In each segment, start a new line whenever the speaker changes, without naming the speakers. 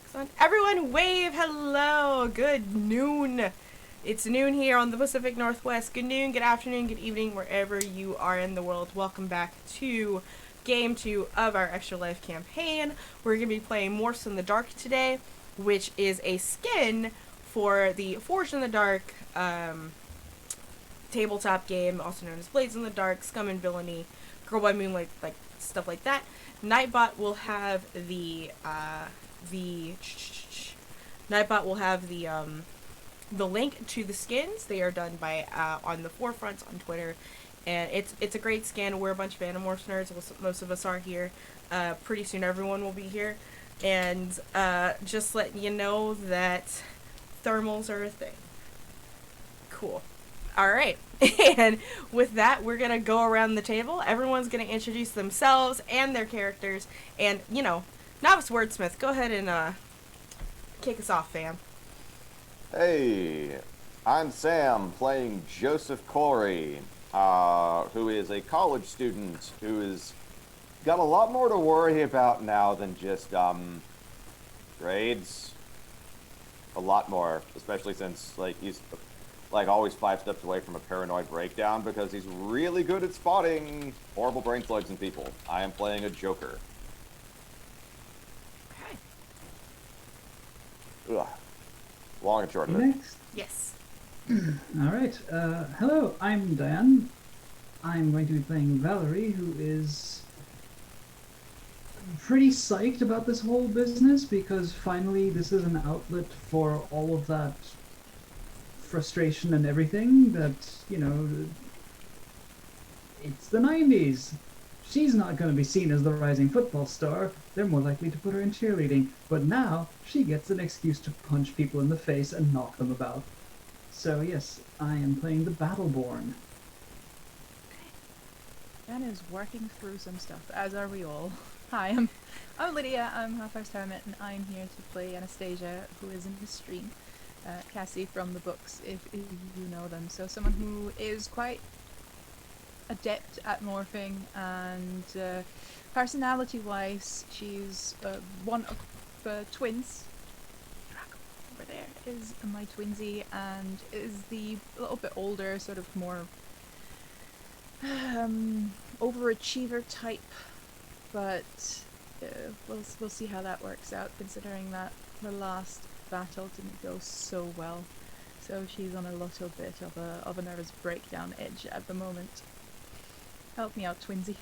Excellent. Everyone wave hello. Good noon. It's noon here on the Pacific Northwest. Good noon, good afternoon, good evening, wherever you are in the world. Welcome back to Game 2 of our Extra Life campaign. We're going to be playing Morphs in the Dark today, which is a skin for the Forged in the Dark tabletop game, also known as Blades in the Dark, Scum and Villainy, Girl by Moonlight, like stuff like that. Nightbot will have Nightbot will have the link to the skins. They are done by on the forefronts on Twitter, and it's a great skin. We're a bunch of Animorphs nerds. Most of us are here. Pretty soon, everyone will be here, and just letting you know that thermals are a thing. Cool. All right. And with that, we're going to go around the table. Everyone's going to introduce themselves and their characters. And, Novice Wordsmith, go ahead and kick us off, fam.
Hey, I'm Sam, playing Joseph Corey, who is a college student who has got a lot more to worry about now than just, grades. A lot more, especially since, he's always 5 steps away from a paranoid breakdown because he's really good at spotting horrible brain slugs in people. I am playing a Joker.
Okay.
Ugh. Long and short of it.
Next.
Yes.
All right. Hello, I'm Dan. I'm going to be playing Valerie, who is pretty psyched about this whole business because finally this is an outlet for all of that frustration and everything that, it's the 90s. She's not going to be seen as the rising football star. They're more likely to put her in cheerleading. But now, she gets an excuse to punch people in the face and knock them about. So yes, I am playing the Battleborn.
Dan is working through some stuff, as are we all. Hi, I'm Lydia, I'm half-house hermit, and I'm here to play Anastasia, who is in the stream. Cassie from the books, if you know them. So someone who is quite adept at morphing, and personality-wise, she's one of the twins. Draco over there is my twinsy, and is the little bit older, sort of more overachiever type. But we'll see how that works out, considering that the last battle didn't go so well. So she's on a little bit of a nervous breakdown edge at the moment. Help me out, twinsy.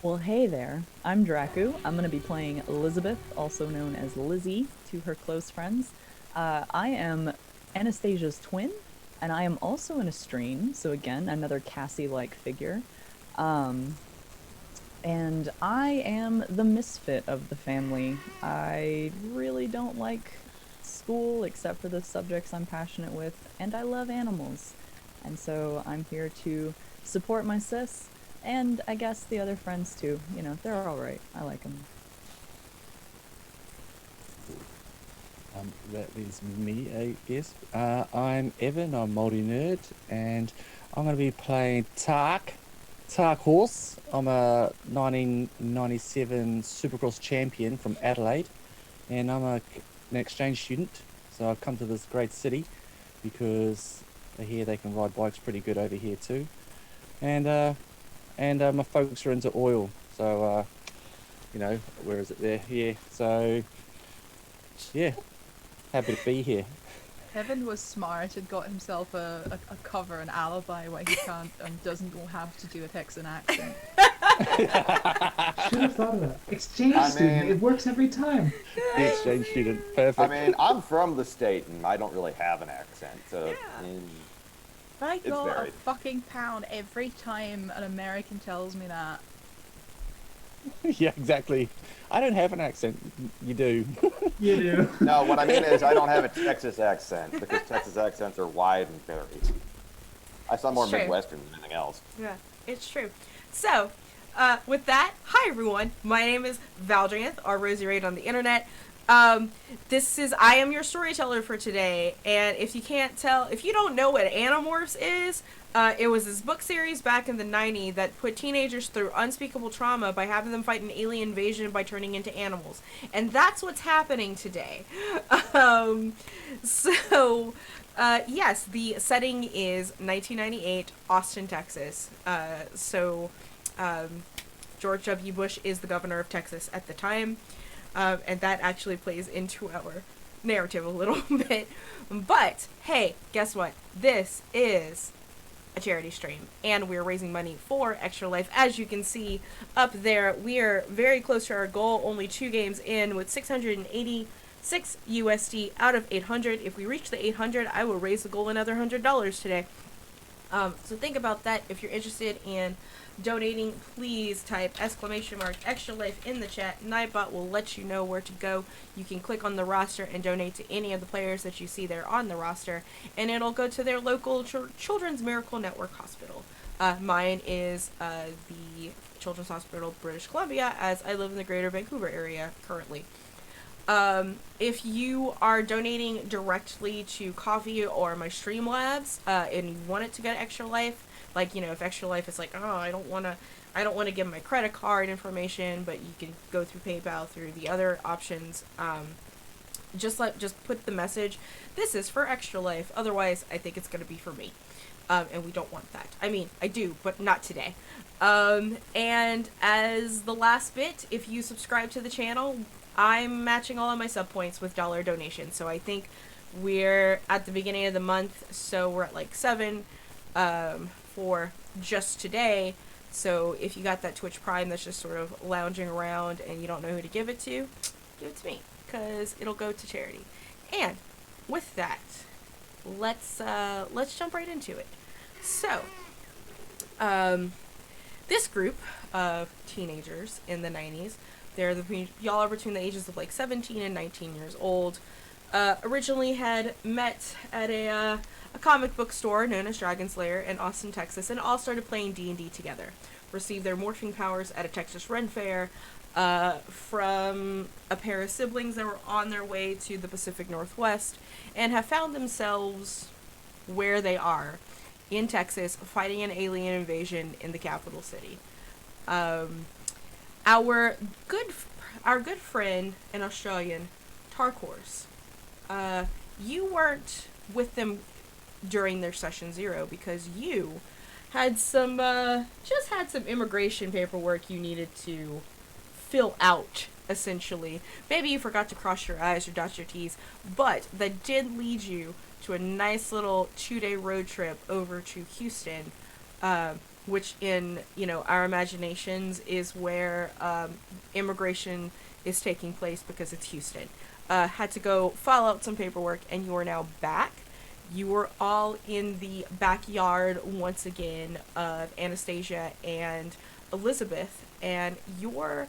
Well, hey there. I'm Draku. I'm going to be playing Elizabeth, also known as Lizzie, to her close friends. I am Anastasia's twin, and I am also in a stream, so again, another Cassie-like figure. And I am the misfit of the family. I really don't like school except for the subjects I'm passionate with, and I love animals. And so I'm here to support my sis, and I guess the other friends too. They're alright. I like them.
That is me, I guess. I'm Evan, I'm multi-nerd, and I'm going to be playing Tark Horse. I'm a 1997 Supercross champion from Adelaide, and I'm an exchange student, so I've come to this great city because I hear they can ride bikes pretty good over here too. And my folks are into oil, so, where is it there? Yeah, so, yeah, happy to be here.
Evan was smart and got himself a cover, an alibi why he can't and doesn't have to do a Texan accent.
Should have thought of that. Exchange student, it works every time.
The exchange student, perfect.
I'm from the state, and I don't really have an accent, so...
Yeah. I
It's
got
varied.
a fucking pound every time an American tells me that.
Yeah, exactly. I don't have an accent. You do.
You do.
No, what I mean is I don't have a Texas accent, because Texas accents are wide and varied. I sound more
It's true.
Midwestern than anything else.
Yeah, it's true. So, with that, hi everyone. My name is Valdrianth, or Rosie Raid on the internet. Um, this is I am your storyteller for today, and if you can't tell, if you don't know what Animorphs is, it was this book series back in the '90s that put teenagers through unspeakable trauma by having them fight an alien invasion by turning into animals, and that's what's happening today. Um, so, yes, the setting is 1998, Austin, Texas. George W. Bush is the governor of Texas at the time. And that actually plays into our narrative a little bit. But hey, guess what? This is a charity stream, and we're raising money for Extra Life. As you can see up there, we are very close to our goal. Only 2 games in, with 686 USD out of 800. If we reach the 800, I will raise the goal another $100 today. So think about that. If you're interested in donating, please type !extra life in the chat. Nightbot will let you know where to go. You can click on the roster and donate to any of the players that you see there on the roster, and it'll go to their local Children's Miracle Network hospital. Mine is the Children's Hospital British Columbia, as I live in the greater Vancouver area currently. If you are donating directly to Coffee or my Streamlabs, and you want it to go to Extra Life, like, if Extra Life is like, oh, I don't want to give my credit card information, but you can go through PayPal through the other options. Just put the message, this is for Extra Life. Otherwise, I think it's going to be for me. And we don't want that. I mean, I do, but not today. And as the last bit, if you subscribe to the channel, I'm matching all of my sub points with dollar donations. So I think we're at the beginning of the month, so we're at like 7 for just today. So if you got that Twitch Prime that's just sort of lounging around and you don't know who to give it to me, because it'll go to charity. And with that, let's jump right into it. So, this group of teenagers in the 90s, y'all are between the ages of like 17 and 19 years old. Originally had met at a comic book store known as Dragon Slayer in Austin, Texas, and all started playing D&D together. Received their morphing powers at a Texas Ren Fair from a pair of siblings that were on their way to the Pacific Northwest, and have found themselves where they are in Texas, fighting an alien invasion in the capital city. Our good friend, an Australian, Tarkhorse. You weren't with them during their session 0 because you had some immigration paperwork you needed to fill out, essentially. Maybe you forgot to cross your I's or dot your T's, but that did lead you to a nice little 2-day road trip over to Houston, which in, our imaginations is where immigration is taking place because it's Houston. Had to go file out some paperwork, and you are now back. You were all in the backyard once again of Anastasia and Elizabeth, and your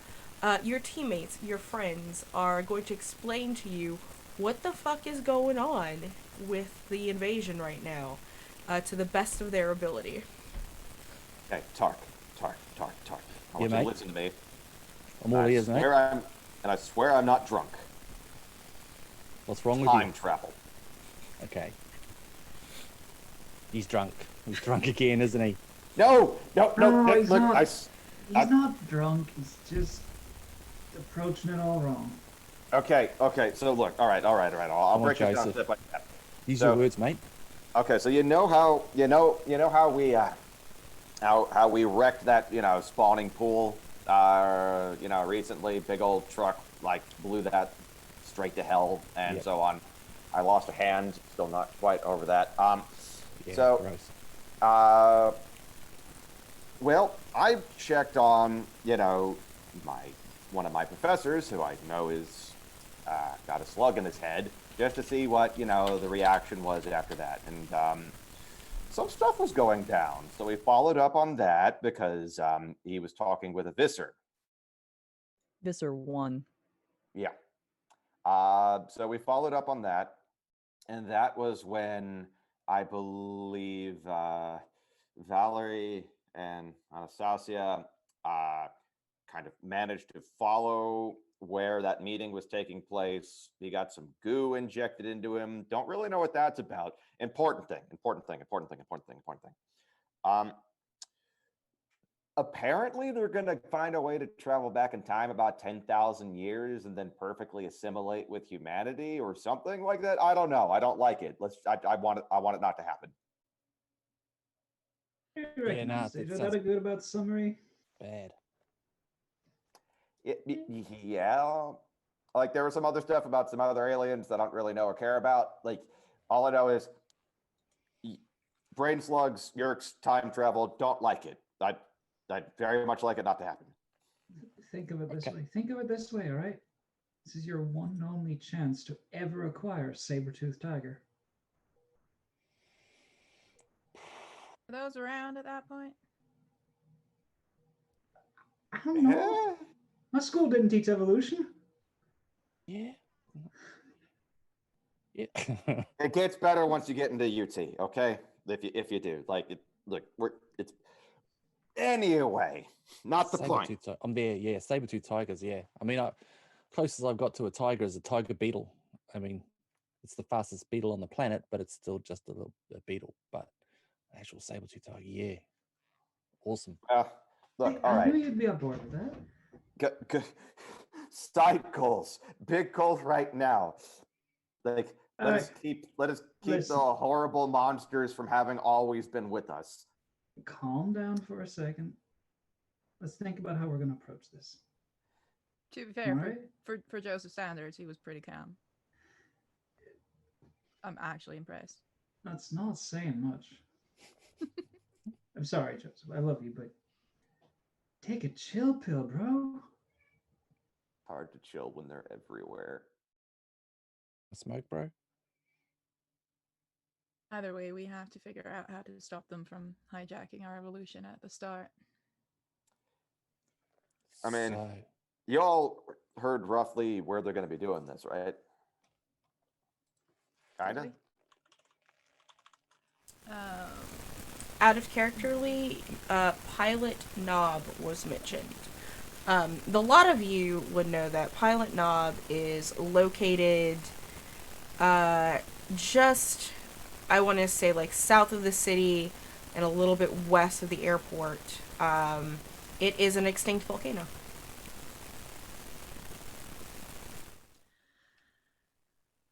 teammates, your friends, are going to explain to you what the fuck is going on with the invasion right now, to the best of their ability.
Okay, Tark. I want you
mate?
to listen to me.
I'm all ears, mate.
I swear I'm not drunk.
What's wrong with
Time
you?
travel.
Okay. He's drunk. He's drunk again, isn't he?
No,
he's
look,
not. He's not drunk. He's just approaching it all wrong.
Okay. So look, all right. I'll break it down
Joseph.
step by step.
Use your words, mate.
Okay, so you know how we wrecked that spawning pool recently. Big old truck blew that straight to hell and so on. I lost a hand, still not quite over that.
Gross.
Well, I checked on one of my professors, who I know is got a slug in his head, just to see what the reaction was after that, and some stuff was going down. So we followed up on that because he was talking with a Visser.
Visser 1.
Yeah. So we followed up on that, and that was when I believe Valerie and Anastasia kind of managed to follow where that meeting was taking place. He got some goo injected into him. Don't really know what that's about. Important thing. Apparently, they're going to find a way to travel back in time about 10,000 years and then perfectly assimilate with humanity or something like that. I don't know. I don't like it. I want it not to happen.
Yeah,
nah,
is
that
that
sounds
a good about summary?
bad.
Yeah. Like there was some other stuff about some other aliens that I don't really know or care about. Like all I know is brain slugs, yerks, time travel, don't like it. I'd very much like it not to happen.
Think of it this
Okay.
way. Think of it this way, all right? This is your one and only chance to ever acquire a saber-toothed tiger.
Are those around at that point?
I don't know. My school didn't teach evolution.
Yeah. Yeah.
It gets better once you get into UT, okay? If you do. Like it's anyway, not the point.
I'm there, yeah. Saber-tooth tigers, yeah. I mean, closest I've got to a tiger is a tiger beetle. I mean, it's the fastest beetle on the planet, but it's still just a beetle. But actual saber-tooth tiger, yeah. Awesome.
Look,
Hey,
all
I
right.
knew you'd be on board with that.
Good. Side goals, big goals right now. Like let us keep
Listen.
the horrible monsters from having always been with us.
Calm down for a second. Let's think about how we're going to approach this.
To be fair,
Alright.
for Joseph standards, he was pretty calm. I'm actually impressed.
That's not saying much. I'm sorry, Joseph. I love you, but take a chill pill, bro.
Hard to chill when they're everywhere.
Smoke, bro?
Either way, we have to figure out how to stop them from hijacking our evolution at the start.
I mean,
So,
you all heard roughly where they're going to be doing this, right? Kinda.
Out of characterly, Pilot Knob was mentioned. A lot of you would know that Pilot Knob is located just, I want to say, like south of the city and a little bit west of the airport. It is an extinct volcano.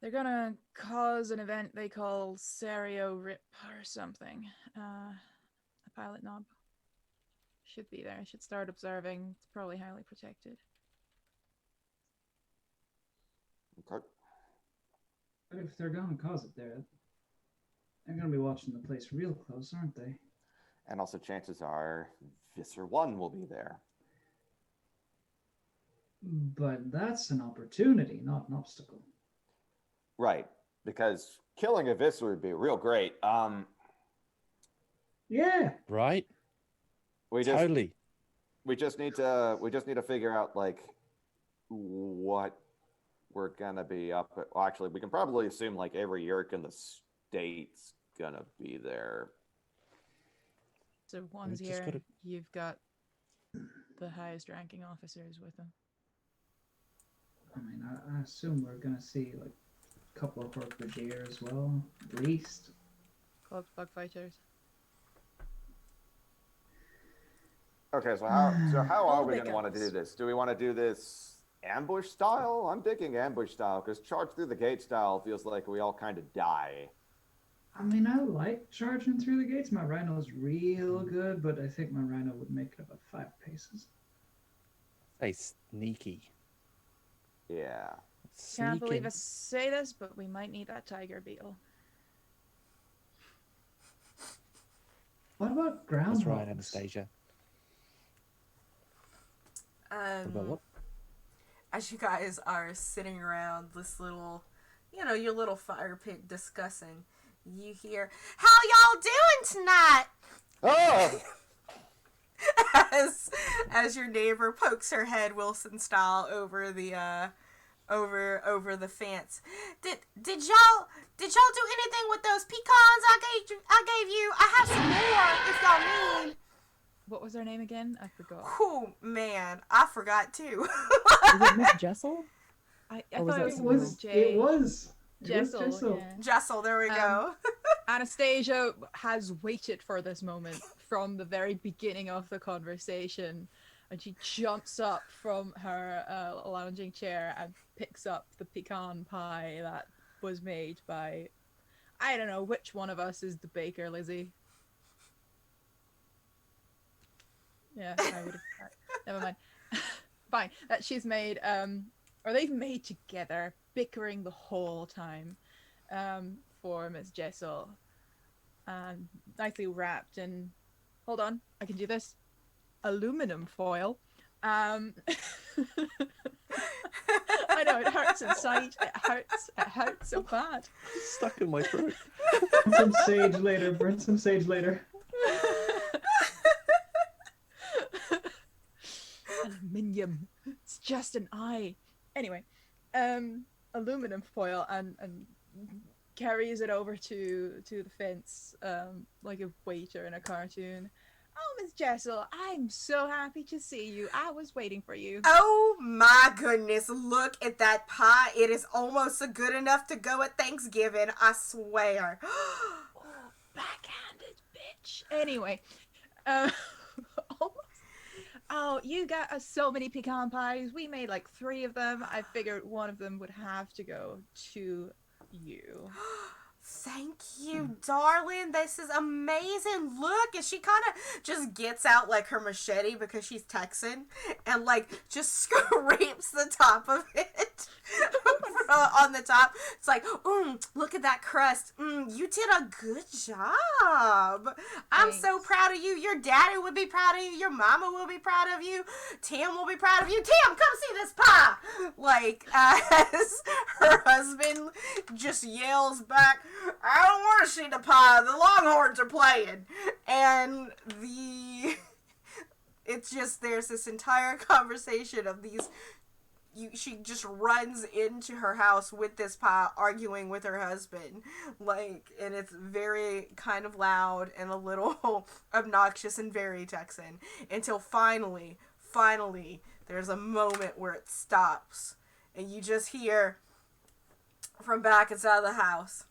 They're gonna cause an event they call Serio Rip or something. A pilot knob should be there. Should start observing. It's probably highly protected.
Okay.
But if they're going to cause it there, they're going to be watching the place real close, aren't they?
And also, chances are, Visser 1 will be there.
But that's an opportunity, not an obstacle.
Right. Because killing a Visser would be real great.
Yeah.
right?
We just
Totally.
we just need to figure out like what we're gonna be up at. Well, actually, we can probably assume like every Yerk in the state's gonna be there.
So one's
We've just
here.
gotta-
You've got the highest ranking officers with them.
I mean, I assume we're going to see like a couple of Orc Brigadier as well, at least.
Called bug fighters.
Okay, so how
All
are we
big
gonna want to
guns.
do this? Do we want to do this ambush style? I'm digging ambush style because charge through the gate style feels like we all kind of die.
I mean, I like charging through the gates. My Rhino's real good, but I think my Rhino would make it about 5 paces.
Say sneaky.
Yeah.
Can't believe
Sneaking.
I say this, but we might need that tiger beetle.
What about groundhogs?
That's right, Anastasia. About what?
As you guys are sitting around this little, your little fire pit discussing, you hear, "How y'all doing tonight?"
Oh!
as your neighbor pokes her head Wilson style over the over the fence. Did y'all do anything with those pecans I gave you? I have some more if y'all need.
was her name again? I forgot.
Oh man, I forgot too.
Is it Miss Jessel?
I
Or was
thought
that
it was
It
someone
was.
else?
It was. It was
Jessel,
Jessel.
yeah.
Jessel, there we go.
Anastasia has waited for this moment from the very beginning of the conversation, and she jumps up from her lounging chair and picks up the pecan pie that was made by, I don't know which one of us is the baker, Lizzie. Yeah, I would have. Never mind. Fine. That she's made, or they've made together, bickering the whole time, for Miss Jessel. Nicely wrapped in. Hold on, I can do this. Aluminum foil. I know it hurts inside. It hurts. It hurts so bad.
Stuck in my throat.
Burn some sage later. Burn some sage later.
Aluminium. It's just an eye. Anyway, aluminum foil and carries it over to the fence, like a waiter in a cartoon. Oh, Miss Jessel, I'm so happy to see you. I was waiting for you.
Oh my goodness, look at that pie. It is almost good enough to go at Thanksgiving, I swear.
Oh, backhanded bitch. Anyway, uh, almost. Oh, you got us so many pecan pies. We made like 3 of them. I figured one of them would have to go to you.
Thank you, darling. This is amazing. Look, and she kind of just gets out like her machete because she's Texan and like just scrapes the top of it on the top. It's like, look at that crust. You did a good job. I'm so
Thanks.
proud of you. Your daddy would be proud of you. Your mama will be proud of you. Tim will be proud of you. Tim, come see this pie. Like, as her husband just yells back, I don't want to see the pie. The Longhorns are playing. And it's just, there's this entire conversation of these. She just runs into her house with this pie, arguing with her husband. Like, and it's very kind of loud and a little obnoxious and very Texan. Until finally, there's a moment where it stops. And you just hear from back inside the house,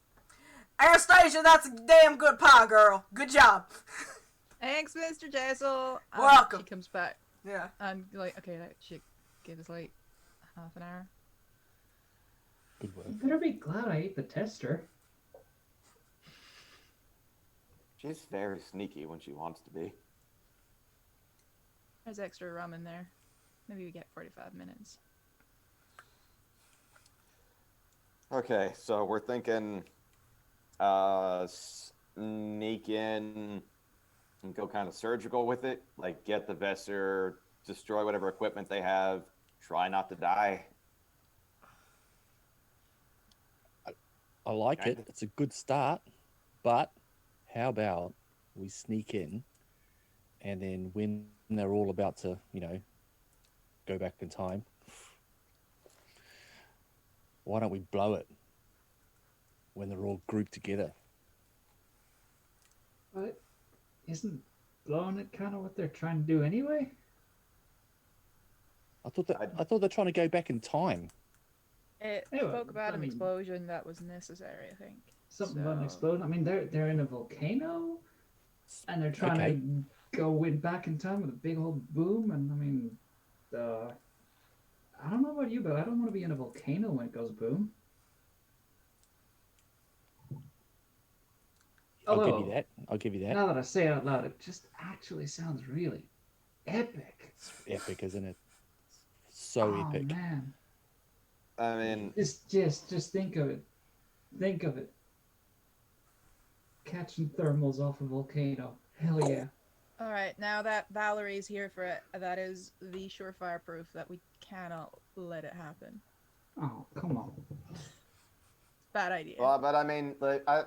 Anastasia, that's a damn good pie, girl. Good job.
Thanks, Mr. Jessel.
Welcome.
She comes back
Yeah.
and like, okay, that should give us like half an hour.
Good work.
You better be glad I ate the tester.
She's very sneaky when she wants to be.
There's extra rum in there. Maybe we get 45 minutes.
Okay, so we're thinking sneak in and go kind of surgical with it. Like get the Vesser, destroy whatever equipment they have, try not to die.
I like
Kind
it.
of.
It's a good start. But how about we sneak in and then when they're all about to, go back in time, why don't we blow it when they're all grouped together?
But isn't blowing it kind of what they're trying to do anyway?
I thought they're trying to go back in time.
It
Yeah,
spoke about
I
an
mean-
explosion that was necessary, I think.
Something about an
So-
explosion. I mean, they're in a volcano, and they're trying
Okay.
to go back in time with a big old boom. And I mean, I don't know about you, but I don't want to be in a volcano when it goes boom.
I'll give
Although,
you that. I'll give you that.
now that I say it out loud, it just actually sounds really epic.
It's epic, isn't it? So
Oh
epic.
man,
I mean,
just think of it. Think of it. Catching thermals off a volcano. Hell yeah.
All right, now that Valerie's here for it, that is the surefire proof that we cannot let it happen.
Oh, come on.
Bad idea.
well, but I mean,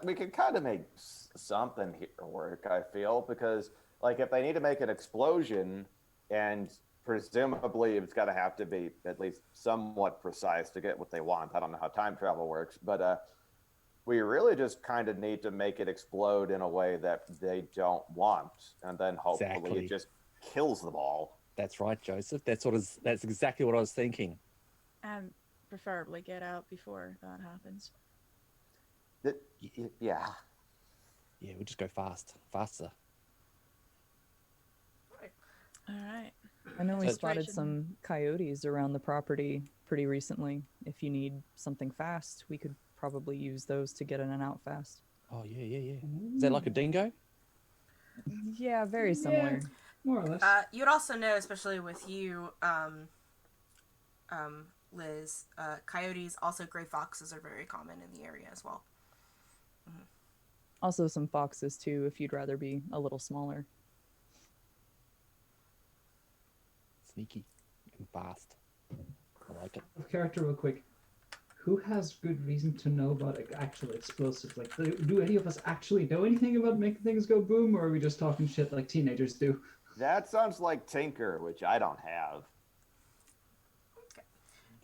we could kind of make something here work, I feel, because like if they need to make an explosion, and presumably it's got to have to be at least somewhat precise to get what they want. I don't know how time travel works, but we really just kind of need to make it explode in a way that they don't want, and then hopefully
Exactly.
it just kills them all.
That's right, Joseph. That's exactly what I was thinking.
And preferably get out before that happens.
Yeah.
Yeah, we just go faster.
All right.
I know we
So-
spotted some coyotes around the property pretty recently. If you need something fast, we could probably use those to get in and out fast.
Oh yeah. Is that like a dingo?
Yeah, very similar.
Yeah, more or less.
You'd also know, especially with you, Liz, coyotes, also gray foxes are very common in the area as well.
Also some foxes too, if you'd rather be a little smaller.
Sneaky and fast. I like it.
Of character, real quick. Who has good reason to know about actual explosives? Like, do any of us actually know anything about making things go boom, or are we just talking shit like teenagers do?
That sounds like Tinker, which I don't have.
Okay.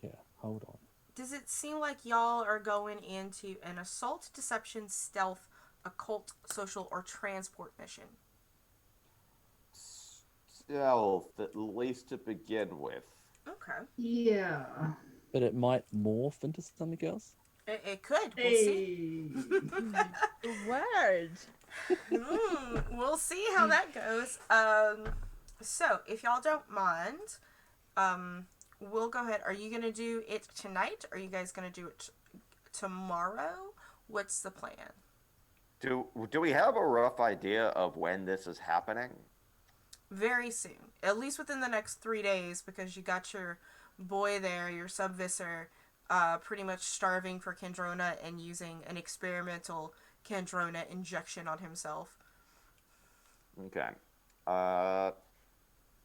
Yeah, hold on.
Does it seem like y'all are going into an assault, deception, stealth, occult, social, or transport mission?
Stealth, at least to begin with.
Okay.
Yeah.
But it might morph into something else.
It could. We'll see.
Hey.
Word.
We'll see how that goes. So, if y'all don't mind, we'll go ahead. Are you going to do it tonight? Or are you guys going to do it tomorrow? What's the plan?
Do we have a rough idea of when this is happening?
Very soon. At least within the next 3 days, because you got your boy there, your subvisor, pretty much starving for Kendrona and using an experimental Kendrona injection on himself.
Okay.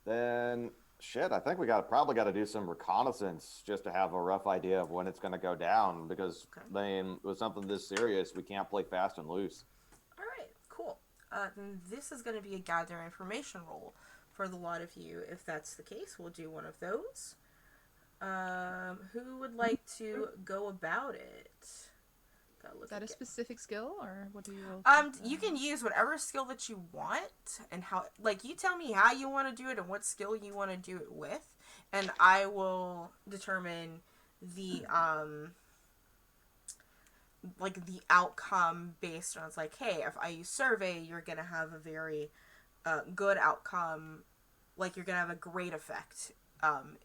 Then shit, I think we probably got to do some reconnaissance just to have a rough idea of when it's going to go down. Because
Okay.
I mean, with something this serious, we can't play fast and loose.
All right, cool. Then this is going to be a gather information roll for the lot of you. If that's the case, we'll do one of those. Who would like to go about it?
Is that a specific skill, or what do you roll?
You can use whatever skill that you want, and how, like, you tell me how you want to do it and what skill you want to do it with, and I will determine the like the outcome based on, it's like, hey, if I use survey, you're gonna have a very good outcome, like you're gonna have a great effect.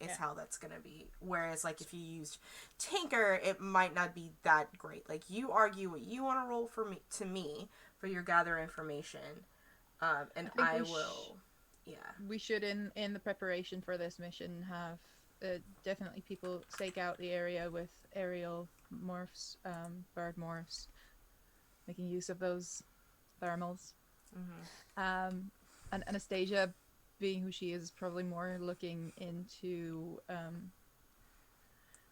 Is how that's gonna be. Whereas, like, if you used Tinker, it might not be that great. Like, you argue what you want to roll for me for your gather information, and I will. Yeah.
We should, in the preparation for this mission, have definitely people stake out the area with aerial morphs, bird morphs, making use of those thermals. And Anastasia, being who she is probably more looking into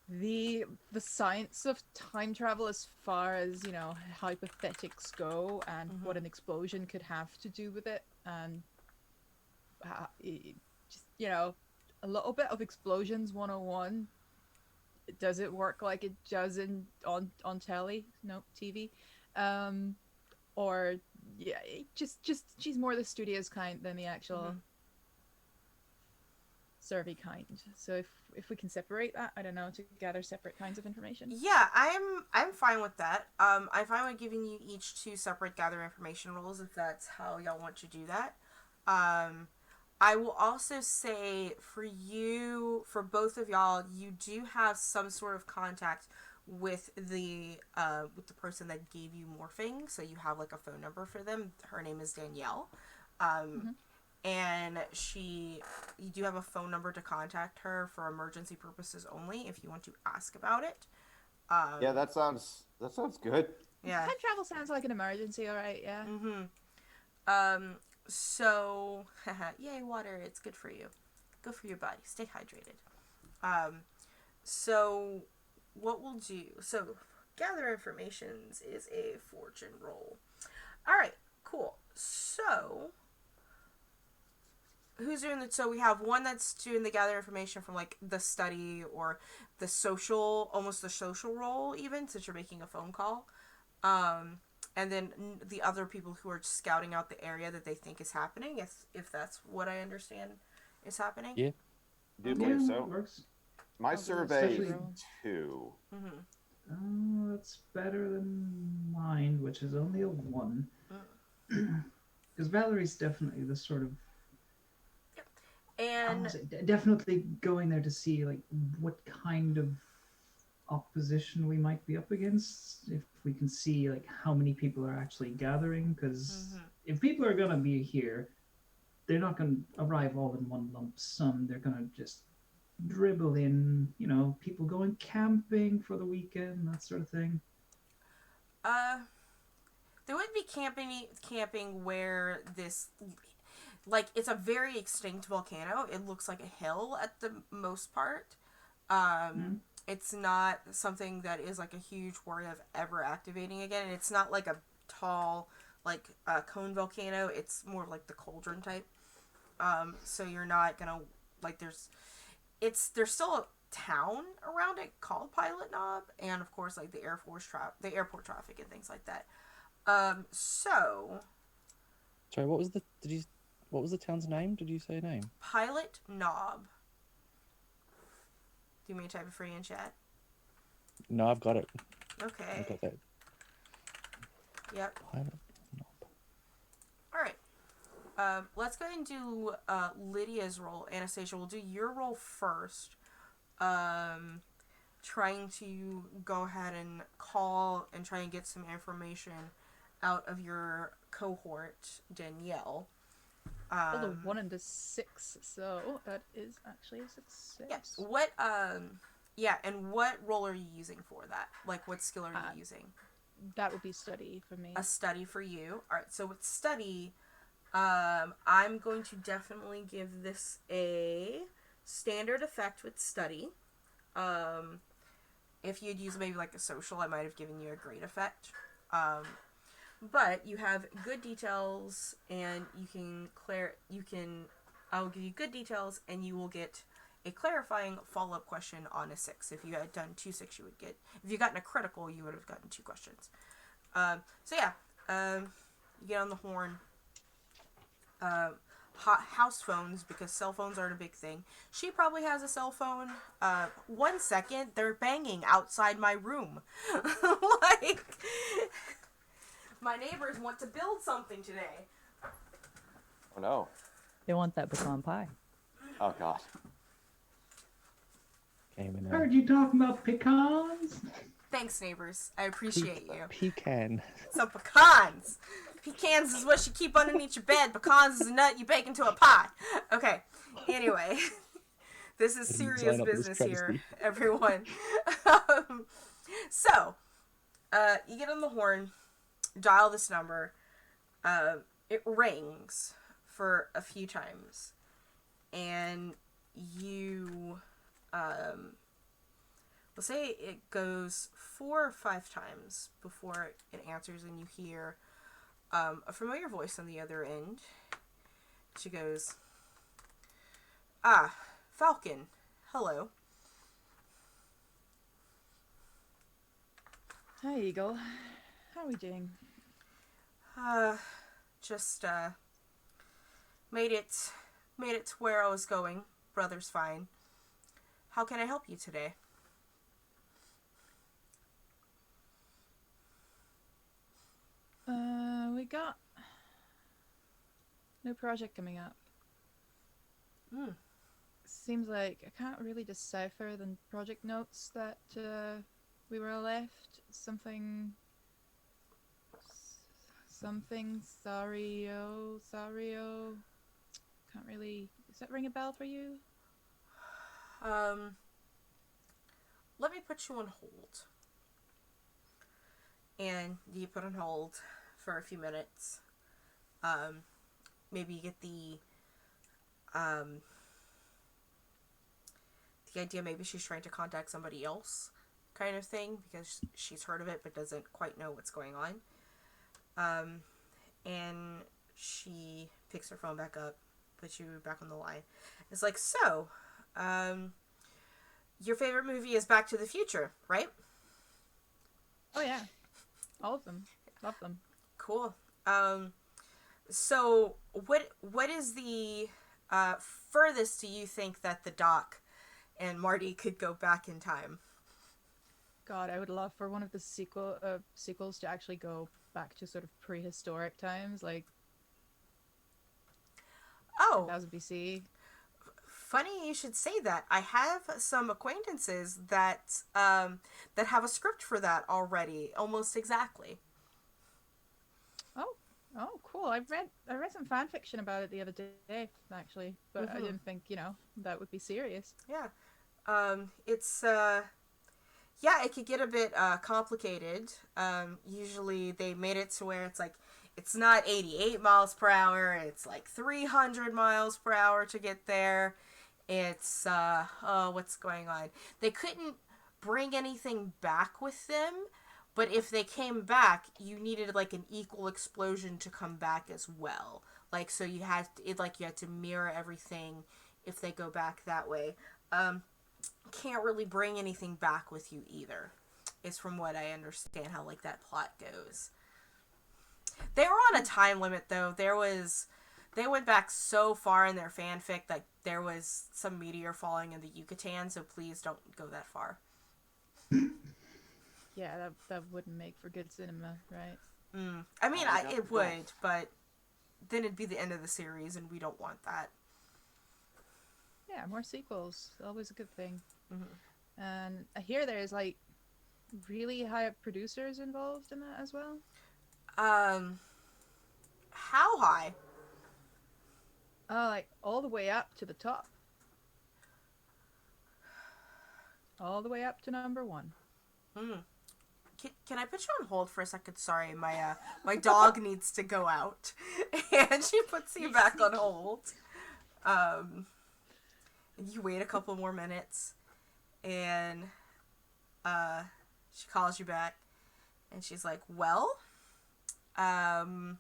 the science of time travel as far as, you know, hypothetics go, and what an explosion could have to do with it, and just, you know, a little bit of explosions 101. Does it work like it does on telly? No, TV. Or yeah, just she's more the studios kind than the actual survey kind. So if we can separate that, I don't know, to gather separate kinds of information.
Yeah, I'm fine with that. I'm fine with giving you each 2 separate gather information rolls if that's how y'all want to do that. I will also say for both of y'all, you do have some sort of contact with the person that gave you morphing, so you have like a phone number for them. Her name is Danielle. And you do have a phone number to contact her for emergency purposes only if you want to ask about it.
Yeah, that sounds good.
Yeah.
Time travel sounds like an emergency, alright, yeah.
So, yay, water, it's good for you. Good for your body. Stay hydrated. So, what we'll do, so, gather informations is a fortune roll. Alright, cool. So, who's doing so we have one that's doing the gather information from, like, the study or the social, almost the social role even, since you're making a phone call. and then the other people who are scouting out the area that they think is happening, if that's what I understand is happening.
Yeah.
Do
Yeah,
believe
that
so.
works.
My
I'll do a
survey
study
is
roll.
2.
Mm-hmm.
Oh, that's better than mine, which is only a 1. Because Valerie's definitely the sort of, I don't
And
want to say, definitely going there to see like what kind of opposition we might be up against. If we can see like how many people are actually gathering, because
mm-hmm.
if people are gonna be here, they're not gonna arrive all in one lump sum. They're gonna just dribble in, people going camping for the weekend, that sort of thing.
There would be camping where this, like, it's a very extinct volcano. It looks like a hill at the most part.
Mm.
It's not something that is like a huge worry of ever activating again. And it's not like a tall, like, cone volcano. It's more like the cauldron type. So you're not gonna, like, there's still a town around it called Pilot Knob, and of course, like, the airport traffic and things like that. So
Sorry, what was the town's name? Did you say a name?
Pilot Knob. Do you mean to type it for you in chat?
No, I've got it.
Okay.
I've got that.
Yep.
Pilot knob.
All right. Let's go ahead and do Lydia's role. Anastasia, we'll do your role first. Trying to go ahead and call and try and get some information out of your cohort, Danielle.
Rolled a 1 and a 6, so that is actually a success.
Yes. What? Yeah. And what role are you using for that? Like, what skill are you using?
That would be study for me.
A study for you. All right. So with study, I'm going to definitely give this a standard effect with study. If you'd use maybe like a social, I might have given you a great effect. But you have good details, and I'll give you good details, and you will get a clarifying follow-up question on a 6. If you had done 2 6, you would get, if you gotten a critical, you would have gotten 2 questions. So yeah, you get on the horn. House phones, because cell phones aren't a big thing. She probably has a cell phone. 1 second, they're banging outside my room. Like, my neighbors want to build something today.
Oh no.
They want that pecan pie.
Oh god.
Came in
Heard you talking about pecans.
Thanks, neighbors. I appreciate you.
Pecan.
Some pecans. Pecans is what you keep underneath your bed. Pecans is a nut you bake into a pie. Okay. Anyway, this is serious
Sign up for this
business here,
travesty.
everyone. So, you get on the horn, dial this number. It rings for a few times, and you, let's say it goes 4 or 5 times before it answers, and you hear a familiar voice on the other end. She goes, Falcon, hello.
Hi, Eagle. How are we doing?
Just, made it to where I was going. Brother's fine. How can I help you today?
We got no project coming up. Seems like I can't really decipher the project notes that we were left. Something Sario. Can't really. Does that ring a bell for you?
Let me put you on hold. And you put on hold for a few minutes. Maybe you get the idea maybe she's trying to contact somebody else kind of thing, because she's heard of it but doesn't quite know what's going on. And she picks her phone back up, puts you back on the line. It's like, so, your favorite movie is Back to the Future, right?
Oh yeah, all of them. Love them.
Cool. So what is the furthest do you think that the Doc and Marty could go back in time?
God, I would love for one of the sequels to actually go back to sort of prehistoric times, like
Oh,
10,000 BC.
funny you should say that. I have some acquaintances that have a script for that already, almost exactly.
Oh, oh, cool. I read some fan fiction about it the other day, actually, but I
Mm-hmm.
didn't think that would be serious.
Yeah. It's yeah, it could get a bit complicated. Usually they made it to where it's like it's not 88 miles per hour, it's like 300 miles per hour to get there. It's oh, what's going on? They couldn't bring anything back with them, but if they came back, you needed like an equal explosion to come back as well. Like so you had to mirror everything if they go back that way. Can't really bring anything back with you either. Is from what I understand how like that plot goes. They were on a time limit though. They went back so far in their fanfic that there was some meteor falling in the Yucatan, so please don't go that far.
Yeah, that wouldn't make for good cinema, right?
I mean,
Oh, we got the
it would,
gold.
but then it'd be the end of the series, and we don't want that.
Yeah, more sequels, always a good thing.
Mm-hmm.
And I hear there's like really high up producers involved in that as well.
Um, how high?
Oh, like all the way up to the top, all the way up to number one.
Hmm. Can I put you on hold for a second? Sorry, my dog needs to go out, and she puts you back on hold. Um, and you wait a couple more minutes, and she calls you back, and she's like, "Well, um,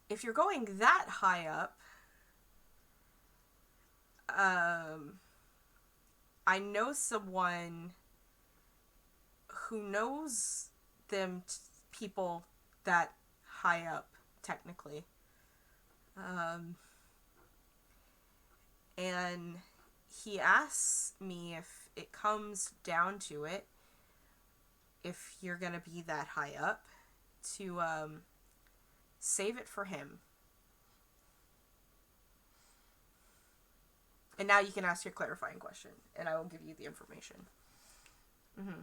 if you're going that high up, um, I know someone who knows people that high up, technically. Um, and he asks me if it comes down to it, if you're gonna be that high up, to save it for him. And now you can ask your clarifying question, and I will give you the information. Mm-hmm.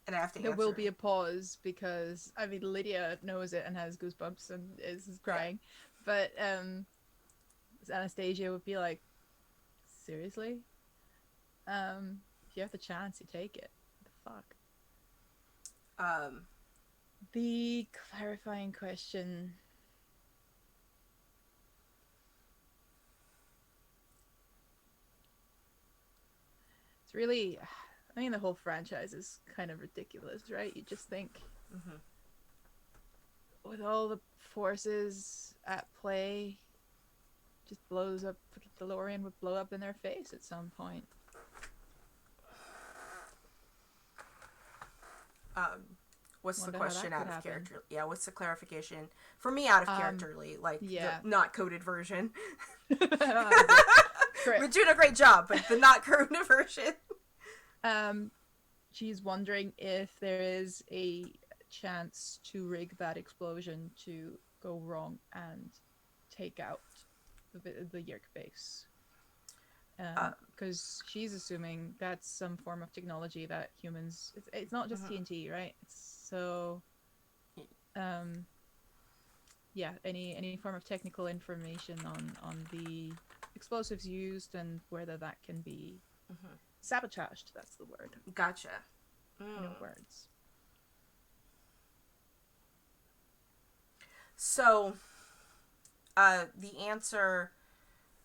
And I have to
There
answer
will be
it.
a pause because I mean Lydia knows it and has goosebumps and is crying, but Anastasia would be like, seriously? If you have the chance, you take it. What the fuck?
Um,
The clarifying question. It's really, I mean, the whole franchise is kind of ridiculous, right? You just think
mm-hmm.
with all the forces at play, just blows up. The DeLorean would blow up in their face at some point.
What's the
Wonder how
question
that could
out of
happen.
character? Yeah, what's the clarification? For me, out of characterly, like
yeah.
the not coded version.
Correct.
We're doing a great job, but the not coded version.
She's wondering if there is a chance to rig that explosion to go wrong and take out the Yerk base. Because she's assuming that's some form of technology that humans. It's not just TNT, right? It's so. Yeah, any form of technical information on the explosives used and whether that can be sabotaged. That's the word.
Gotcha.
No words.
So, the answer,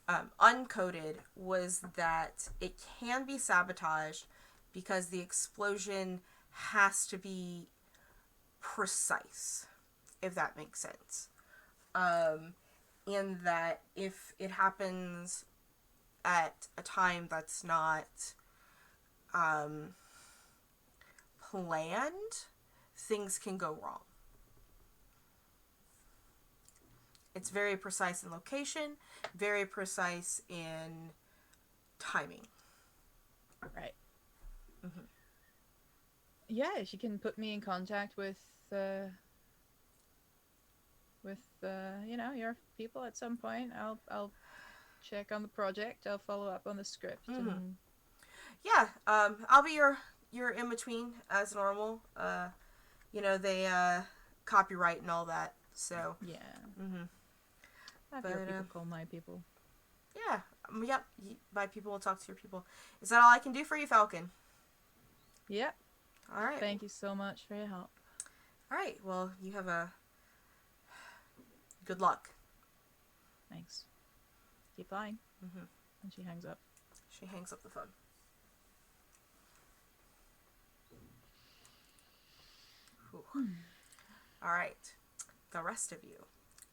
uncoded, was that it can be sabotaged because the explosion has to be precise, if that makes sense. In that if it happens at a time that's not um, planned, things can go wrong. It's very precise in location, very precise in timing.
Right.
Mm-hmm.
Yeah, if you can put me in contact with your people at some point, I'll check on the project. I'll follow up on the script
Mm-hmm.
and
Yeah, I'll be your in between as normal. They copyright and all that. So,
yeah.
mm-hmm.
Have your
But
people call my people.
yeah, yep. My people will talk to your people. Is that all I can do for you, Falcon?
Yep.
All right.
Thank you so much for your help.
All right. Well, you have a good luck.
Thanks. Keep flying.
Mm-hmm.
And she hangs up.
She hangs up the phone. All right. The rest of you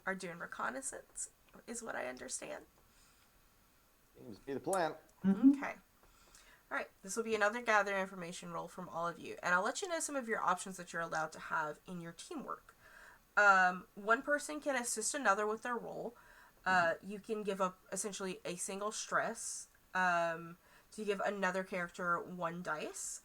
are doing reconnaissance, is what I understand.
Seems to be the plan.
Mhm.
Okay. All right. This will be another gather information roll from all of you, and I'll let you know some of your options that you're allowed to have in your teamwork. One person can assist another with their role. You can give up essentially a single stress to give another character 1 dice.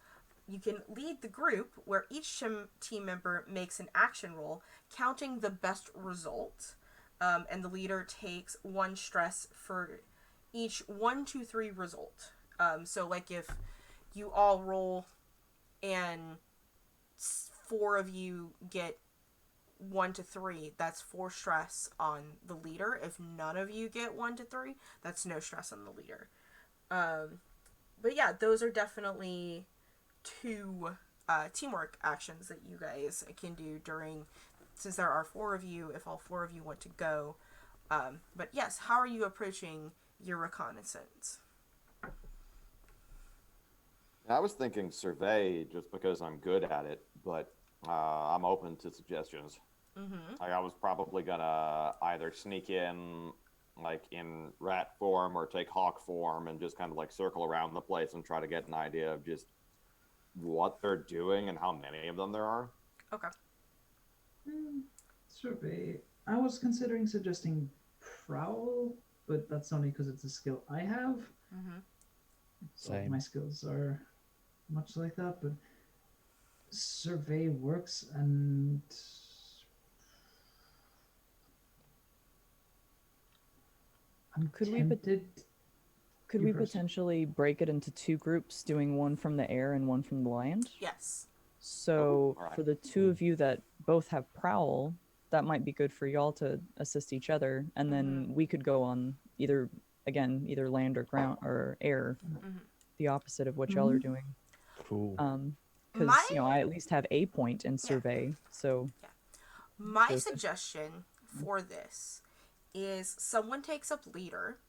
You can lead the group, where each team member makes an action roll, counting the best result, and the leader takes 1 stress for each 1, 2, 3 result. So, like, if you all roll and 4 of you get 1 to 3, that's 4 stress on the leader. If none of you get 1 to 3, that's no stress on the leader. But yeah, those are definitely 2 teamwork actions that you guys can do since there are 4 of you, if all 4 of you want to go. But yes, how are you approaching your reconnaissance?
I was thinking survey just because I'm good at it, but I'm open to suggestions.
Mm-hmm.
Like, I was probably gonna either sneak in, like, in rat form or take hawk form and just kind of like circle around the place and try to get an idea of just what they're doing and how many of them there are.
Okay.
Survey. I was considering suggesting prowl, but that's only because it's a skill I have.
Mm-hmm.
So
Same.
my skills are much like that, but survey works, and I'm
Could we
tempted.
Could
You
we
first.
potentially break it into 2 groups, doing one from the air and one from the land?
Yes.
So
Oh, all right.
for the 2 of you that both have prowl, that might be good for y'all to assist each other, and then we could go on either land or ground or air,
Mm-hmm.
the opposite of what y'all are
Mhm.
doing.
Cool.
Because
My
I at least have a point in
Yeah.
survey, so
Yeah. My
both.
suggestion for this is someone takes up leader,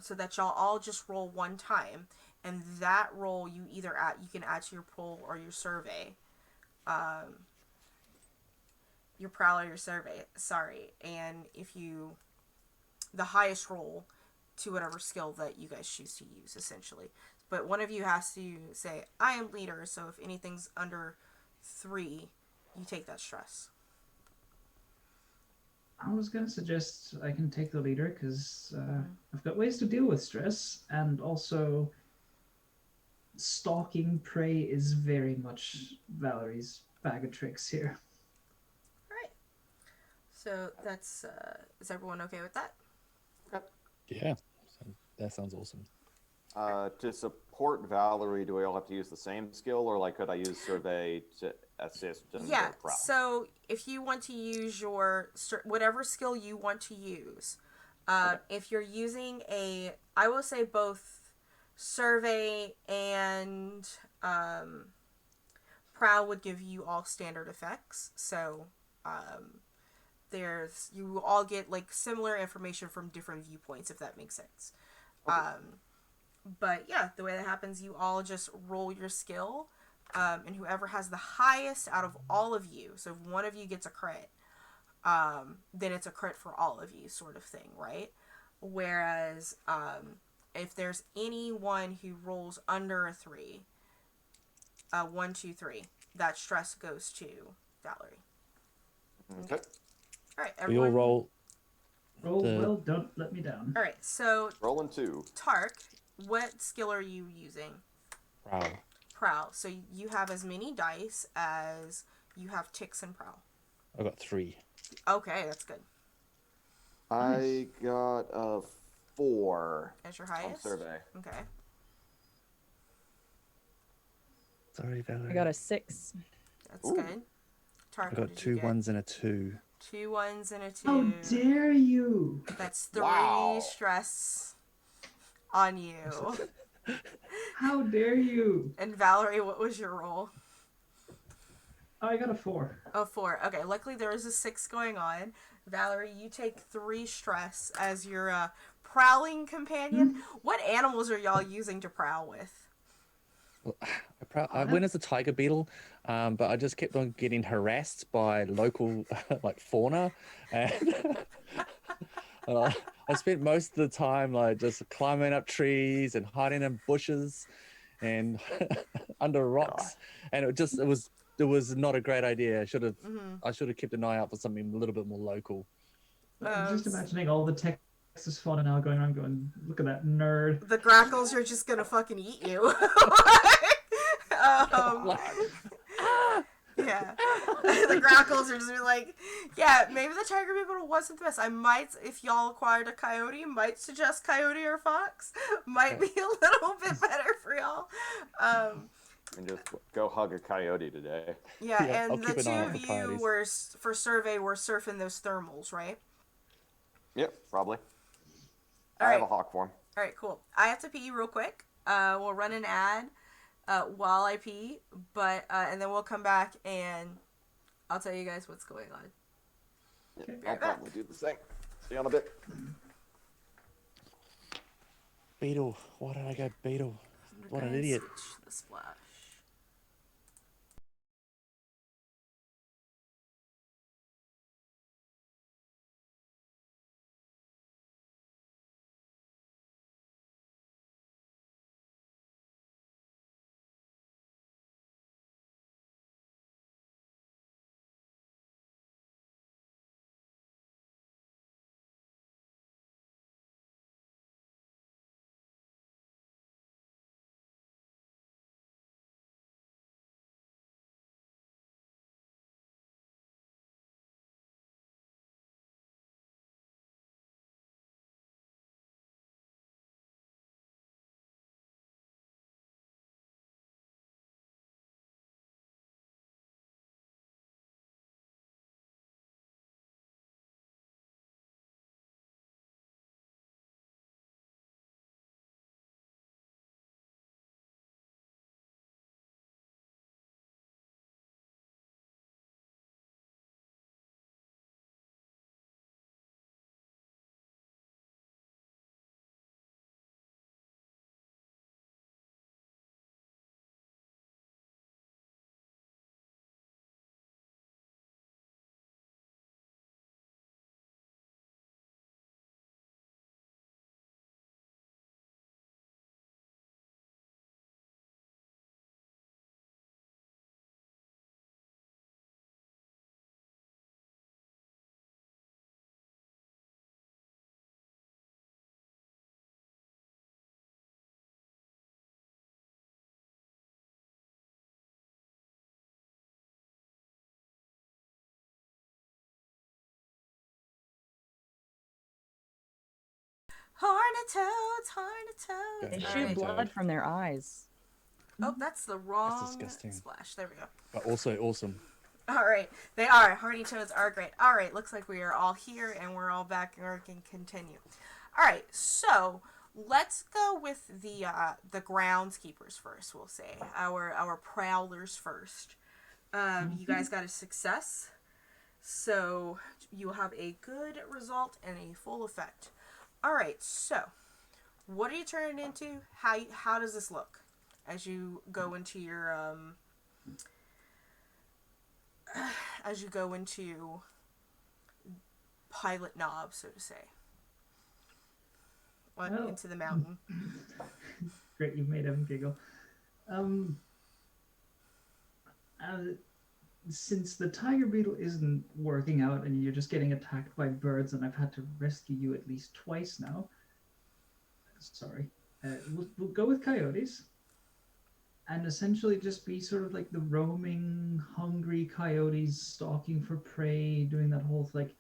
so that y'all all just roll 1 time, and that roll you can add to your poll or your survey, your prowl or your survey. Sorry, and if you the highest roll to whatever skill that you guys choose to use, essentially. But one of you has to say, "I am leader," so if anything's under 3, you take that stress.
I was gonna suggest I can take the leader because
Mm-hmm.
I've got ways to deal with stress, and also stalking prey is very much Valerie's bag of tricks here.
All right. So that's is everyone okay with that?
Okay.
Yeah. That sounds awesome.
To support Valerie, do we all have to use the same skill, or like could I use survey to assist and
Yeah.
go prowl?
So if you want to use whatever skill you want to use,
Okay.
if you're using I will say both survey and prowl would give you all standard effects. So you will all get like similar information from different viewpoints, if that makes sense.
Okay.
But yeah, the way that happens, you all just roll your skill, and whoever has the highest out of all of you, so if one of you gets a crit, then it's a crit for all of you, sort of thing, right? Whereas if there's anyone who rolls under a 3, 1, 2, 3, that stress goes to Valerie.
Okay.
All right,
We all
everyone.
roll.
Roll
The-
well, don't let me down.
All right, so
Rolling 2.
Tark, what skill are you using?
Prowl.
Prowl. So you have as many dice as you have ticks and prowl.
I got 3.
Okay, that's good.
I got a 4
As your
on
highest?
survey.
Okay.
Sorry, Valerie.
I got a 6.
That's
Ooh.
good. Tark,
I
what
got
did you
2
get?
1s and a 2.
2 1s and a 2.
How dare you!
That's 3
Wow.
stress on you.
How dare you!
And Valerie, what was your roll?
I got a 4.
Oh, 4. Okay, luckily there was a 6 going on. Valerie, you take 3 stress as your prowling companion. What animals are y'all using to prowl with?
I went as a tiger beetle, but I just kept on getting harassed by local like fauna, and I spent most of the time like just climbing up trees and hiding in bushes and under rocks, and it was not a great idea. I should have kept an eye out for something a little bit more local.
I'm just imagining all the Texas fauna now going around going, look at that nerd.
The grackles are just gonna fucking eat you. Yeah. The grackles are just be like, yeah, maybe the tiger beetle wasn't the best. I might, if y'all acquired a coyote, might suggest coyote or fox. Might be a little bit better for y'all.
And just go hug a coyote today.
Yeah,
Yeah, I'll
and the
keep an
two
eye out
of
for
you
coyotes.
were, for survey, were surfing those thermals, right?
Yep, probably.
All
I
right.
have a hawk form.
All right, cool. I have to pee real quick. We'll run an ad while I pee, but and then we'll come back and I'll tell you guys what's going on.
Yeah,
Be
I'll
right back.
probably do the same. See you in a bit.
Beetle. Why did I go beetle? What an
Gonna
idiot.
switch the splash. Hornitoads, hornitoads.
They
Yeah,
shoot
right.
blood from their eyes.
Oh, that's the wrong
disgusting.
splash. There we go.
But also awesome.
All right, they are. Horny toads are great. All right, looks like we are all here and we're all back and we can continue. All right, so let's go with the groundskeepers first. We'll say our prowlers first. You guys got a success, so you will have a good result and a full effect. All right, so what are you turning into? How does this look as you go into your as you go into pilot knob, so to say?
Well,
into the mountain.
great, you've made him giggle. Um, uh, since the tiger beetle isn't working out and you're just getting attacked by birds, and I've had to rescue you at least twice now. Sorry. We'll go with coyotes and essentially just be sort of like the roaming, hungry coyotes stalking for prey, doing that whole like,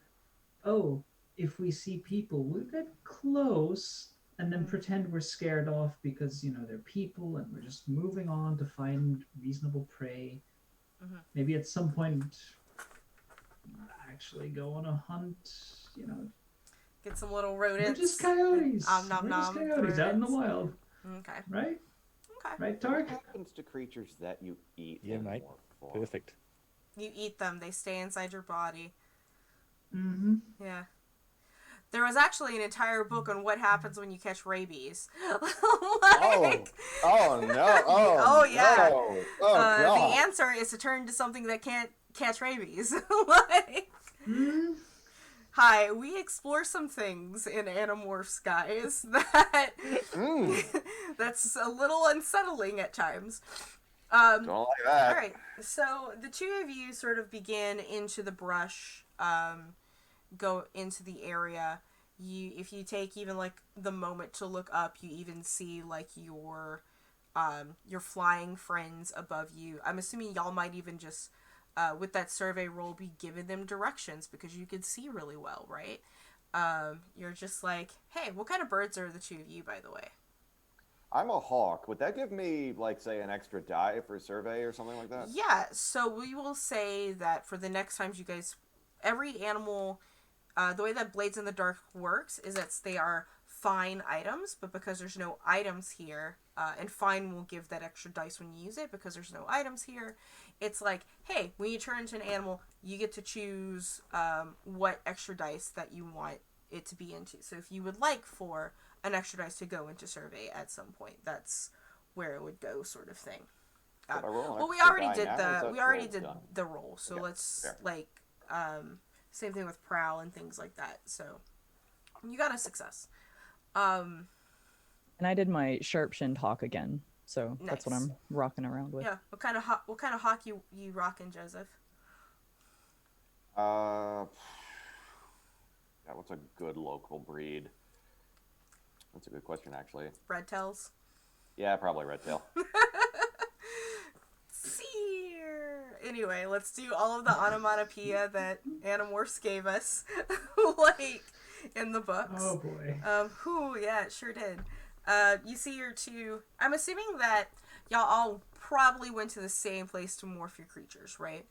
oh, if we see people, we'll get close and then pretend we're scared off because, they're people and we're just moving on to find reasonable prey. Maybe at some point actually go on a hunt,
Get some little rodents.
we're just coyotes.
Nom
We're just
nom.
coyotes out in the
Rodents.
wild.
Okay.
Right?
Okay.
Right,
What
Tark?
happens to creatures that you eat?
Yeah,
in
mate.
morph form?
Perfect.
You eat them. They stay inside your body.
Mm-hmm.
Yeah. There was actually an entire book on what happens when you catch rabies.
Oh, oh no! Oh,
Oh, yeah.
no. Oh god!
the answer is to turn to something that can't catch rabies. Like, hi, we explore some things in Animorphs, guys, that that's a little unsettling at times.
Don't like that.
All right, so the two of you sort of begin into the brush, go into the area. If you take even like the moment to look up, you even see like your flying friends above you. I'm assuming y'all might even just with that survey roll be giving them directions because you can see really well, right? You're just like, hey, what kind of birds are the two of you, by the way?
I'm a hawk. Would that give me, like, say, an extra die for a survey or something like that?
Yeah, so we will say that for the next times you guys, every animal, the way that Blades in the Dark works is that they are fine items, but because there's no items here, and fine will give that extra dice when you use it because there's no items here, it's like, hey, when you turn into an animal, you get to choose what extra dice that you want it to be into. So if you would like for an extra dice to go into survey at some point, that's where it would go, sort of thing.
If I roll an
Well, we
extra
already
die
did
now, is
the
that roll done?
the roll, so
Okay,
let's
fair.
like same thing with prowl and things like that. So you got a success.
And I did my sharp shinned hawk again, so that's what
Nice.
I'm rocking around with.
Yeah. What kind of hawk you rocking, Joseph?
Yeah, what's a good local breed? That's a good question, actually.
Red tails.
Yeah, probably red tail.
Seer. Anyway, let's do all of the onomatopoeia that Animorphs gave us, like in the books.
Oh boy.
Yeah, it sure did. You see your two. I'm assuming that y'all all probably went to the same place to morph your creatures, right?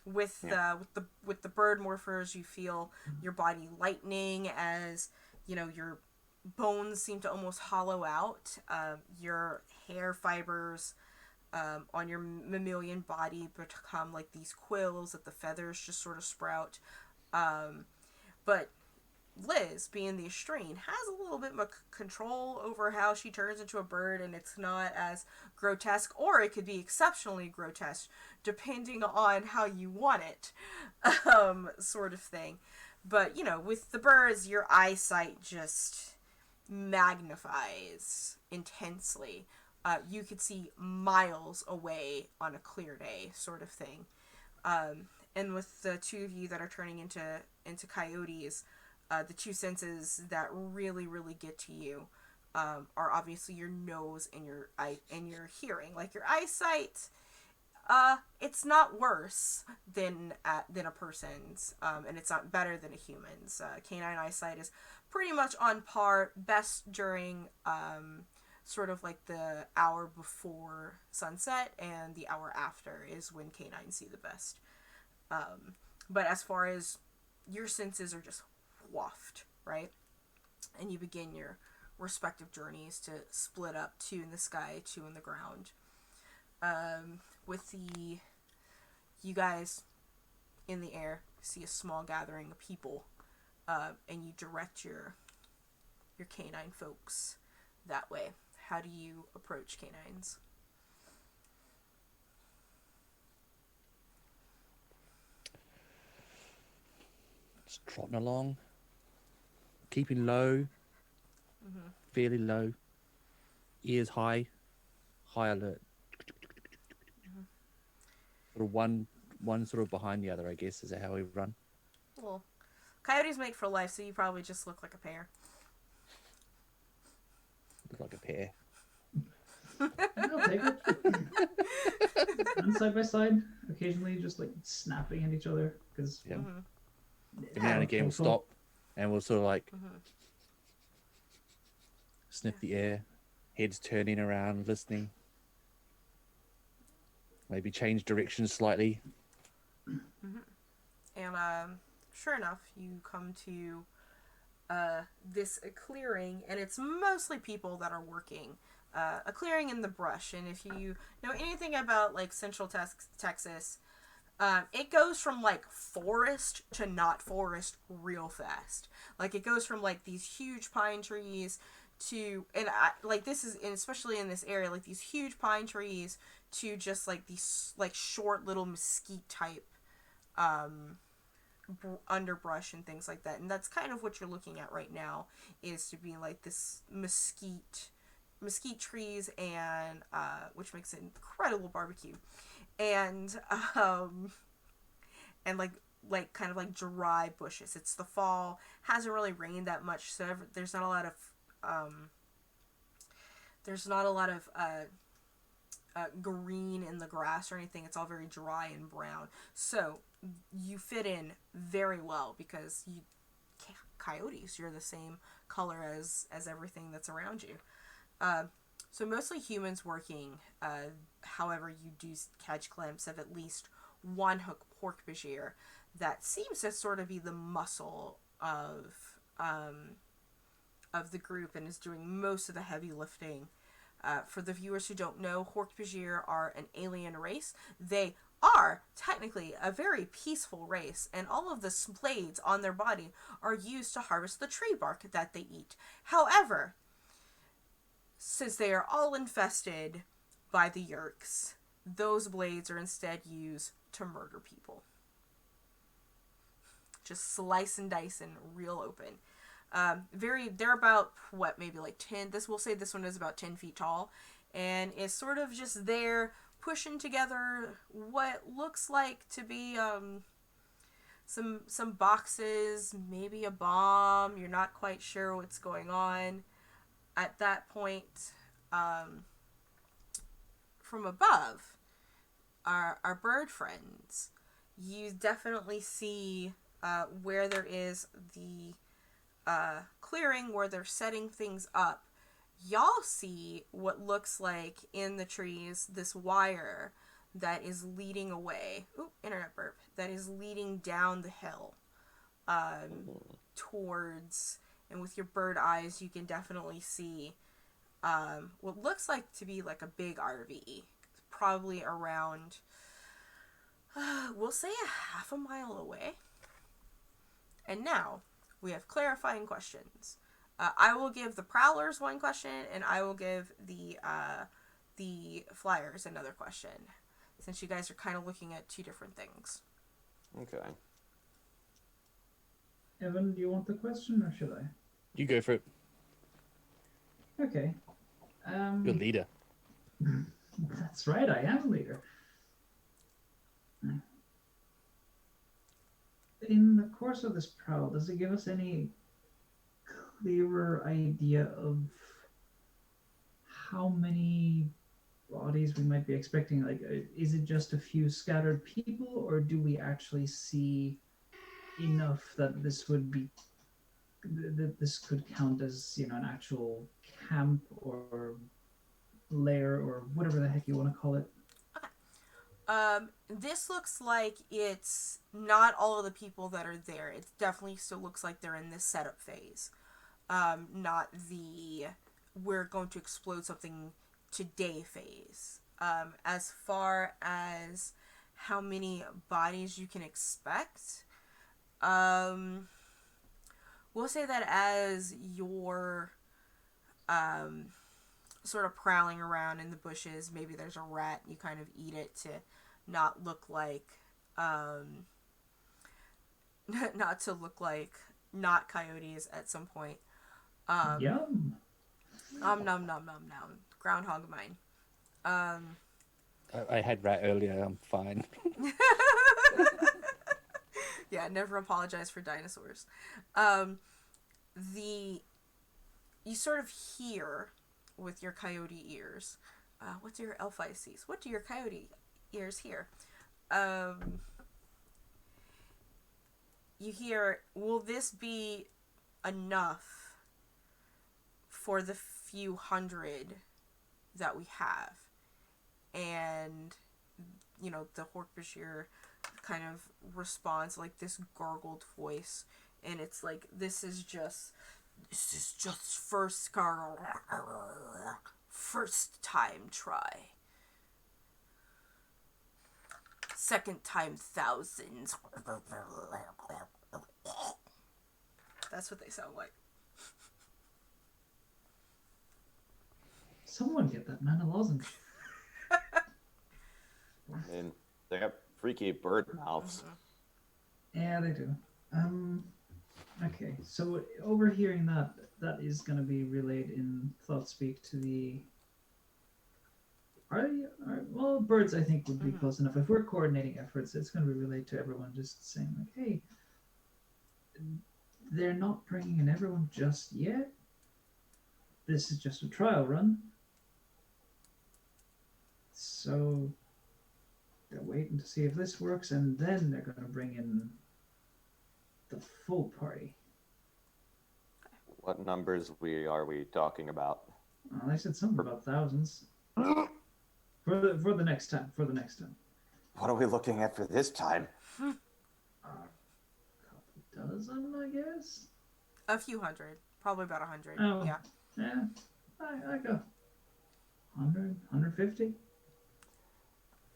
With the bird morphers, you feel your body lightening as your bones seem to almost hollow out. Your hair fibers on your mammalian body become like these quills that the feathers just sort of sprout. But Liz, being the Estrine, has a little bit more control over how she turns into a bird, and it's not as grotesque, or it could be exceptionally grotesque, depending on how you want it, sort of thing. But, with the birds, your eyesight just magnifies intensely. You could see miles away on a clear day, sort of thing. And with the two of you that are turning into coyotes, the two senses that really, really get to you are obviously your nose and your eye and your hearing. Like your eyesight, it's not worse than a person's, and it's not better than a human's. Canine eyesight is pretty much on par. Best during sort of like the hour before sunset, and the hour after is when canines see the best. But as far as your senses are just waft, right? And you begin your respective journeys to split up, two in the sky, two in the ground. With you guys in the air, see a small gathering of people, and you direct your canine folks that way. How do you approach canines?
Just trotting along, keeping low, fairly low, ears high, high alert. Sort of one sort of behind the other, I guess, is how we run.
Well, coyotes mate for life, so you probably just look like a pair.
Look like a pair.
I'll take it. Run side by side, occasionally just like snapping at each other because
Yeah. Every
how
now and again, we'll
playful.
stop and we'll sort of like sniff the air, heads turning around, listening. Maybe change direction slightly.
And sure enough, you come to this clearing, and it's mostly people that are working. A clearing in the brush, and if you know anything about like Central Texas, it goes from like forest to not forest real fast. Like it goes from like these huge pine trees to, and like this is, and especially in this area, like these huge pine trees to just like these like short little mesquite type underbrush and things like that. And that's kind of what you're looking at right now, is to be like this mesquite trees, and which makes an incredible barbecue, and and like kind of like dry bushes. It's the fall, hasn't really rained that much, so there's not a lot of green in the grass or anything. It's all very dry and brown. So you fit in very well because you coyotes, you're the same color as everything that's around you. So mostly humans working. However, you do catch glimpse of at least one pork bajir that seems to sort of be the muscle of the group and is doing most of the heavy lifting. For the viewers who don't know, Hork-Bajir are an alien race. They are technically a very peaceful race, and all of the blades on their body are used to harvest the tree bark that they eat. However, since they are all infested by the Yerks, those blades are instead used to murder people. Just slice and dice and real open. They're about, what, maybe like 10, we'll say this one is about 10 feet tall, and is sort of just there pushing together what looks like to be, some boxes, maybe a bomb. You're not quite sure what's going on. At that point, from above, our bird friends, you definitely see, where there is the clearing where they're setting things up. Y'all see what looks like in the trees this wire that is leading away. Ooh, internet burp. That is leading down the hill towards, and with your bird eyes, you can definitely see what looks like to be like a big RV. Probably around, we'll say a half a mile away. And now, we have clarifying questions. I will give the Prowlers one question, and I will give the Flyers another question, since you guys are kind of looking at two different things.
Okay.
Evan, do you want the question or should I?
You go for it.
Okay.
You're a leader.
That's right, I am a leader. In the course of this prowl, does it give us any clearer idea of how many bodies we might be expecting? Like, is it just a few scattered people, or do we actually see enough that this would be that this could count as, you know, an actual camp or lair or whatever the heck you want to call it?
This looks like it's not all of the people that are there. It definitely still looks like they're in this setup phase. Not the we're going to explode something today phase. As far as how many bodies you can expect, we'll say that as you're sort of prowling around in the bushes, maybe there's a rat, you kind of eat it to not look like not to look like not coyotes at some point.
Yum.
Nom nom nom nom nom. Groundhog mine.
I had rat earlier. I'm fine.
Yeah, never apologize for dinosaurs. The you sort of hear with your coyote ears. What's your elf eye sees? What do your coyote ears hear? You hear, will this be enough for the few hundred that we have? And, you know, the Hork-Bashir kind of responds like this gargled voice. And it's like, this is just first time try. Second time thousands. That's what they sound like.
Someone get that man a lozenge.
I mean, they have freaky bird mouths.
Yeah, they do. Okay, so overhearing that is going to be relayed in thought speak to the. Well, birds I think would be close enough. If we're coordinating efforts, it's going to be relayed to everyone, just saying like, hey, they're not bringing in everyone just yet. This is just a trial run. So they're waiting to see if this works, and then they're going to bring in the full party.
What numbers are we talking about?
They said something about thousands. For the next time.
What are we looking at for this time?
Couple dozen, I guess.
A few hundred. Probably about 100.
Oh,
Yeah.
Yeah. I go 100, 150.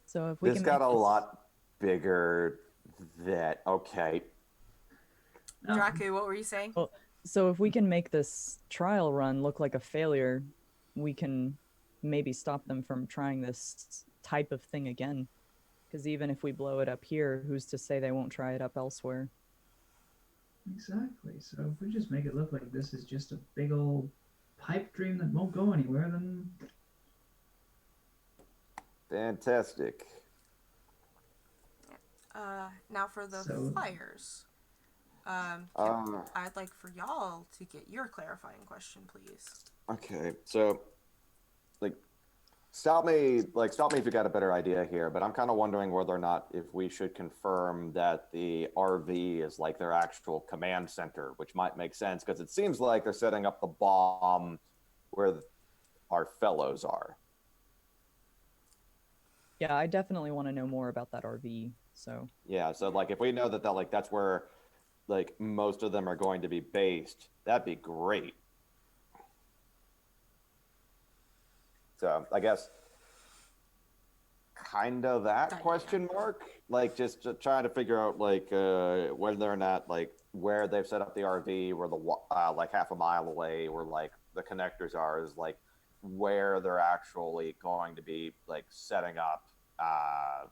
So if we
This
can
got
make
a
this-
lot bigger. Okay.
Draku, what were you saying?
Well, so if we can make this trial run look like a failure, we can maybe stop them from trying this type of thing again. Because even if we blow it up here, who's to say they won't try it up elsewhere?
Exactly. So if we just make it look like this is just a big old pipe dream that won't go anywhere, then
Fantastic.
Now for the
So-
flyers. I'd like for y'all to get your clarifying question, please.
Okay, so stop me if you got a better idea here, but I'm kind of wondering whether or not if we should confirm that the RV is like their actual command center, which might make sense because it seems like they're setting up the bomb where our fellows are.
Yeah, I definitely want to know more about that RV. So
Yeah, so like if we know that that's where like most of them are going to be based, that'd be great. So I guess kind of that question mark, like just trying to figure out like whether or not like where they've set up the RV, where the like half a mile away, where like the connectors are, is like where they're actually going to be like setting up,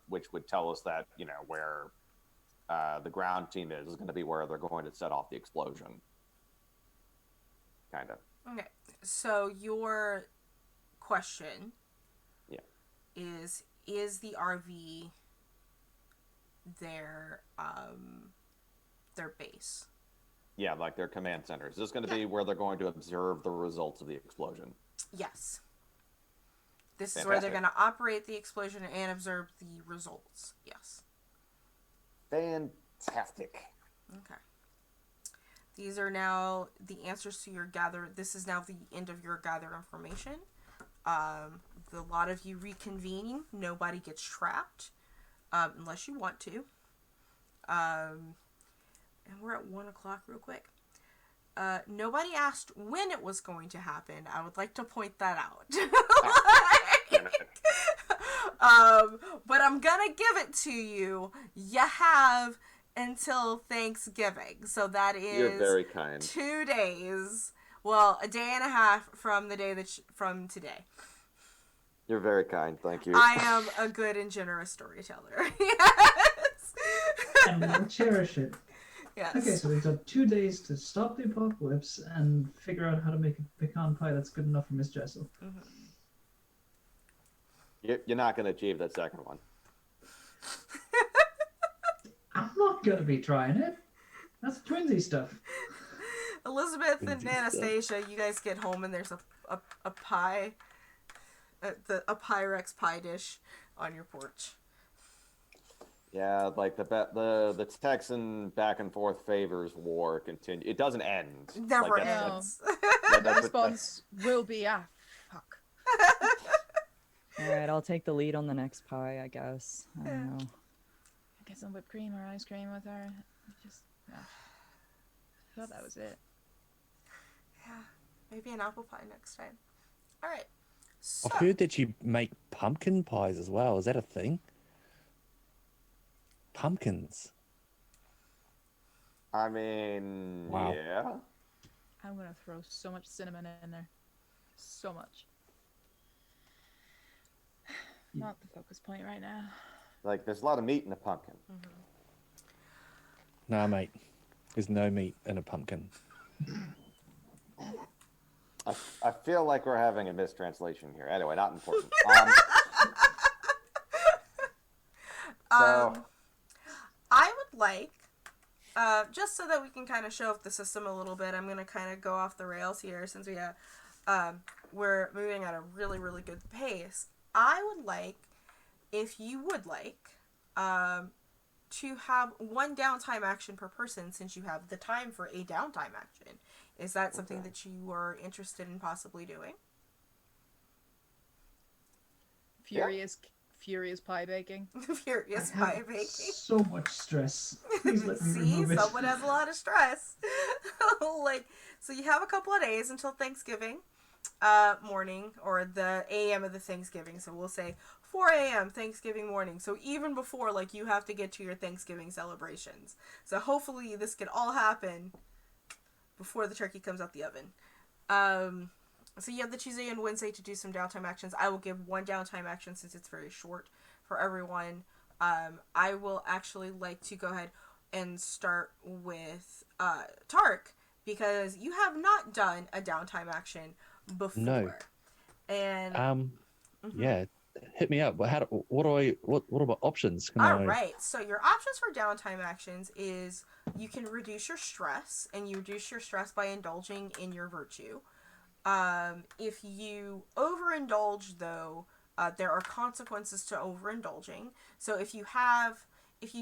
which would tell us that where the ground team is going to be where they're going to set off the explosion. Kind of.
Okay, so your question is the RV their base?
Yeah, like their command center. Is this going to be where they're going to observe the results of the explosion?
Yes. This is where they're going to operate the explosion and observe the results. Yes.
Fantastic.
Okay. These are now the answers to your gather. This is now the end of your gather information. A lot of you reconvening. Nobody gets trapped, unless you want to. And we're at 1 o'clock real quick. Nobody asked when it was going to happen. I would like to point that out. But I'm gonna give it to you. You have until Thanksgiving. So that is
You're very kind.
2 days. Well, a day and a half from the day from today.
You're very kind. Thank you.
I am a good and generous storyteller. Yes.
and we'll cherish it.
Yes.
Okay, so we've got 2 days to stop the apocalypse and figure out how to make a pecan pie that's good enough for Miss Jessel.
You're not going to achieve that second one.
I'm not gonna be trying it. That's twinsy stuff.
Elizabeth and
Windy stuff.
Anastasia, you guys get home and there's a pie, a Pyrex pie dish on your porch.
Yeah, like the Texan back and forth favors war continue. It doesn't end.
Never
Like,
ends.
Yeah,
The response will be, fuck.
All right, I'll take the lead on the next pie, I guess. I don't know.
Get some whipped cream or ice cream with her. Just, I thought that was it.
Yeah, maybe an apple pie next time. All right. So,
I've heard that you make pumpkin pies as well. Is that a thing? Pumpkins.
I mean,
Wow.
yeah.
I'm gonna throw so much cinnamon in there. So much. Not the focus point right now.
Like, there's a lot of meat in a pumpkin.
Nah, mate. There's no meat in a pumpkin.
I feel like we're having a mistranslation here. Anyway, not important. So,
I would like, just so that we can kind of show off the system a little bit, I'm going to kind of go off the rails here since we're moving at a really, really good pace. I would like, if you would like, to have one downtime action per person since you have the time for a downtime action. Is that something that you are interested in possibly doing?
Furious pie baking.
Furious
I have
pie baking.
so much stress. Please let me
See,
remove it.
someone has a lot of stress. So you have a couple of days until Thanksgiving morning, or the AM of the Thanksgiving. So we'll say 4 a.m. Thanksgiving morning. So even before, you have to get to your Thanksgiving celebrations. So hopefully this can all happen before the turkey comes out the oven. So you have the Tuesday and Wednesday to do some downtime actions. I will give one downtime action since it's very short for everyone. I will actually like to go ahead and start with Tark, because you have not done a downtime action before.
No.
And
Yeah. Hit me up. What about options?
Right. So your options for downtime actions is you can reduce your stress, and you reduce your stress by indulging in your virtue. If you overindulge, though, there are consequences to overindulging. So if you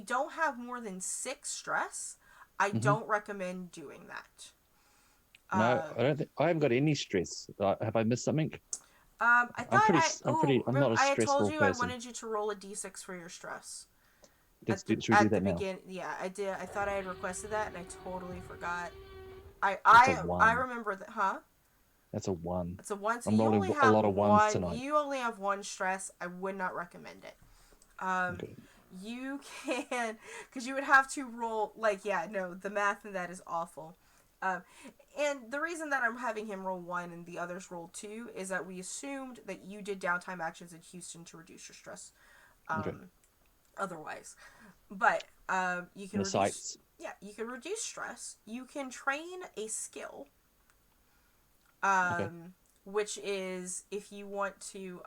don't have more than 6 stress, I don't recommend doing that.
No, I don't think I haven't got any stress. Have I missed something?
I thought
I'm not a
I had told
stressful
you
person.
I wanted you to roll a d6 for your stress.
Should we do that now?
Yeah, I did. I thought I had requested that, and I totally forgot.
That's a 1.
I remember that, huh?
That's a 1.
It's a 1, so
I'm
you
rolling
only
a
have
lot of ones
one.
tonight.
You only have 1 stress. I would not recommend it.
Okay.
You can, because you would have to roll, the math in that is awful. And the reason that I'm having him roll 1 and the others roll 2 is that we assumed that you did downtime actions in Houston to reduce your stress. Otherwise, but you can
The sites.
Yeah, you can reduce stress. You can train a skill. Which is, if you want to,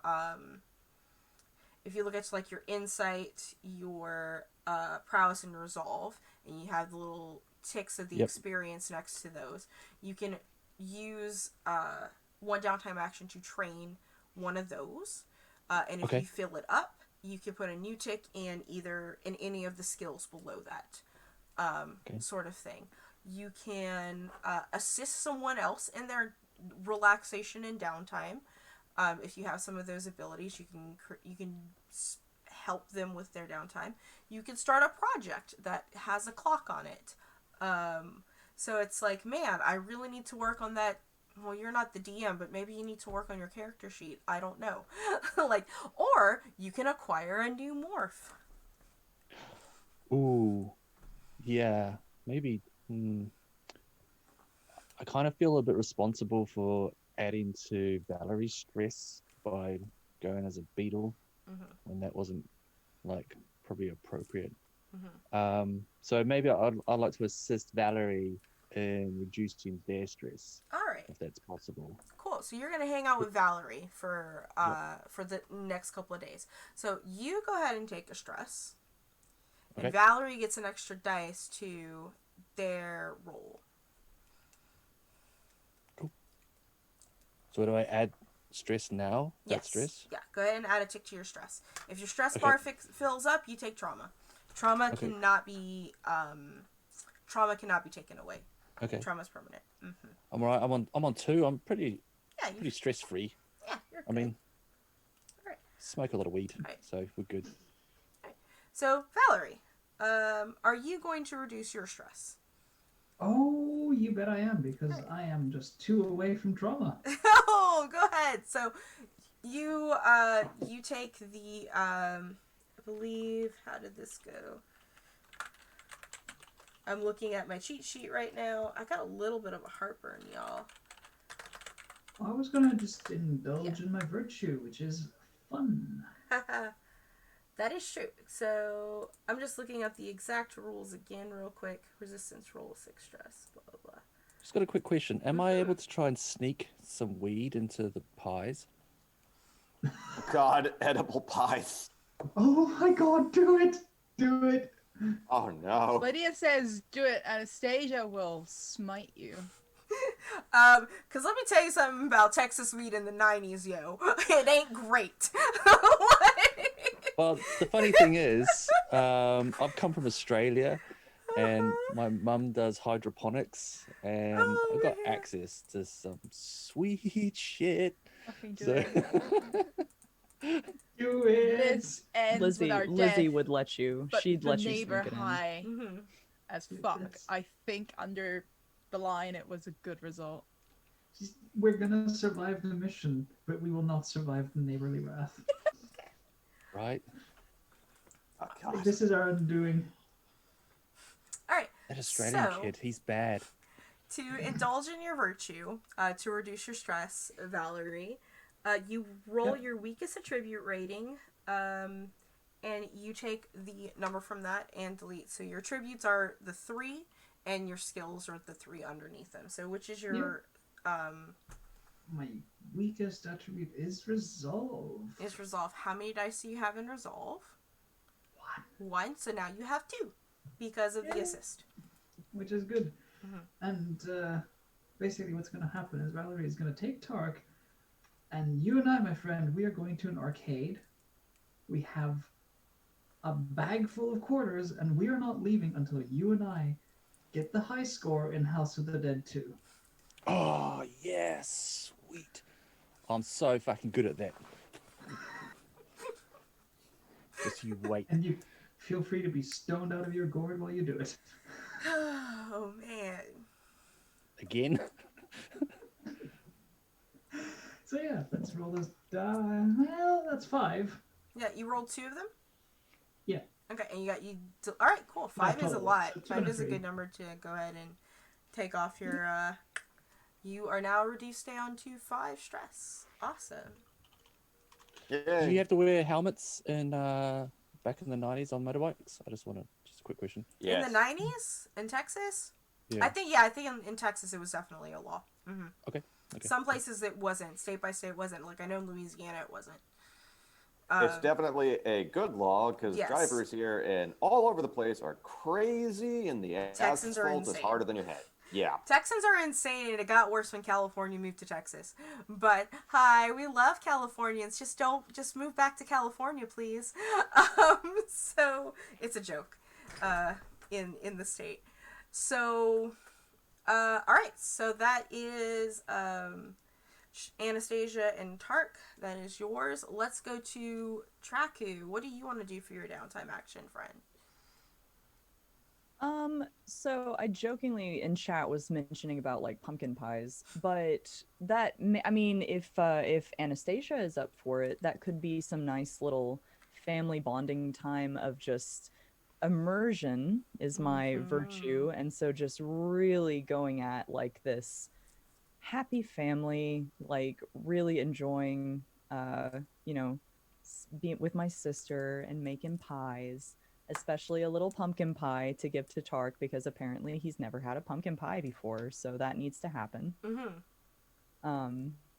if you look at your insight, your prowess and resolve, and you have the little ticks of the experience next to those, you can use one downtime action to train one of those, and if you fill it up, you can put a new tick in any of the skills below that, sort of thing. You can assist someone else in their relaxation and downtime. If you have some of those abilities, you can help them with their downtime. You can start a project that has a clock on it. So it's like, man, I really need to work on that. Well, you're not the DM, but maybe you need to work on your character sheet. I don't know. Or you can acquire a new morph.
Ooh, yeah, maybe. I kind of feel a bit responsible for adding to Valerie's stress by going as a beetle when that wasn't probably appropriate. So maybe I'd like to assist Valerie in reducing their stress,
All right.
if that's possible.
Cool. So you're gonna hang out with Valerie
Yep.
for the next couple of days. So you go ahead and take a stress, and
Okay.
Valerie gets an extra dice to their roll.
Cool. So do I add stress now? That
Yes.
stress?
Yeah. Go ahead and add a tick to your stress. If your stress
Okay.
bar fills up, you take trauma. Trauma
Okay.
cannot be taken away.
Okay.
Trauma's permanent.
I'm alright. I'm on 2. I'm pretty
Yeah.
pretty stress free.
Yeah. You're good.
I mean,
All right.
smoke a lot of weed,
Right.
so we're good.
So Valerie, are you going to reduce your stress?
Oh, you bet I am, because I am just 2 away from trauma.
Oh, go ahead. So you take the I believe, how did this go? I'm looking at my cheat sheet right now. I got a little bit of a heartburn, y'all.
I was gonna just indulge in my virtue, which is fun.
That is true. So I'm just looking at the exact rules again real quick. Resistance roll 6 stress, blah blah blah.
Just got a quick question. Am I able to try and sneak some weed into the pies?
God, edible pies.
Oh my god, do it! Do it!
Oh no.
Lydia says, "Do it." Anastasia will smite you.
Cause let me tell you something about Texas weed in the 90s, yo. It ain't great.
Well, the funny thing is, I've come from Australia, and my mum does hydroponics, and
Oh,
I've got
man.
access to some sweet shit.
Fucking do
So,
it.
Do it!
This ends with our
Lizzie
death,
would let you.
but
She'd
the
let you
neighbor
sneak it in.
high
Mm-hmm.
as
Dude,
fuck.
that's-
I think under the line it was a good result.
We're gonna survive the mission, but we will not survive the neighborly wrath.
right?
Oh god.
This is our undoing.
All right.
That Australian
So,
kid, he's bad.
to indulge in your virtue, to reduce your stress, Valerie, you roll
Yep.
your weakest attribute rating, and you take the number from that and delete. So your attributes are the 3, and your skills are the 3 underneath them. So which is your
My weakest attribute is resolve.
is resolve? How many dice do you have in resolve?
1.
1. So now you have 2 because of the
Yay.
assist.
Which is good.
Mhm.
And basically, what's going to happen is Valerie is going to take Tark, and you and I, my friend, we are going to an arcade. We have a bag full of quarters, and we are not leaving until you and I get the high score in House of the Dead 2.
Oh, yes, sweet. I'm so fucking good at that. Just you wait.
And you feel free to be stoned out of your gourd while you do it.
Oh man.
Again?
So yeah, let's roll this die. Well, that's 5.
Yeah, you rolled 2 of them?
Yeah.
Okay, and all right, cool. 5 is a
total,
lot.
so 2
5
and a
is a
3.
good number to go ahead and take off your you are now reduced down to 5 stress. Awesome.
Did
Yay.
you have to wear helmets in back in the 90s on motorbikes? just a quick question.
Yes.
In the 90s in Texas?
Yeah.
I think in Texas it was definitely a law. Mm-hmm.
Okay.
Some places it wasn't. State by state it wasn't. Like I know in Louisiana it wasn't.
It's definitely a good law because
Yes.
drivers here and all over the place are crazy and the
Texans are
asphalt is
insane.
harder than your head. Yeah.
Texans are insane, and it got worse when California moved to Texas. But hi, we love Californians. Just move back to California, please. So it's a joke, in the state. So, all right. So that is Anastasia and Tark. That is yours. Let's go to Traku. What do you want to do for your downtime action, friend?
So I jokingly in chat was mentioning about like pumpkin pies, but I mean, if Anastasia is up for it, that could be some nice little family bonding time of just immersion is my virtue, and so just really going at like this happy family, like really enjoying, being with my sister and making pies, especially a little pumpkin pie to give to Tark because apparently he's never had a pumpkin pie before, so that needs to happen.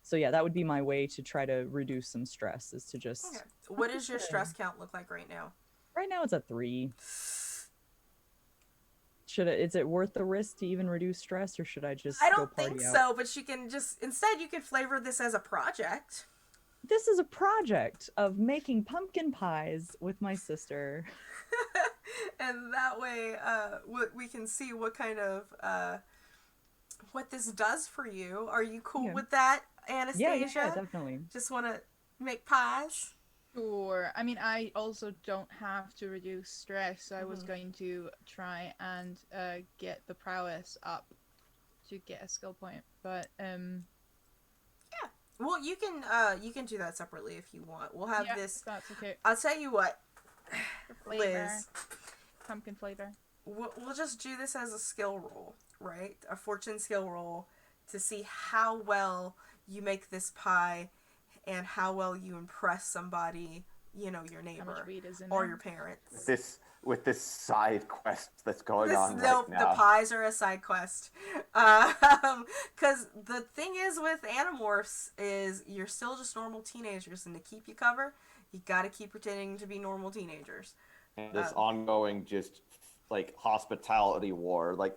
So yeah, that would be my way to try to reduce some stress is to just
Okay. What does your stress count look like right now?
right now it's a 3. Is it worth the risk to even reduce stress or should I just
I
go
don't
party
think
out?
so, but you can just instead you can flavor this as a project.
This is a project of making pumpkin pies with my sister.
And that way we can see what kind of what this does for you. Are you cool
Yeah.
with that,
Yeah,
Anastasia?
definitely.
Just want to make pies?
Sure. I mean, I also don't have to reduce stress, so I was going to try and get the prowess up to get a skill point. But
Yeah. Well, you can do that separately if you want. We'll have
yeah,
this.
that's okay.
I'll tell you what,
Flavor,
Liz.
pumpkin flavor.
We'll just do this as a skill roll, right? A fortune skill roll to see how well you make this pie and how well you impress somebody, your
How much
neighbor
weed is in
or
there?
your parents.
With this side quest that's going on
No,
right
the
now.
pies are a side quest. Because the thing is with Animorphs is you're still just normal teenagers, and to keep you cover, you gotta keep pretending to be normal teenagers.
And this ongoing just like hospitality war. Like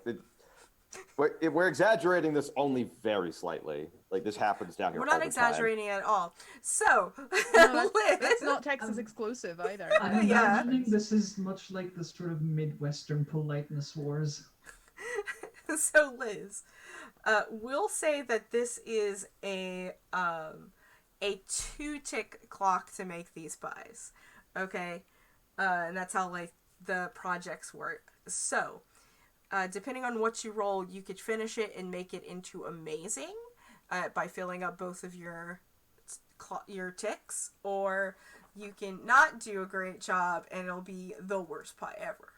we're exaggerating this only very slightly. Like this happens down here.
We're
all
not
the
exaggerating at all. So,
No,
Liz.
that's not Texas exclusive either.
I'm
Yeah.
imagining this is much like the sort of Midwestern politeness wars.
So, Liz, we'll say that this is a 2-tick clock to make these pies. Okay, and that's how like the projects work. So, depending on what you roll, you could finish it and make it into amazing by filling up both of your ticks, or you can not do a great job and it'll be the worst pie ever.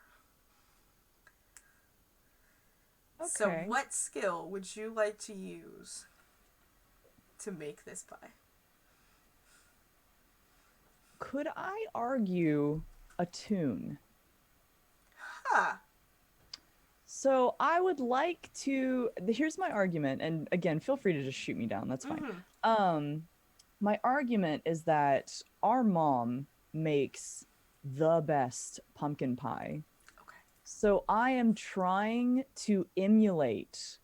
Okay.
So what skill would you like to use to make this pie?
Could I argue a tune?
Huh.
So I would like to. Here's my argument, and again, feel free to just shoot me down. That's fine. My argument is that our mom makes the best pumpkin pie.
Okay.
So I am trying to emulate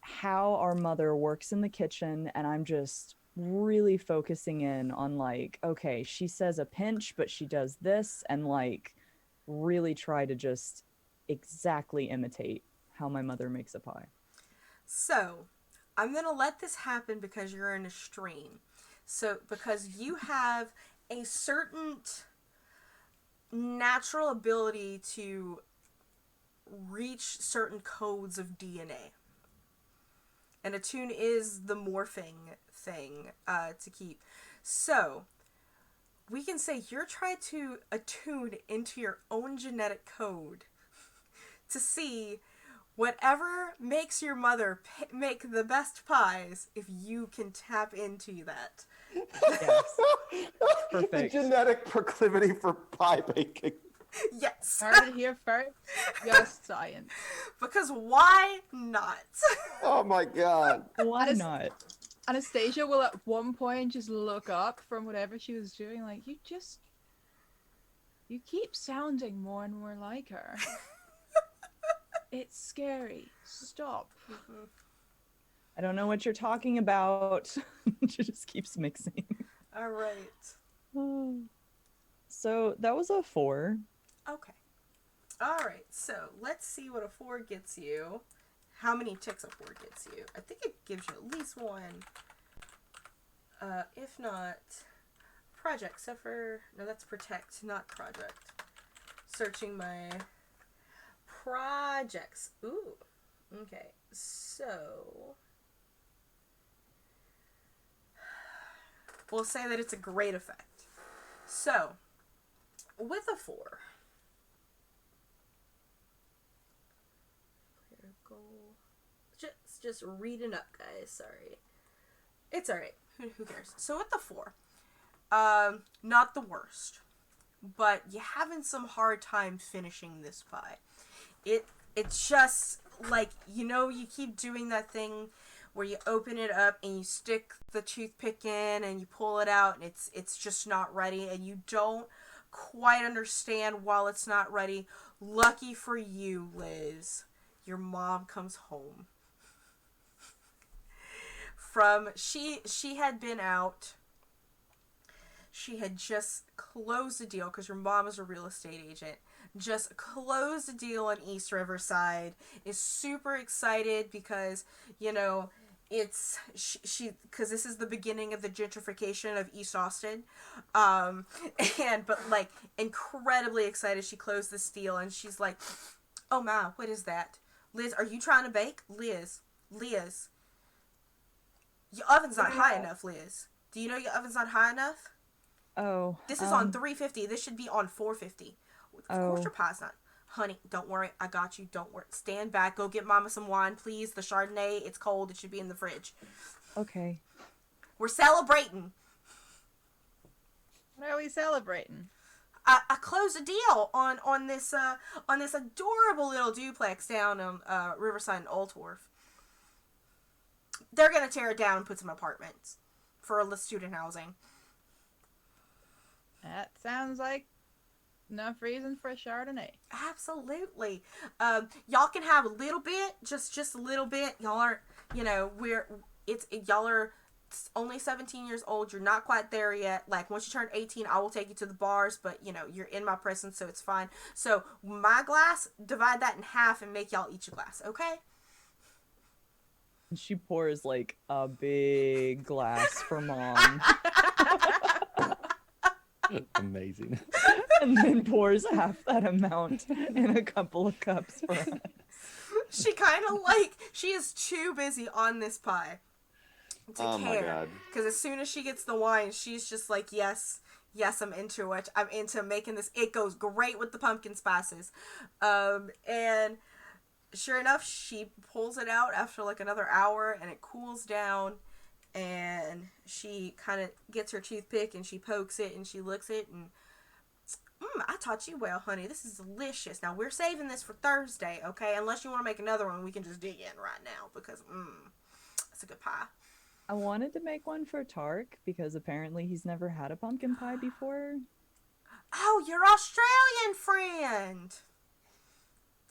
how our mother works in the kitchen, and I'm just really focusing in on like, okay, she says a pinch, but she does this, and like really try to just exactly imitate how my mother makes a pie.
So, I'm going to let this happen because you're in a stream. So, because you have a certain natural ability to reach certain codes of DNA. And attune is the morphing thing to keep. So, we can say you're trying to attune into your own genetic code to see whatever makes your mother make the best pies, if you can tap into that.
Yes.
The
Perfect.
genetic proclivity for pie baking.
Yes.
Heard it here first. Just science.
Because why not?
Oh my god.
Why not?
Anastasia will at one point just look up from whatever she was doing, like, you keep sounding more and more like her. It's scary. Stop.
I don't know what you're talking about. She just keeps mixing.
All right.
So that was a 4.
Okay. All right. So let's see what a 4 gets you. How many ticks a 4 gets you? I think it gives you at least 1. If not, project. Suffer. No, that's protect, not project. Searching my projects. Ooh. Okay. So we'll say that it's a great effect. So, with a 4. Clear goal. Just reading up, guys. Sorry. It's alright. Who cares? So with the 4, not the worst. but you're having some hard time finishing this pie. It's just like, you keep doing that thing where you open it up and you stick the toothpick in and you pull it out and it's just not ready, and you don't quite understand while it's not ready. Lucky for you, Liz, your mom comes home from she had been out. She had just closed a deal because your mom is a real estate agent. Just closed a deal in East Riverside. Is super excited because, it's she because this is the beginning of the gentrification of East Austin. But like incredibly excited. She closed this deal and she's like, "Oh my, what is that? Liz, are you trying to bake? Liz, your oven's not high enough, Liz. Do you know your oven's not high enough?
Oh,
This is on 350. This should be on 450. Of course your pie's not. Honey, don't worry. I got you. Don't worry. Stand back. Go get mama some wine, please. The Chardonnay, it's cold. It should be in the fridge.
okay.
We're celebrating.
What are we celebrating?
I closed a deal on this adorable little duplex down Riverside and Altworth. They're gonna tear it down and put some apartments for student housing.
That sounds like enough reason for a Chardonnay.
Absolutely. Y'all can have a little bit, just a little bit. Y'all aren't, y'all are only 17 years old. You're not quite there yet. Like, once you turn 18, I will take you to the bars, but, you're in my presence, so it's fine. So, my glass, divide that in half and make y'all each a glass, okay?
She pours like a big glass for mom.
Amazing.
And then pours half that amount in a couple of cups for us.
She kind of she is too busy on this pie to care.
My God.
Because as soon as she gets the wine, she's just like, yes, I'm into it. I'm into making this. It goes great with the pumpkin spices. And sure enough, she pulls it out after like another hour and it cools down. And she kind of gets her toothpick and she pokes it and she looks it and, I taught you well, honey. This is delicious. Now, we're saving this for Thursday, okay? Unless you want to make another one, we can just dig in right now because, it's a good pie.
I wanted to make one for Tark because apparently he's never had a pumpkin pie before.
Oh, your Australian friend.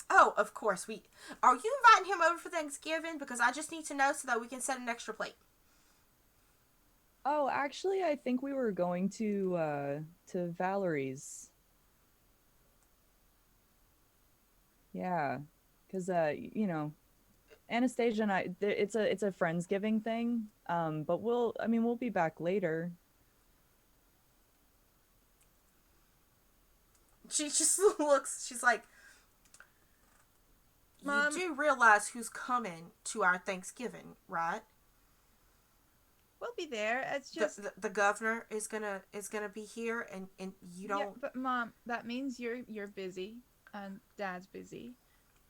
Oh, of course. Are you inviting him over for Thanksgiving? Because I just need to know so that we can set an extra plate.
Oh, actually, I think we were going to Valerie's. Yeah, because Anastasia and I, it's a friendsgiving thing. But we'll be back later.
She just looks. She's like,
Mom.
You do realize who's coming to our Thanksgiving, right?
We'll be there. It's just
The governor is gonna be here, and you don't.
Yeah, but Mom, that means you're busy and Dad's busy,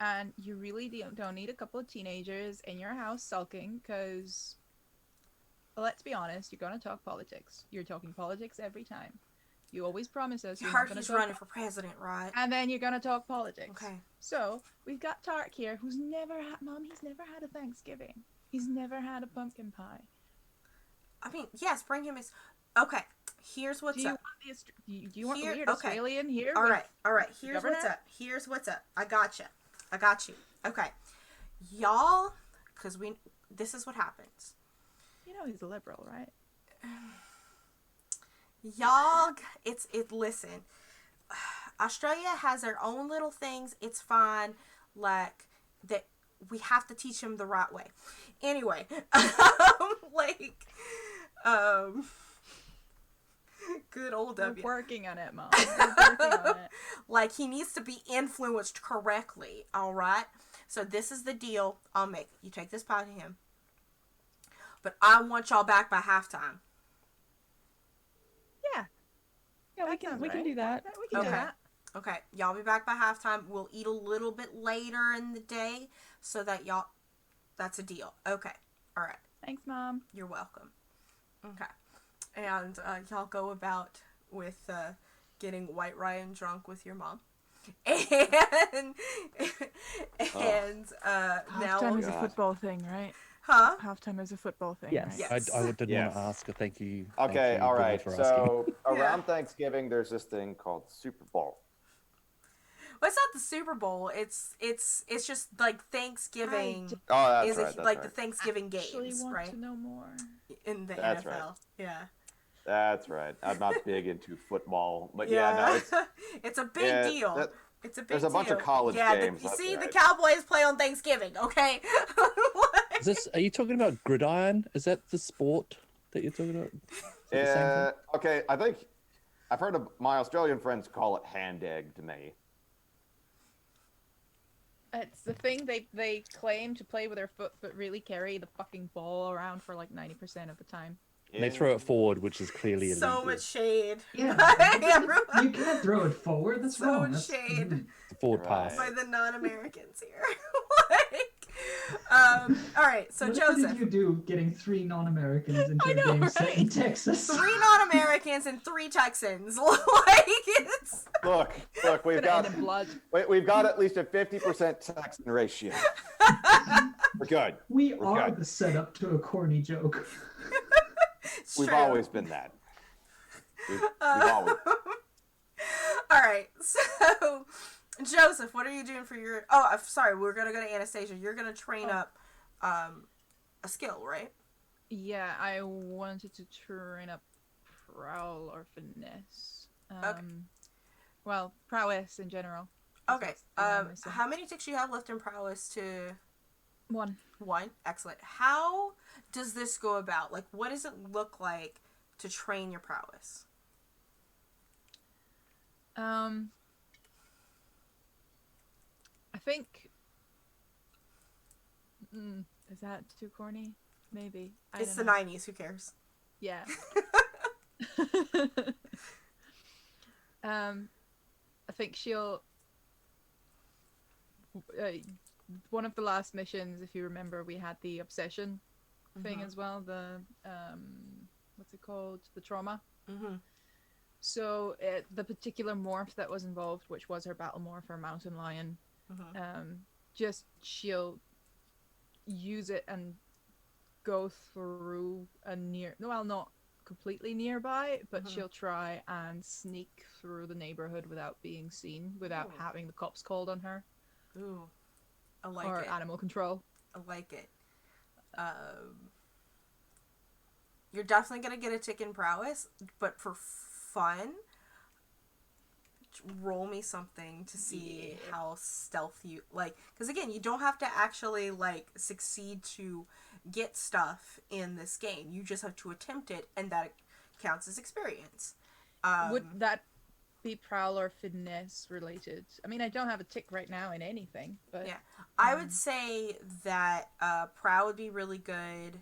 and you really don't need a couple of teenagers in your house sulking. Because let's be honest, you're gonna talk politics. You're talking politics every time. You always promise us.
You heard he's running for president, right?
And then you're gonna talk politics.
Okay.
So we've got Tark here, who's never had. Mom, he's never had a Thanksgiving. He's never had a pumpkin pie.
I mean, yes, bring him his. Okay, here's what's up.
Do you want the weird Australian here?
All right. Here's what's up. I got you. Okay, y'all, because this is what happens.
You know he's a liberal, right?
Y'all, listen. Australia has their own little things. It's fine. Like, that we have to teach them the right way. Anyway, good old W.
We're working on it, Mom. We're working on it.
Like, he needs to be influenced correctly, all right? So this is the deal I'll make. You take this pie to him. But I want y'all back by halftime.
Yeah.
Yeah, we can do that.
We can do that.
Okay, y'all be back by halftime. We'll eat a little bit later in the day so that that's a deal. Okay, all right.
Thanks, Mom.
You're welcome. Okay. And y'all go about with getting White Ryan drunk with your mom. And now
Halftime is a
God.
football thing, right?
huh?
Halftime is a football thing,
Yes.
right?
Yes.
I did
Yes.
want to ask. Thank you.
Okay,
thank you,
all
Billy,
right.
for asking.
So
Yeah.
around Thanksgiving, there's this thing called Super Bowl.
Well, it's not the Super Bowl. It's just like Thanksgiving
Oh, that's
is
right. That's
like the
right.
Thanksgiving
Actually
games,
want
right?
to know more.
In the
That's
NFL.
right.
Yeah.
That's right. I'm not big into football, but yeah, no,
Yeah.
it's
It's a big deal.
that,
It's a big
there's a bunch of
deal.
college
Yeah,
games.
you
That's
see, the
right.
Cowboys play on Thanksgiving, okay?
Is this? Are you talking about gridiron? Is that the sport that you're talking about? Is that the same thing?
Okay, I think I've heard of my Australian friends call it hand egg to me.
It's the thing they claim to play with their foot, but really carry the fucking ball around for like 90% of the time.
And they throw it forward, which is clearly
So
illegal.
much shade.
Yeah,
Everyone-
you can't throw it forward. That's
So
wrong.
much
That's,
shade.
The forward
Right.
pass.
by the non-Americans here. All right, so
what
Joseph.
did you do getting 3 non-Americans into a game set in Texas?
3 non-Americans and 3 Texans. Like it's
Look, we've
Gonna end
got
in blood.
we've got at least a 50% Texan ratio. We're good.
We
We're
are
good.
the setup to a corny joke.
We've
true.
always been that. We've always.
All right. So Joseph, what are you doing for your I'm sorry, we're going to go to Anastasia. You're going to train up a skill, right?
Yeah, I wanted to train up prowl or finesse.
Okay.
Well, prowess in general. 'cause
Okay.
that's the one I'm missing.
How many ticks do you have left in prowess to
1.
1? Excellent. How does this go about? Like, what does it look like to train your prowess?
I think. Is that too corny? Maybe.
It's the
don't know.
90s. Who cares?
Yeah. I think she'll. One of the last missions, if you remember, we had the obsession thing as well. The what's it called? The trauma.
Mm-hmm.
So the particular morph that was involved, which was her battle morph, her mountain lion, just she'll use it and go through a not completely nearby, but she'll try and sneak through the neighborhood without being seen, without having the cops called on her.
Ooh, I like
or
it.
animal control.
I like it. You're definitely gonna get a tick in prowess, but for fun, roll me something to see how stealth you like. Because again, you don't have to actually like succeed to get stuff in this game. You just have to attempt it, and that counts as experience.
Would that be prowl or finesse related? I mean, I don't have a tick right now in anything, but
Yeah, I would say that prowl would be really good.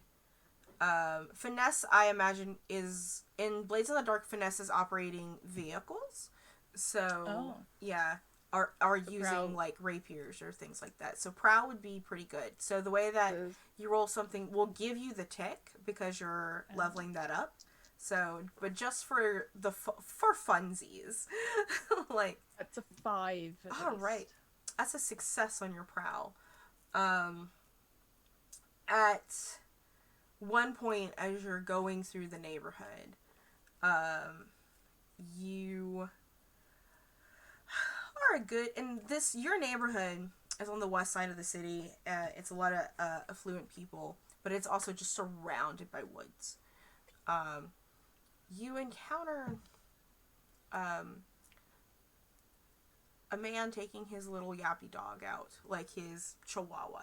Finesse, I imagine, is in Blades in the Dark. Finesse is operating vehicles, so yeah, are using
prowl.
like rapiers or things like that. So prowl would be pretty good. So the way that you roll something will give you the tick because you're leveling that up. So, but just for the for funsies, like
that's a 5.
all right, that's a success on your prowl. At one point, as you're going through the neighborhood, you are your neighborhood is on the west side of the city. It's a lot of affluent people, but it's also just surrounded by woods. You encounter a man taking his little yappy dog out, like his chihuahua.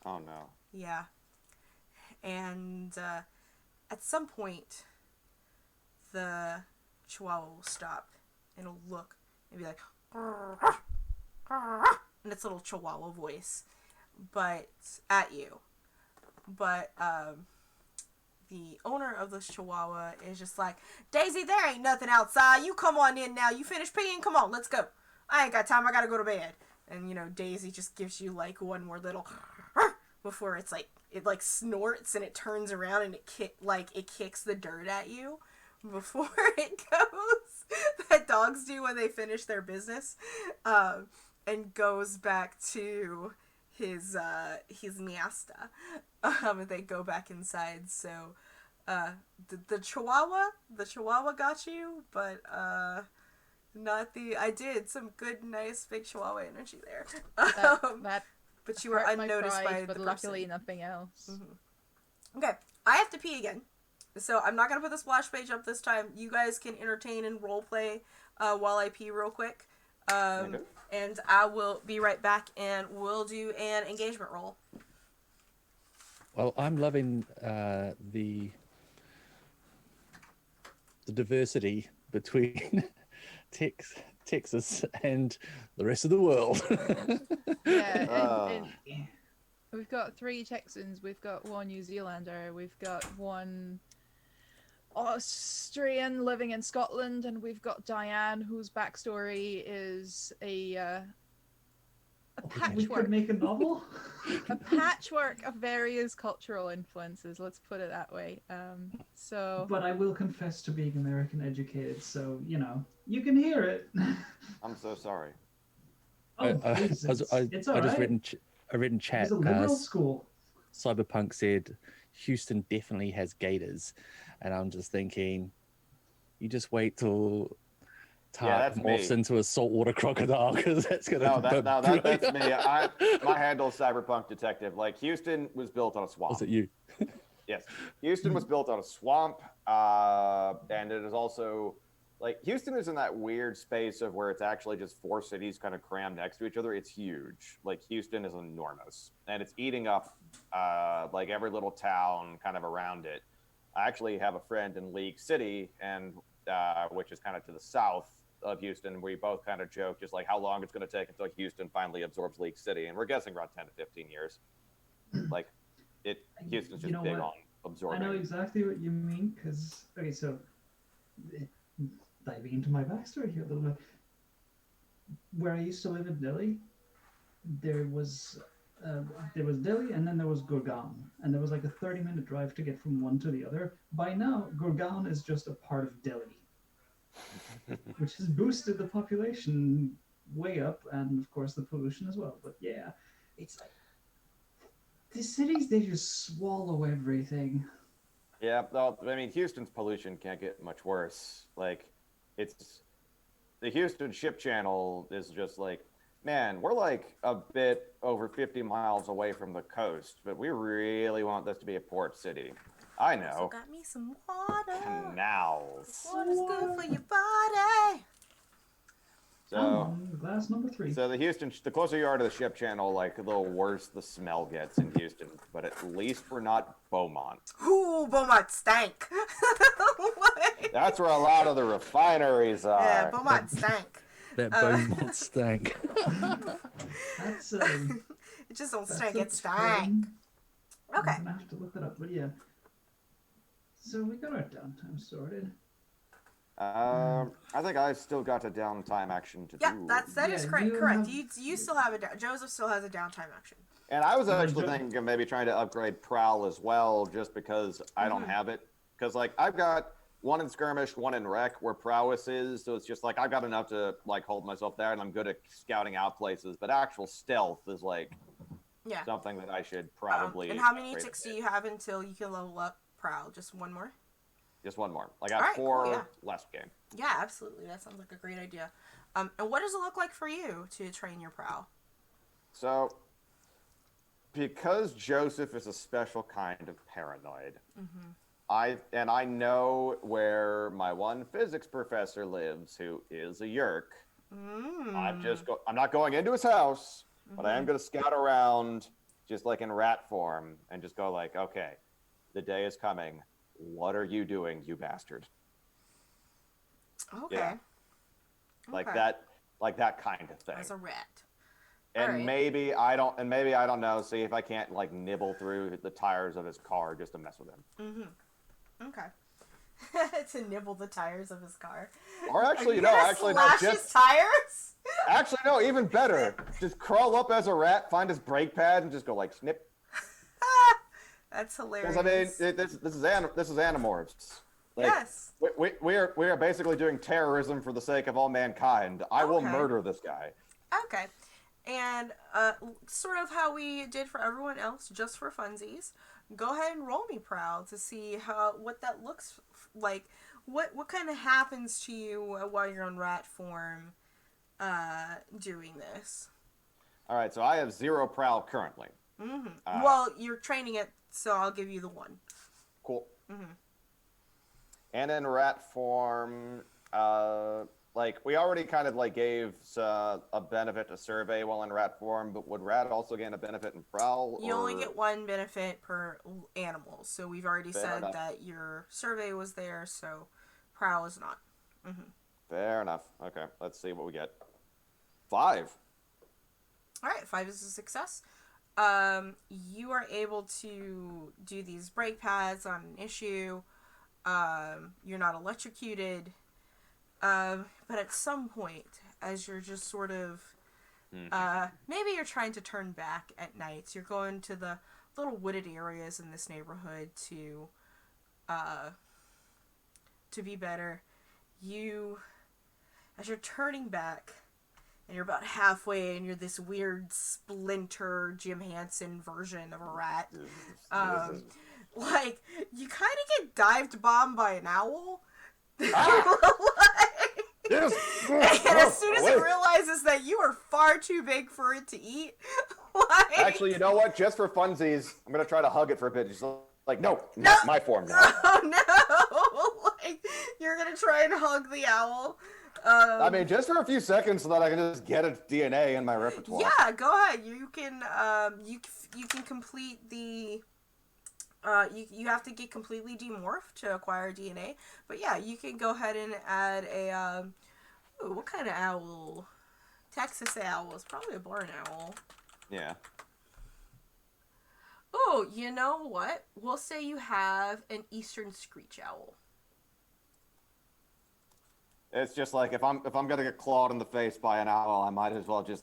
Oh no.
Yeah. And at some point, the chihuahua will stop and it'll look and be like, in its little chihuahua voice, but at you. But the owner of this chihuahua is just like, Daisy, there ain't nothing outside. You come on in now. You finished peeing? Come on, let's go. I ain't got time. I gotta go to bed. And, Daisy just gives you, like, one more little before it's, like, it, like, snorts and it turns around and it kicks the dirt at you before it goes. that dogs do when they finish their business, and goes back to his miasta. And they go back inside. So the Chihuahua got you, but not the. I did some good, nice, big Chihuahua energy there.
That
but you were
hurt my
unnoticed
pride,
by
but
the
luckily
person.
nothing else.
Okay, I have to pee again, so I'm not gonna put the splash page up this time. You guys can entertain and role play while I pee real quick,
Okay.
and I will be right back, and we'll do an engagement roll.
Well, I'm loving the diversity between Texas and the rest of the world.
Yeah, and we've got 3 Texans, we've got 1 New Zealander, we've got 1 Austrian living in Scotland, and we've got Diane, whose backstory is a
We
patchwork.
could make a novel.
A patchwork of various cultural influences, let's put it that way. So
But I will confess to being American educated, so you can hear it.
I'm so sorry.
Oh, please, it's
I
all
just
right.
read in chat.
It's a liberal school.
Cyberpunk said Houston definitely has gators, and I'm just thinking, you just wait till
that's
morphs
me.
into a saltwater crocodile, because that's gonna.
That's me. My handle's Cyberpunk Detective. Like, Houston was built on a swamp.
Was it you?
Yes, Houston was built on a swamp, and it is also like Houston is in that weird space of where it's actually just 4 cities kind of crammed next to each other. It's huge. Like, Houston is enormous, and it's eating up like every little town kind of around it. I actually have a friend in League City, and which is kind of to the south of Houston. We both kind of joke just like how long it's going to take until Houston finally absorbs League City, and we're guessing around 10 to 15 years. Like, Houston's just big on absorbing.
I know exactly what you mean, because okay, so diving into my backstory here a little bit. Where I used to live in Delhi, there was Delhi, and then there was Gurgaon, and there was like a 30-minute drive to get from one to the other. By now, Gurgaon is just a part of Delhi, which has boosted the population way up, and of course the pollution as well. But yeah, it's like the cities, they just swallow everything.
Yeah, well, I mean, Houston's pollution can't get much worse. Like, it's the Houston Ship Channel is just like, man, we're like a bit over 50 miles away from the coast, but we really want this to be a port city. I know.
Also got me some water.
Canals.
Water's good for your body.
So,
Glass number 3.
so the closer you are to the ship channel, like, the worse the smell gets in Houston. But at least we're not Beaumont.
Ooh, Beaumont stank.
That's where a lot of the refineries are.
Yeah, Beaumont stank.
That Beaumont stank.
That's
It just don't
that's
stank,
a
it stank.
term.
Okay.
I'm gonna have to look that up, but yeah. So we got our downtime sorted.
I think I've still got a downtime action to
Yeah,
do.
that is
Yeah,
correct.
you
Correct.
have-
You still have Joseph still has a downtime action.
And I was actually
Joe-
thinking of maybe trying to upgrade Prowl as well, just because I don't have it. Because, like, I've got 1 in Skirmish, 1 in Rec, where Prowess is, so it's just like I've got enough to, like, hold myself there, and I'm good at scouting out places. But actual stealth is, like,
Yeah.
something that I should probably...
And how many
upgrade
ticks
a
do
bit.
you have until you can level up Prowl? Just 1 more?
Just 1 more. I got
Alright,
4
cool, yeah.
last game.
Yeah, absolutely. That sounds like a great idea. And what does it look like for you to train your Prowl?
So, because Joseph is a special kind of paranoid, I know where my one physics professor lives, who is a Yerk. I'm not going into his house, but I am going to scout around, just like in rat form, and just go like, okay, the day is coming. What are you doing, you bastard?
Okay.
Yeah. Like
Okay.
that kind of thing.
As a rat.
And
Alright.
maybe I don't know. See if I can't like nibble through the tires of his car just to mess with him.
Okay. To nibble the tires of his car.
Or actually,
Are you
no.
gonna
Actually, no.
slash his
Just
tires?
actually, no. Even better. Just crawl up as a rat, find his brake pad, and just go like snip.
That's
Because
hilarious.
I mean, this is Animorphs. Like,
Yes.
we are basically doing terrorism for the sake of all mankind. I will
Okay.
murder this guy.
Okay. And sort of how we did for everyone else, just for funsies. Go ahead and roll me proud to see what that looks like. What kind of happens to you while you're on rat form, doing this?
All right, so I have 0 prowl currently.
Well, you're training it, so I'll give you the 1.
Cool. And in rat form, like we already kind of like gave a benefit to survey while in rat form, but would rat also gain a benefit in prowl?
You only get 1 benefit per animal, so we've already
Fair
said
enough.
that your survey was there, so prowl is not.
Fair enough. Okay, let's see what we get. 5.
All right, 5 is a success. You are able to do these brake pads on an issue. You're not electrocuted. But at some point, as you're just sort of, maybe you're trying to turn back at night. You're going to the little wooded areas in this neighborhood to be better. As you're turning back, and you're about halfway, and you're this weird splinter Jim Hansen version of a rat. Like, you kind of get dive bombed by an owl.
Yes.
And as soon as it realizes that you are far too big for it to eat, like...
Actually, you know what? Just for funsies, I'm gonna try to hug it for a bit. Just like, no, not my form now.
Oh no! Like, you're gonna try and hug the owl.
I mean, just for a few seconds, so that I can just get its DNA in my repertoire.
Yeah, go ahead. You can you can complete the you have to get completely demorphed to acquire DNA. But yeah, you can go ahead and add a ooh, what kind of owl? Texas owl. It's probably a barn owl.
Yeah.
Oh, you know what? We'll say you have an eastern screech owl.
It's just like if I'm gonna get clawed in the face by an owl, I might as well just.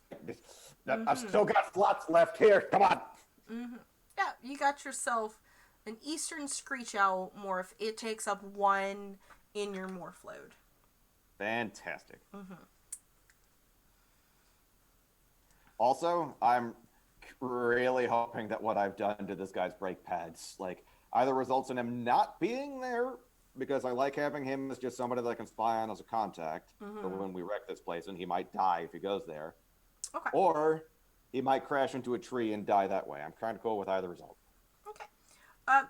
I've still got slots left here. Come on.
Yeah, you got yourself an eastern screech owl morph. It takes up 1 in your morph load.
Fantastic. Also, I'm really hoping that what I've done to this guy's brake pads, like, either results in him not being there, because I like having him as just somebody that I can spy on as a contact for when we wreck this place, and he might die if he goes there.
Okay.
Or he might crash into a tree and die that way. I'm kind of cool with either result.
Okay.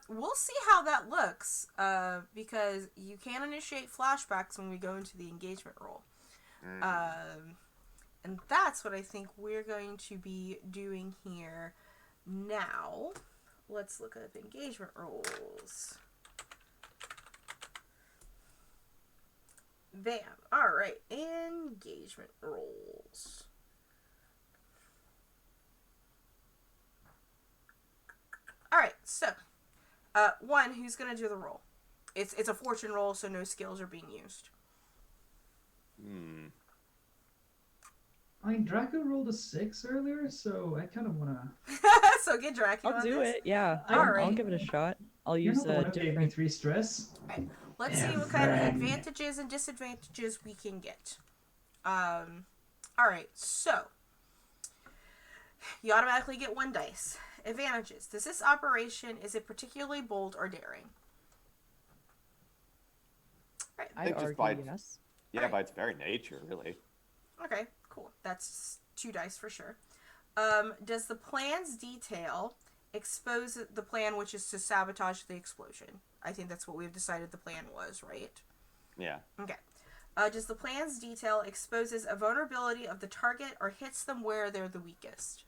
We'll see how that looks, because you can initiate flashbacks when we go into the engagement roll. And that's what I think we're going to be doing here now. Let's look up engagement rolls. Bam. Alright, engagement rolls. Alright, so, 1, who's going to do the roll? It's a fortune roll, so no skills are being used.
I mean, Draco rolled a 6 earlier, so I kind of want to...
So get Dracula
I'll
on
do
this.
it. Yeah,
All
I'll
right.
give it a shot. I'll
You're
use
not the one
a
who gave me
different.
3 stress.
Alright, let's see what kind of advantages and disadvantages we can get. Alright, so you automatically get 1 dice. Advantages. Does this operation, is it particularly bold or daring? Alright.
I'd
think just
argue
by-
yes.
Yeah, by its very nature, really.
Okay, cool. That's 2 dice for sure. Does the plan's detail expose the plan, which is to sabotage the explosion? I think that's what we've decided the plan was, right?
Yeah.
Okay. Does the plan's detail exposes a vulnerability of the target or hits them where they're the weakest?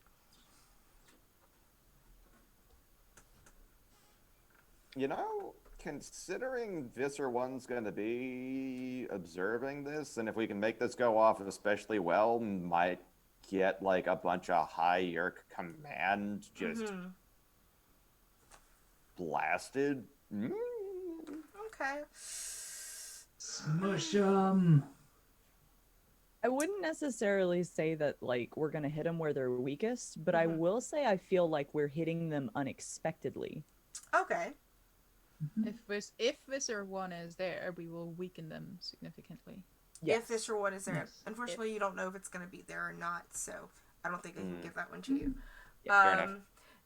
You know, considering Visser 1's going to be observing this, and if we can make this go off especially well, might get like a bunch of high Yerk command just blasted.
Okay.
Smush 'em.
I wouldn't necessarily say that like we're gonna hit them where they're weakest, but I will say I feel like we're hitting them unexpectedly.
Okay.
If Visser 1 is there, we will weaken them significantly.
If Fisher One is there.
Yes.
Unfortunately, you don't know if it's going to be there or not, so I don't think I can give that one to you.
Yeah,
fair enough.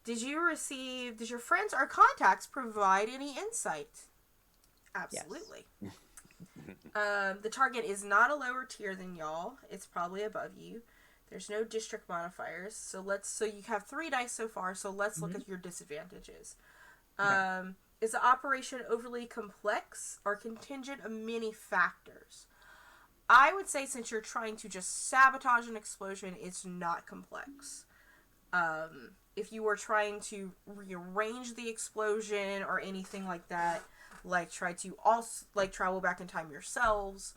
Did your friends or contacts provide any insight? Absolutely. The target is not a lower tier than y'all. It's probably above you. There's no district modifiers, so you have 3 dice so far. So let's look at your disadvantages. Is the operation overly complex or contingent of many factors? I would say since you're trying to just sabotage an explosion, it's not complex. If you were trying to rearrange the explosion or anything like that, like try to also like travel back in time yourselves,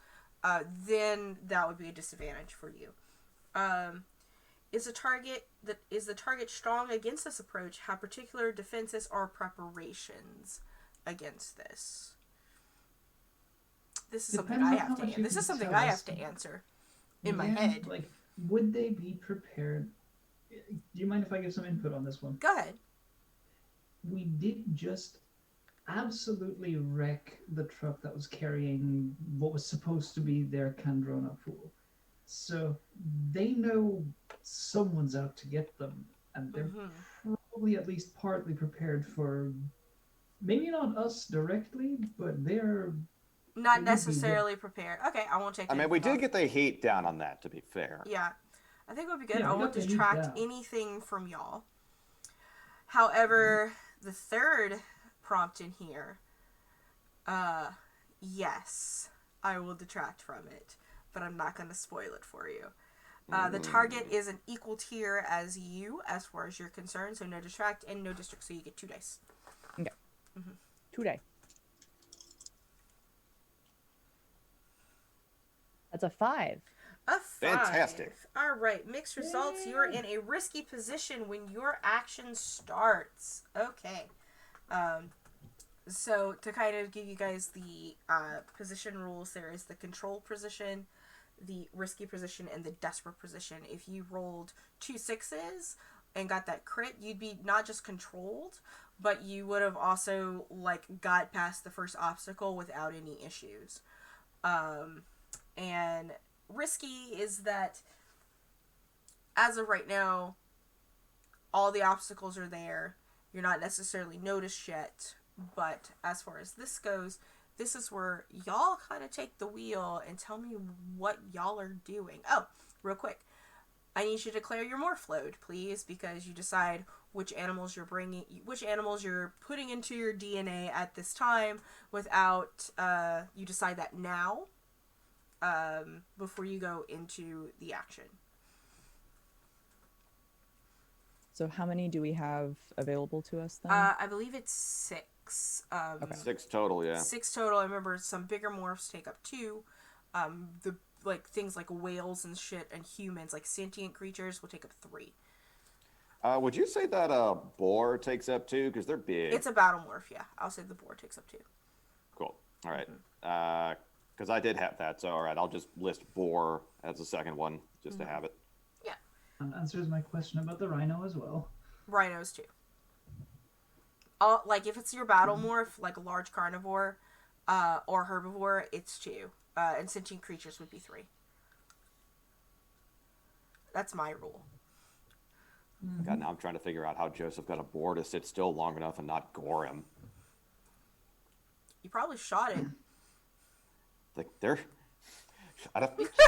then that would be a disadvantage for you. Is the target strong against this approach? Have particular defenses or preparations against this? This is something
Depends
I
on
have
how
to.
much you
This is
can
something
tell
I
us.
have to answer in my
Yeah,
head.
like, would they be prepared? Do you mind if I give some input on this one?
Go ahead.
We did just absolutely wreck the truck that was carrying what was supposed to be their Kandrona pool. So they know someone's out to get them, and they're probably at least partly prepared for maybe not us directly, but
Not
they would be
necessarily prepared. Okay, I won't take
I mean, we
anything
did
off.
get the heat down on that, to be fair.
Yeah, I think it would be good.
yeah,
I
we
won't
got the heat
distract
down.
anything from y'all. However, the third prompt in here, yes, I will detract from it, but I'm not going to spoil it for you. The target is an equal tier as you, as far as you're concerned, so no distract and no district, so you get 2 dice.
Okay. 2 day. That's a 5.
A 5.
Fantastic.
All right, mixed results. You're in a risky position when your action starts. Okay. So to kind of give you guys the position rules, there is the control position, the risky position, and the desperate position. If you rolled 2 6s and got that crit, you'd be not just controlled, but you would have also like got past the first obstacle without any issues. And risky is that as of right now, all the obstacles are there. You're not necessarily noticed yet, but as far as this goes, this is where y'all kind of take the wheel and tell me what y'all are doing. Oh, real quick, I need you to declare your morph load, please, because you decide which animals you're putting into your DNA at this time. Without you decide that now, before you go into the action.
So how many do we have available to us then?
I believe it's 6.
Okay.
6 total, yeah.
6 total. I remember some bigger morphs take up 2. The like things like whales and shit and humans, like sentient creatures, will take up 3.
Would you say that boar takes up 2? Because they're big.
It's a battle morph, yeah. I'll say the boar takes up 2.
Cool. All right. Because I did have that, so all right, I'll just list boar as the second one, just to have it.
Yeah.
Answers my question about the rhino as well.
Rhinos too. Like if it's your battle morph, like a large carnivore, or herbivore, it's 2. And sentient creatures would be 3. That's my rule.
God, now I'm trying to figure out how Joseph got a boar to sit still long enough and not gore him.
You probably shot it.
Like they're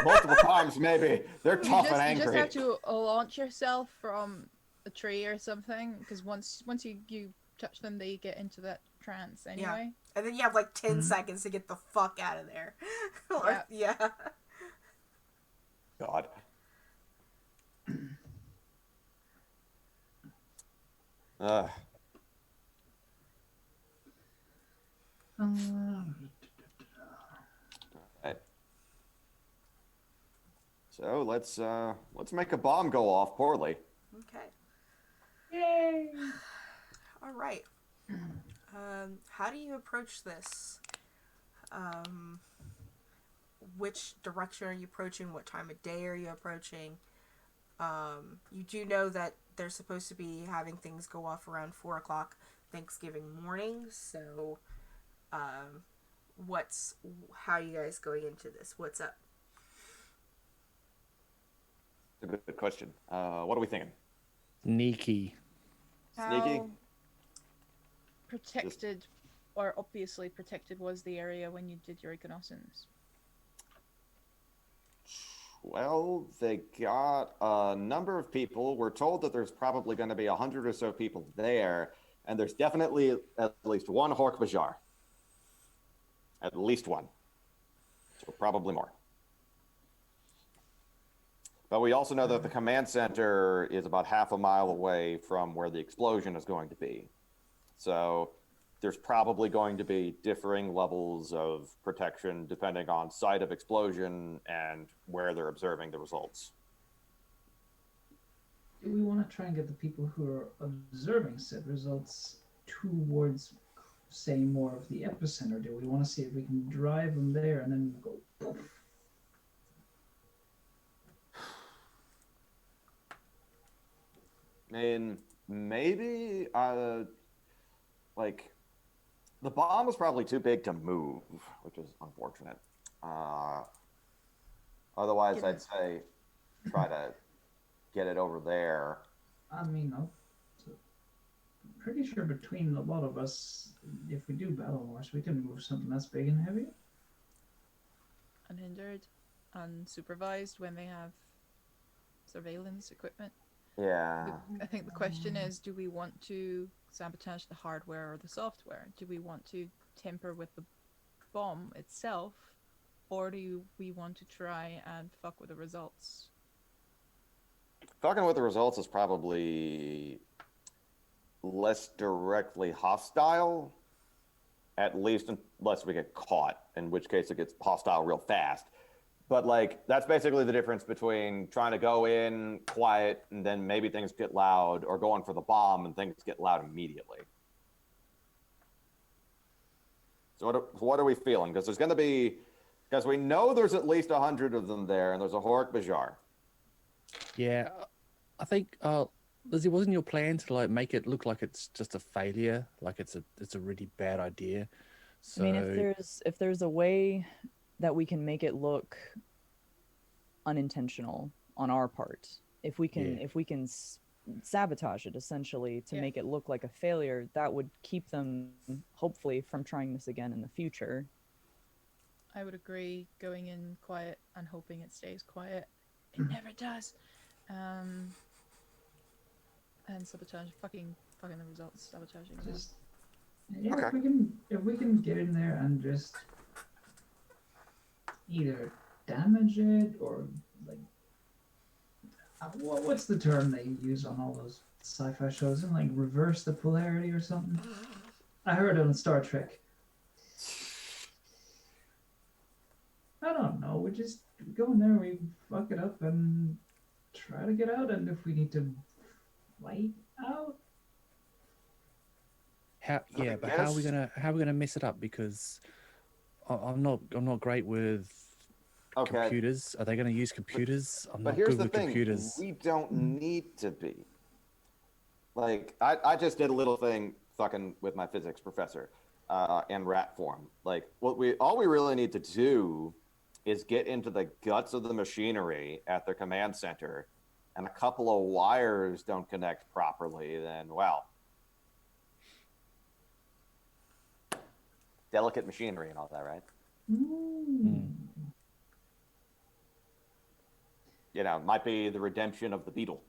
multiple times maybe. They're tough and angry.
You just have to launch yourself from a tree or something, because once you touch them, they get into that trance anyway.
Yeah. And then you have like 10 seconds to get the fuck out of there. Yeah.
God. Right. So let's make a bomb go off poorly.
Okay.
Yay!
All right. How do you approach this? Which direction are you approaching? What time of day are you approaching? You do know that they're supposed to be having things go off around 4 o'clock Thanksgiving morning, so what's how you guys going into this? What's up?
A good question. What are we thinking?
Sneaky.
Sneaky?
How protected, or obviously protected, was the area when you did your reconnaissance?
Well, they got a number of people. We're told that there's probably going to be 100 or so people there, and there's definitely at least one Hork Bajar. At least one. So probably more. But we also know that the command center is about half a mile away from where the explosion is going to be. So there's probably going to be differing levels of protection depending on site of explosion and where they're observing the results.
Do we want to try and get the people who are observing said results towards, say, more of the epicenter? Do we want to see if we can drive them there and then go poof?
I mean, maybe, like, the bomb was probably too big to move, which is unfortunate. Otherwise, I'd say try to get it over there.
I mean, I'm pretty sure between a lot of us, if we do battle wars, we can move something that's big and heavy.
Unhindered, unsupervised when they have surveillance equipment.
Yeah.
I think the question is, do we want to sabotage the hardware or the software? Do we want to temper with the bomb itself, or do we want to try and fuck with the results?
Fucking with the results is probably less directly hostile, at least unless we get caught, in which case it gets hostile real fast. But, like, that's basically the difference between trying to go in quiet and then maybe things get loud, or going for the bomb and things get loud immediately. So what are we feeling? Because there's going to be, because we know there's at least 100 of them there, and there's a Hork Bajar.
Yeah, I think, Lizzie, wasn't your plan to like make it look like it's just a failure, like it's a really bad idea? So
I mean, if there's a way that we can make it look unintentional on our part, if we can sabotage it essentially to make it look like a failure, that would keep them hopefully from trying this again in the future.
I would agree. Going in quiet and hoping it stays quiet. It never does. And sabotage, fucking the results, sabotaging.
Just yeah,
Okay.
if we can get in there and just either damage it or like what's the term they use on all those sci-fi shows, and like reverse the polarity or something. I heard it on Star Trek. I don't know. We just go in there, we fuck it up, and try to get out. And if we need to fight out,
but how are we gonna mess it up? Because I'm not great with computers. Are they going to use computers? I'm
But
not
here's
good
the
with
thing:
computers.
we don't need to be. Like, I just did a little thing fucking with my physics professor in rat form. Like, all we really need to do is get into the guts of the machinery at their command center, and a couple of wires don't connect properly, then, well, delicate machinery and all that, right? You know, might be the redemption of the beetle.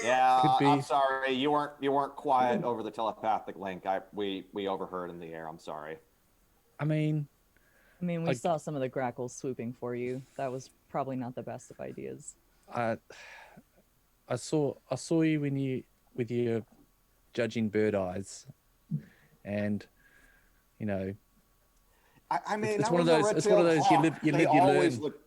Yeah,
Could be.
I'm sorry. You weren't quiet over the telepathic link. We overheard in the air. I'm sorry.
I mean,
we saw some of the grackles swooping for you. That was probably not the best of ideas.
I saw you when you with your judging bird eyes, and you know.
I mean,
it's
I
one of
was a
those. It's one of
red-tailed
those. You
hawk.
live.
They
You
always
learn.
look.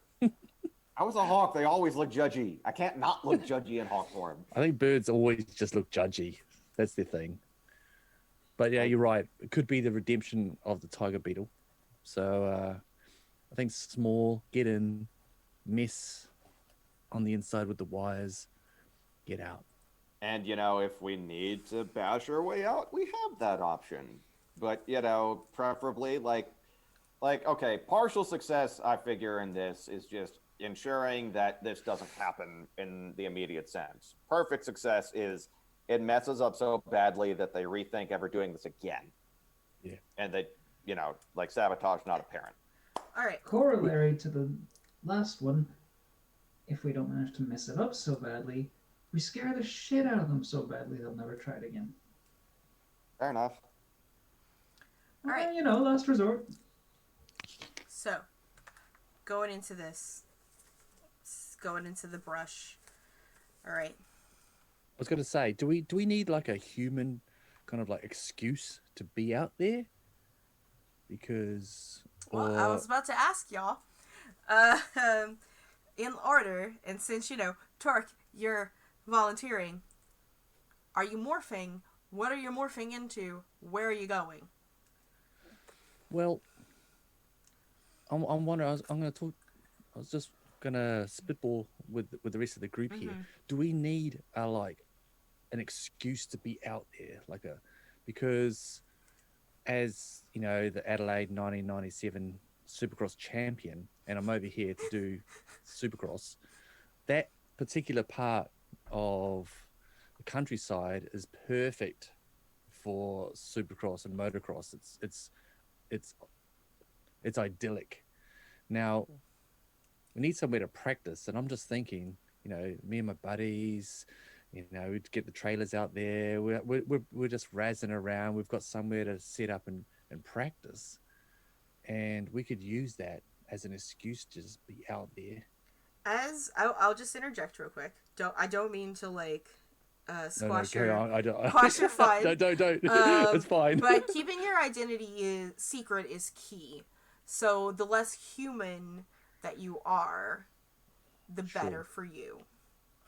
I was a hawk. They always look judgy. I can't not look judgy in hawk form.
I think birds always just look judgy. That's their thing. But yeah, you're right. It could be the redemption of the tiger beetle. So I think small, get in, mess on the inside with the wires, get out.
And, if we need to bash our way out, we have that option. But, preferably, okay, partial success, I figure, in this is just ensuring that this doesn't happen in the immediate sense. Perfect success is it messes up so badly that they rethink ever doing this again.
Yeah.
And they, sabotage not apparent.
All right.
Corollary to the last one, if we don't manage to mess it up so badly, we scare the shit out of them so badly they'll never try it again.
Fair enough.
All right.
Last resort.
So, going into this, going into the brush. All right.
I was going to say, do we need like a human kind of like excuse to be out there? Because
Well, I was about to ask y'all. In order, and since Torque, you're volunteering. Are you morphing? What are you morphing into? Where are you going?
well, I'm wondering. I'm going to talk. I was just going to spitball with the rest of the group here. Do we need an excuse to be out there, because as the Adelaide 1997 Supercross champion, and I'm over here to do Supercross, that particular part of the countryside is perfect for Supercross and motocross. It's idyllic. Now we need somewhere to practice, and I'm just thinking, me and my buddies, we'd get the trailers out there. We're just razzing around. We've got somewhere to set up and practice, and we could use that as an excuse to just be out there.
I'll just interject real quick. I don't mean to squash
carry on. I don't.
squash your fun.
Don't. It's fine.
But keeping your identity secret is key. So the less human that you are, the better for you.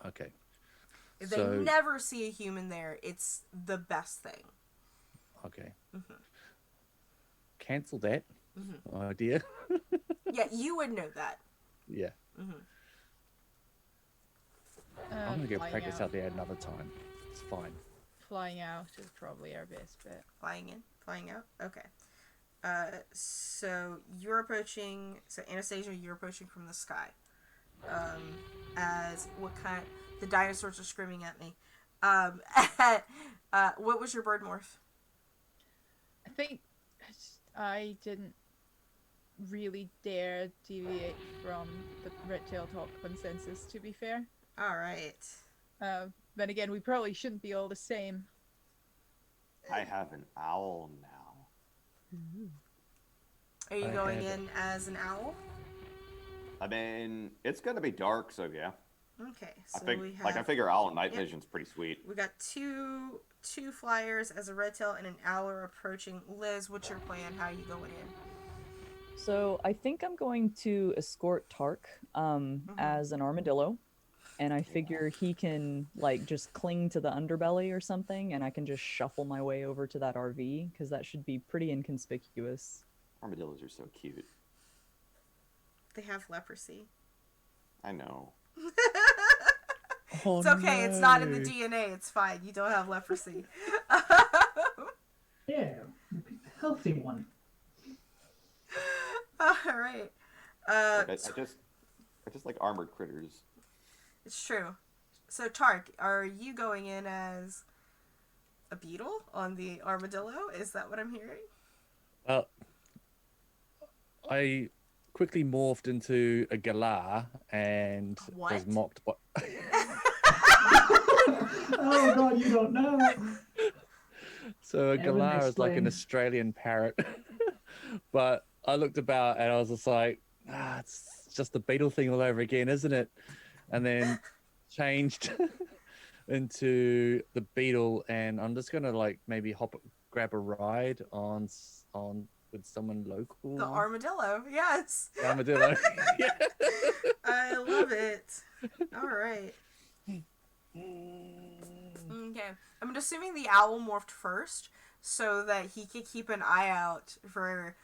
Okay.
If they never see a human there, it's the best thing.
Okay. Cancel that idea.
Yeah, you would know that.
Yeah. I'm gonna go practice out there another time. It's fine.
Flying out is probably our best bet.
Flying in, flying out. Okay. So you're approaching. So Anastasia, you're approaching from the sky. As what kind? The dinosaurs are screaming at me. What was your bird morph?
I think I didn't really dare deviate from the Red Tail Talk consensus, to be fair.
All right.
But again, we probably shouldn't be all the same.
I have an owl now.
Are you going in as an owl?
I mean, it's gonna be dark, so yeah.
Okay, so we have.
I figure owl and night vision's pretty sweet.
We got two flyers as a red tail and an owl are approaching. Liz, what's your plan? How are you going in?
So I think I'm going to escort Tark as an armadillo. And I figure he can just cling to the underbelly or something, and I can just shuffle my way over to that RV, because that should be pretty inconspicuous.
Armadillos are so cute.
They have leprosy.
I know.
It's okay. No. It's not in the DNA. It's fine. You don't have leprosy.
Yeah, healthy one.
All right.
I just like armored critters.
It's true. So, Tark, are you going in as a beetle on the armadillo? Is that what I'm hearing?
I quickly morphed into a galah and was mocked by...
Oh, God, you don't know.
So a galah is like an Australian parrot. But I looked about and I was just like, it's just the beetle thing all over again, isn't it? And then changed into the beetle, and I'm just gonna maybe grab a ride on with someone local.
The armadillo, yes.
The armadillo. Yeah.
I love it. All right. Okay, I'm assuming the owl morphed first so that he could keep an eye out for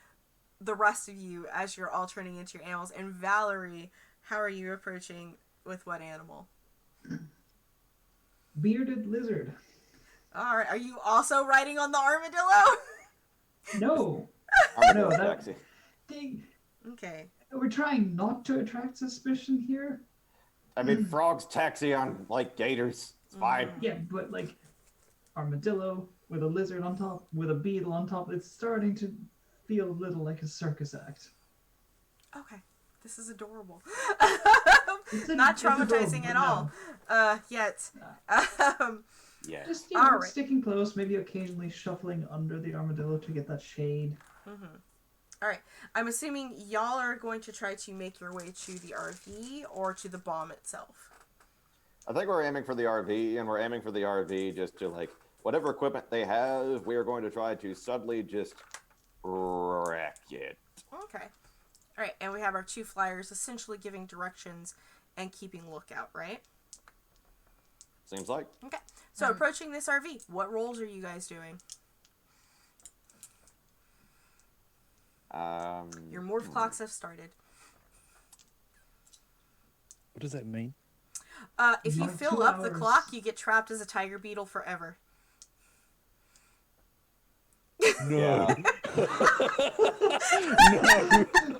the rest of you as you're all turning into your animals. And Valerie, how are you approaching with what animal?
bearded lizard.
All right. Are you also riding on the armadillo?
No,
Armadillo
no, that
taxi.
thing.
Okay.
We're trying not to attract suspicion here.
I mean, frogs taxi on like gators. It's fine.
Yeah, but like armadillo with a lizard on top, with a beetle on top, it's starting to feel a little like a circus act.
Okay. This is adorable. Not
It's
traumatizing
adorable,
at
no.
all. Yet. Um,
Yeah.
Just
All right.
sticking close, maybe occasionally shuffling under the armadillo to get that shade.
all right. I'm assuming y'all are going to try to make your way to the RV or to the bomb itself.
I think we're aiming for the RV, and we're aiming for the RV just to like whatever equipment they have. We are going to try to subtly just wreck it.
Okay. All right. And we have our two flyers essentially giving directions and keeping lookout, right?
Seems like.
Okay. So approaching this RV, what roles are you guys doing? Your morph clocks have started.
What does that mean?
If you
have
fill
2
up the
hours.
clock, you get trapped as a tiger beetle forever.
No.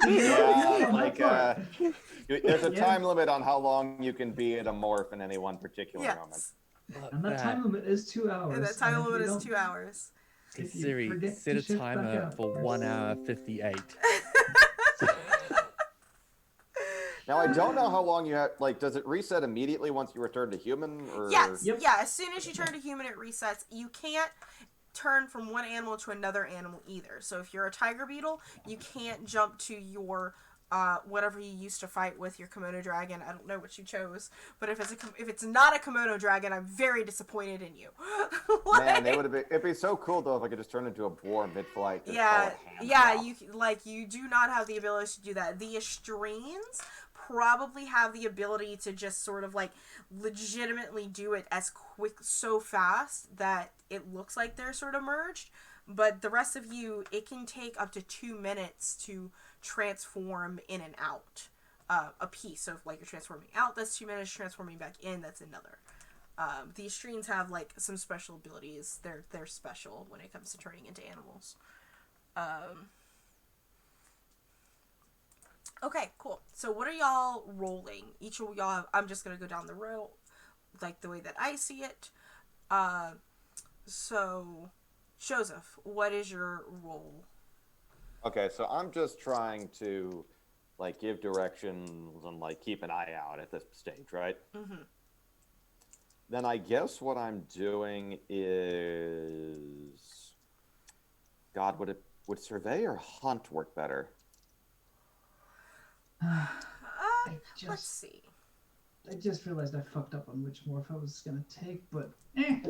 Yeah,
on
like
that
there's a
Yeah.
time limit on how long you can be at a morph in any one particular moment.
Yes.
And that time limit is 2 hours.
And that time
and if you
limit is
don't-
2 hours.
Hey,
If you
Siri,
forget
set
to
a
shift back
timer
up,
for
you're
1 hour 58.
Now I don't know how long you have. Like, does it reset immediately once you return to human? Or
Yes.
Yep.
Yeah, as soon as you turn to human, it resets. You can't turn from one animal to another animal either. So if you're a tiger beetle, you can't jump to your whatever you used to fight with, your kimono dragon. I don't know what you chose, but if it's not a kimono dragon, I'm very disappointed in you.
Man, it'd be so cool though if I could just turn into a boar mid-flight. Just call
Yeah,
it hand
yeah,
drop.
you do not have the ability to do that. The Estrenes probably have the ability to just sort of like legitimately do it as quick, so fast that it looks like they're sort of merged. But the rest of you, it can take up to 2 minutes to transform in and out. A piece. So if like you're transforming out, that's 2 minutes. Transforming back in, that's another. The Estrenes have like some special abilities. They're special when it comes to turning into animals. Okay, cool. So what are y'all rolling? Each of y'all have, I'm just gonna go down the row, like the way that I see it. So Joseph, what is your role?
Okay, so I'm just trying to like give directions and like keep an eye out at this stage, right? Mm-hmm. Then I guess what I'm doing is, God, would survey or hunt work better?
Let's see.
I just realized I fucked up on which morph I was gonna take, but I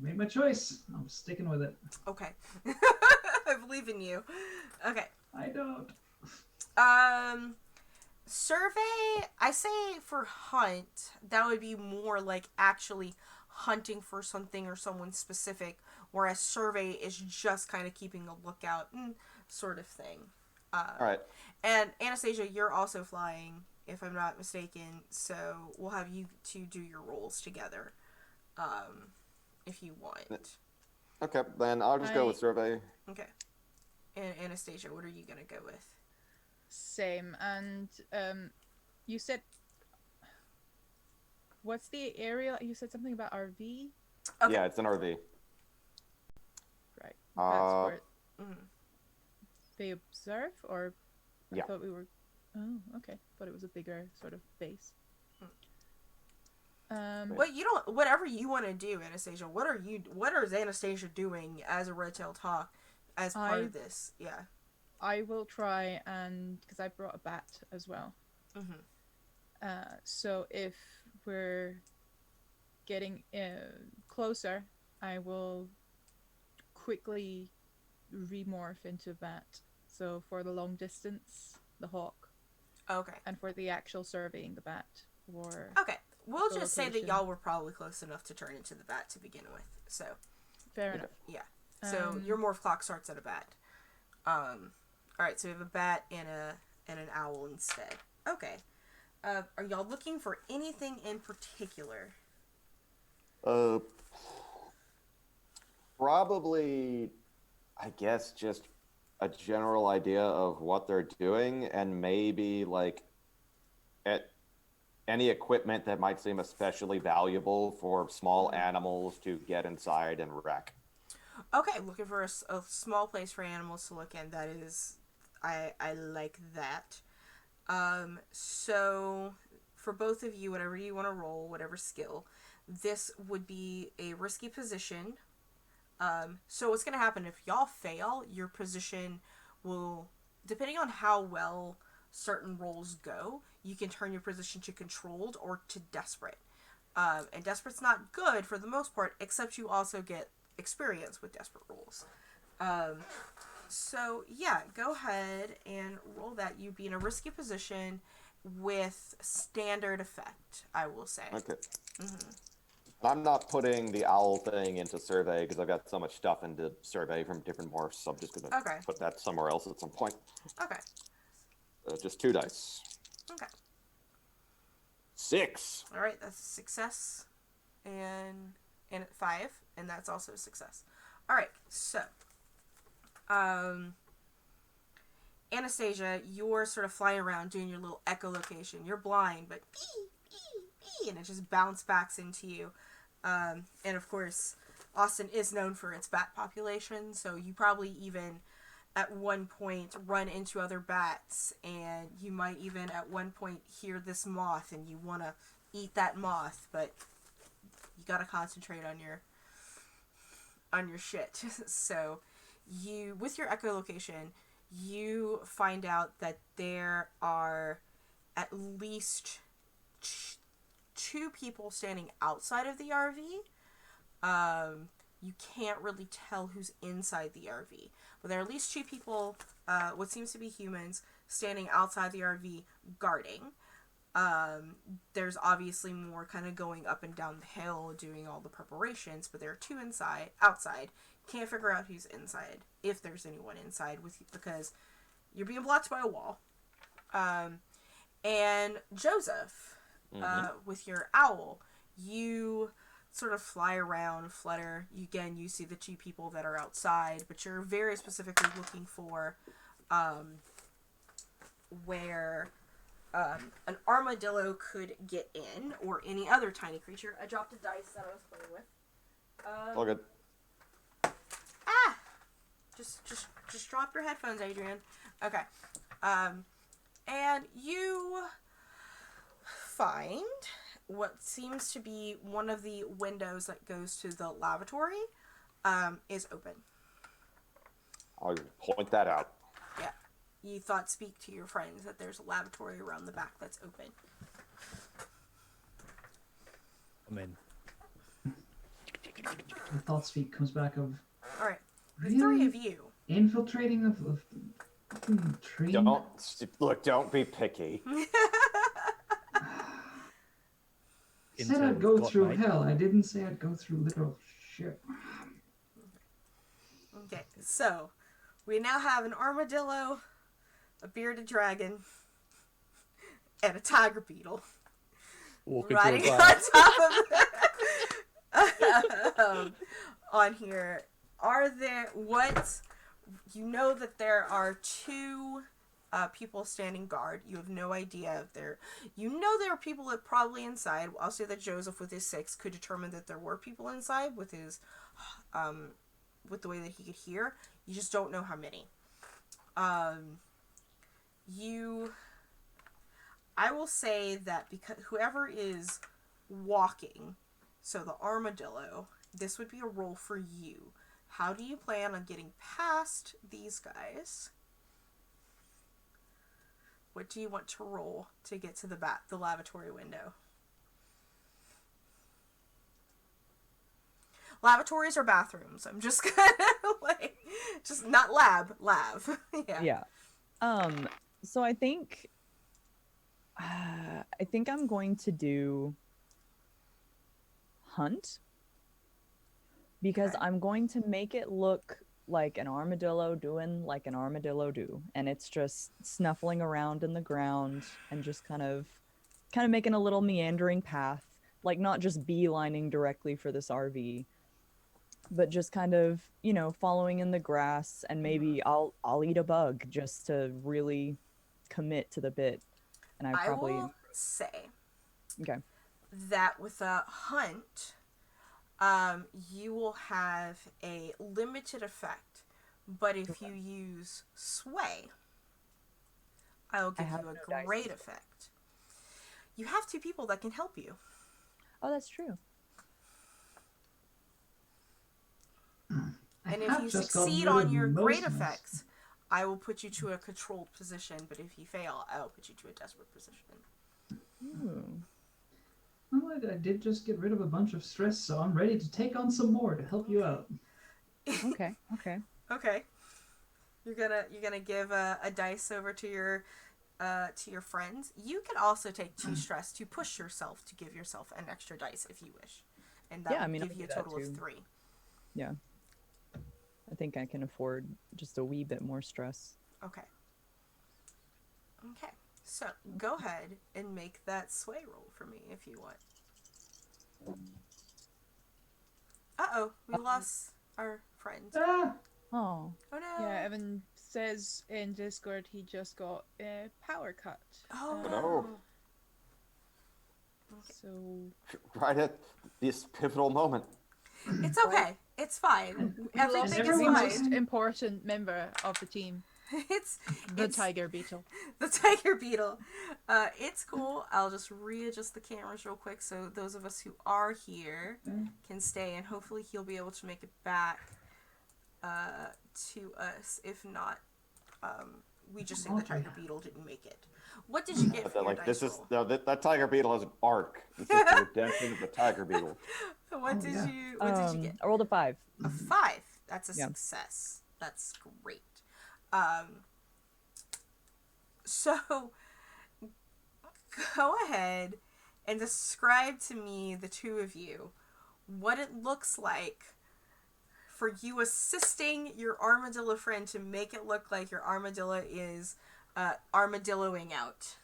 made my choice. I'm sticking with it.
Okay. I believe in you. Okay.
I don't.
Survey, I say for hunt, that would be more like actually hunting for something or someone specific, whereas survey is just kind of keeping a lookout sort of thing.
All right.
And Anastasia, you're also flying, if I'm not mistaken, so we'll have you two do your roles together, if you want.
Okay, then I'll just go with survey.
Okay. And Anastasia, what are you gonna go with?
Same. And you said, what's the area? You said something about RV?
Okay.
Yeah, it's an RV.
Right. That's where they observe, or I
Yeah.
thought we were. Oh, okay. Thought it was a bigger sort of base.
Well, you don't. Whatever you want to do, Anastasia. What is Anastasia doing as a Red-tailed Hawk, as part of this? Yeah.
I will try, and because I brought a bat as well. So if we're getting closer, I will quickly remorph into bat. So for the long distance, the hawk.
Okay.
And for the actual surveying, the bat. Or
Okay. We'll
the
just say that
location.
y'all were probably close enough to turn into the bat to begin with. So.
Fair enough.
Yeah. So your morph clock starts at a bat. All right. So we have a bat and an owl instead. Okay. Are y'all looking for anything in particular?
Uh, Probably, I guess, just a general idea of what they're doing, and maybe like at any equipment that might seem especially valuable for small animals to get inside and wreck.
Okay, looking for a small place for animals to look in. That is, I like that. So for both of you, whatever you want to roll, whatever skill, this would be a risky position. So what's gonna happen if y'all fail? Your position will, depending on how well certain rolls go, you can turn your position to controlled or to desperate. And desperate's not good for the most part, except you also get experience with desperate rolls. So yeah, go ahead and roll that. You'd be in a risky position with standard effect, I will say.
Okay. I'm not putting the owl thing into survey because I've got so much stuff into survey from different morphs, so I'm just going to
Okay.
put that somewhere else at some point.
Okay.
Just 2 dice.
Okay.
6.
All right, that's a success, and at 5, and that's also a success. All right, so, Anastasia, you're sort of flying around doing your little echolocation. You're blind, but bee, bee, bee, and it just bounce backs into you. And of course, Austin is known for its bat population, so you probably even at one point run into other bats, and you might even at one point hear this moth and you want to eat that moth, but you got to concentrate on your shit. So you, with your echolocation, you find out that there are at least 2 people standing outside of the RV. You can't really tell who's inside the RV, but there are at least 2 people, what seems to be humans, standing outside the RV guarding. There's obviously more kind of going up and down the hill doing all the preparations, but there are 2 outside. Can't figure out who's inside, if there's anyone inside with you, because you're being blocked by a wall. And Joseph, with your owl, you sort of fly around, flutter. You see the 2 people that are outside, but you're very specifically looking for where an armadillo could get in, or any other tiny creature. I dropped a dice that I was playing with.
All good.
Just drop your headphones, Adrian. Okay. And you find what seems to be one of the windows that goes to the lavatory is open.
I'll point that out.
Yeah. You thought speak to your friends that there's a lavatory around the back that's open.
I'm in.
The thought speak comes back of
Alright. The
really
3 of you.
infiltrating of tree.
Don't be picky.
Said I'd go through hell. I didn't say I'd go through literal shit.
Okay, so we now have an armadillo, a bearded dragon, and a tiger beetle
Walking
riding
through a
on
glass.
top of on here. Are there what you know that there are 2 people standing guard. You have no idea if there. You know there are people that probably inside. I'll say that Joseph with his 6 could determine that there were people inside with his with the way that he could hear. You just don't know how many. I will say that because whoever is walking, so the armadillo, this would be a roll for you. How do you plan on getting past these guys? What do you want to roll to get to the lavatory window? Lavatories or bathrooms? I'm just gonna just not lab. Yeah.
So I think I'm going to do hunt, because
Okay.
I'm going to make it look like an armadillo doing like an armadillo do, and it's just snuffling around in the ground and just kind of making a little meandering path. like not just beelining directly for this RV, but just kind of, following in the grass, and maybe I'll eat a bug just to really commit to the bit. And I
I
probably
will say
okay.
that with a hunt, you will have a limited effect. But if you use sway, I will
I
give
have
you a
no dice
great
to sway.
effect. You have two people that can help you.
Oh, that's true.
I
And if
have
you
just gotten
succeed
rid
on
of
your great
most mess.
effects, I will put you to a controlled position. But if you fail, I will put you to a desperate position.
Hmm.
Well, I did just get rid of a bunch of stress, so I'm ready to take on some more to help you
Okay.
out.
Okay. Okay.
Okay. You're gonna give a dice over to your friends. You could also take 2 stress to push yourself to give yourself an extra dice if you wish, and that
Yeah, I
would
mean, I'll
give you
do
a
that
total of
too.
3.
Yeah. I think I can afford just a wee bit more stress.
Okay. Okay. So go ahead and make that sway roll for me if you want. We lost our friend.
Ah!
Oh.
Oh no.
Yeah, Evan says in Discord he just got a power cut.
Oh
Oh,
no.
no.
So
Right at this pivotal moment.
It's
Right.
okay. It's fine.
we
And
lost
Everything
the
is
everyone's
most
fine.
important member of the team,
It's
the
it's
tiger beetle.
the tiger beetle. It's cool. I'll just readjust the cameras real quick so those of us who are here can stay, and hopefully he'll be able to make it back to us. If not, we just say the
Lovely.
tiger beetle didn't make it. What did you get
But
for
they're
your
like,
dice
this is
roll?
no, that tiger beetle has an arc. This is the redemption of the tiger beetle.
What
Oh,
did
yeah.
you What did you get?
I rolled a 5.
A 5. That's a
Yeah.
success. That's great. So go ahead and describe to me, the two of you, what it looks like for you assisting your armadillo friend to make it look like your armadillo is armadilloing out.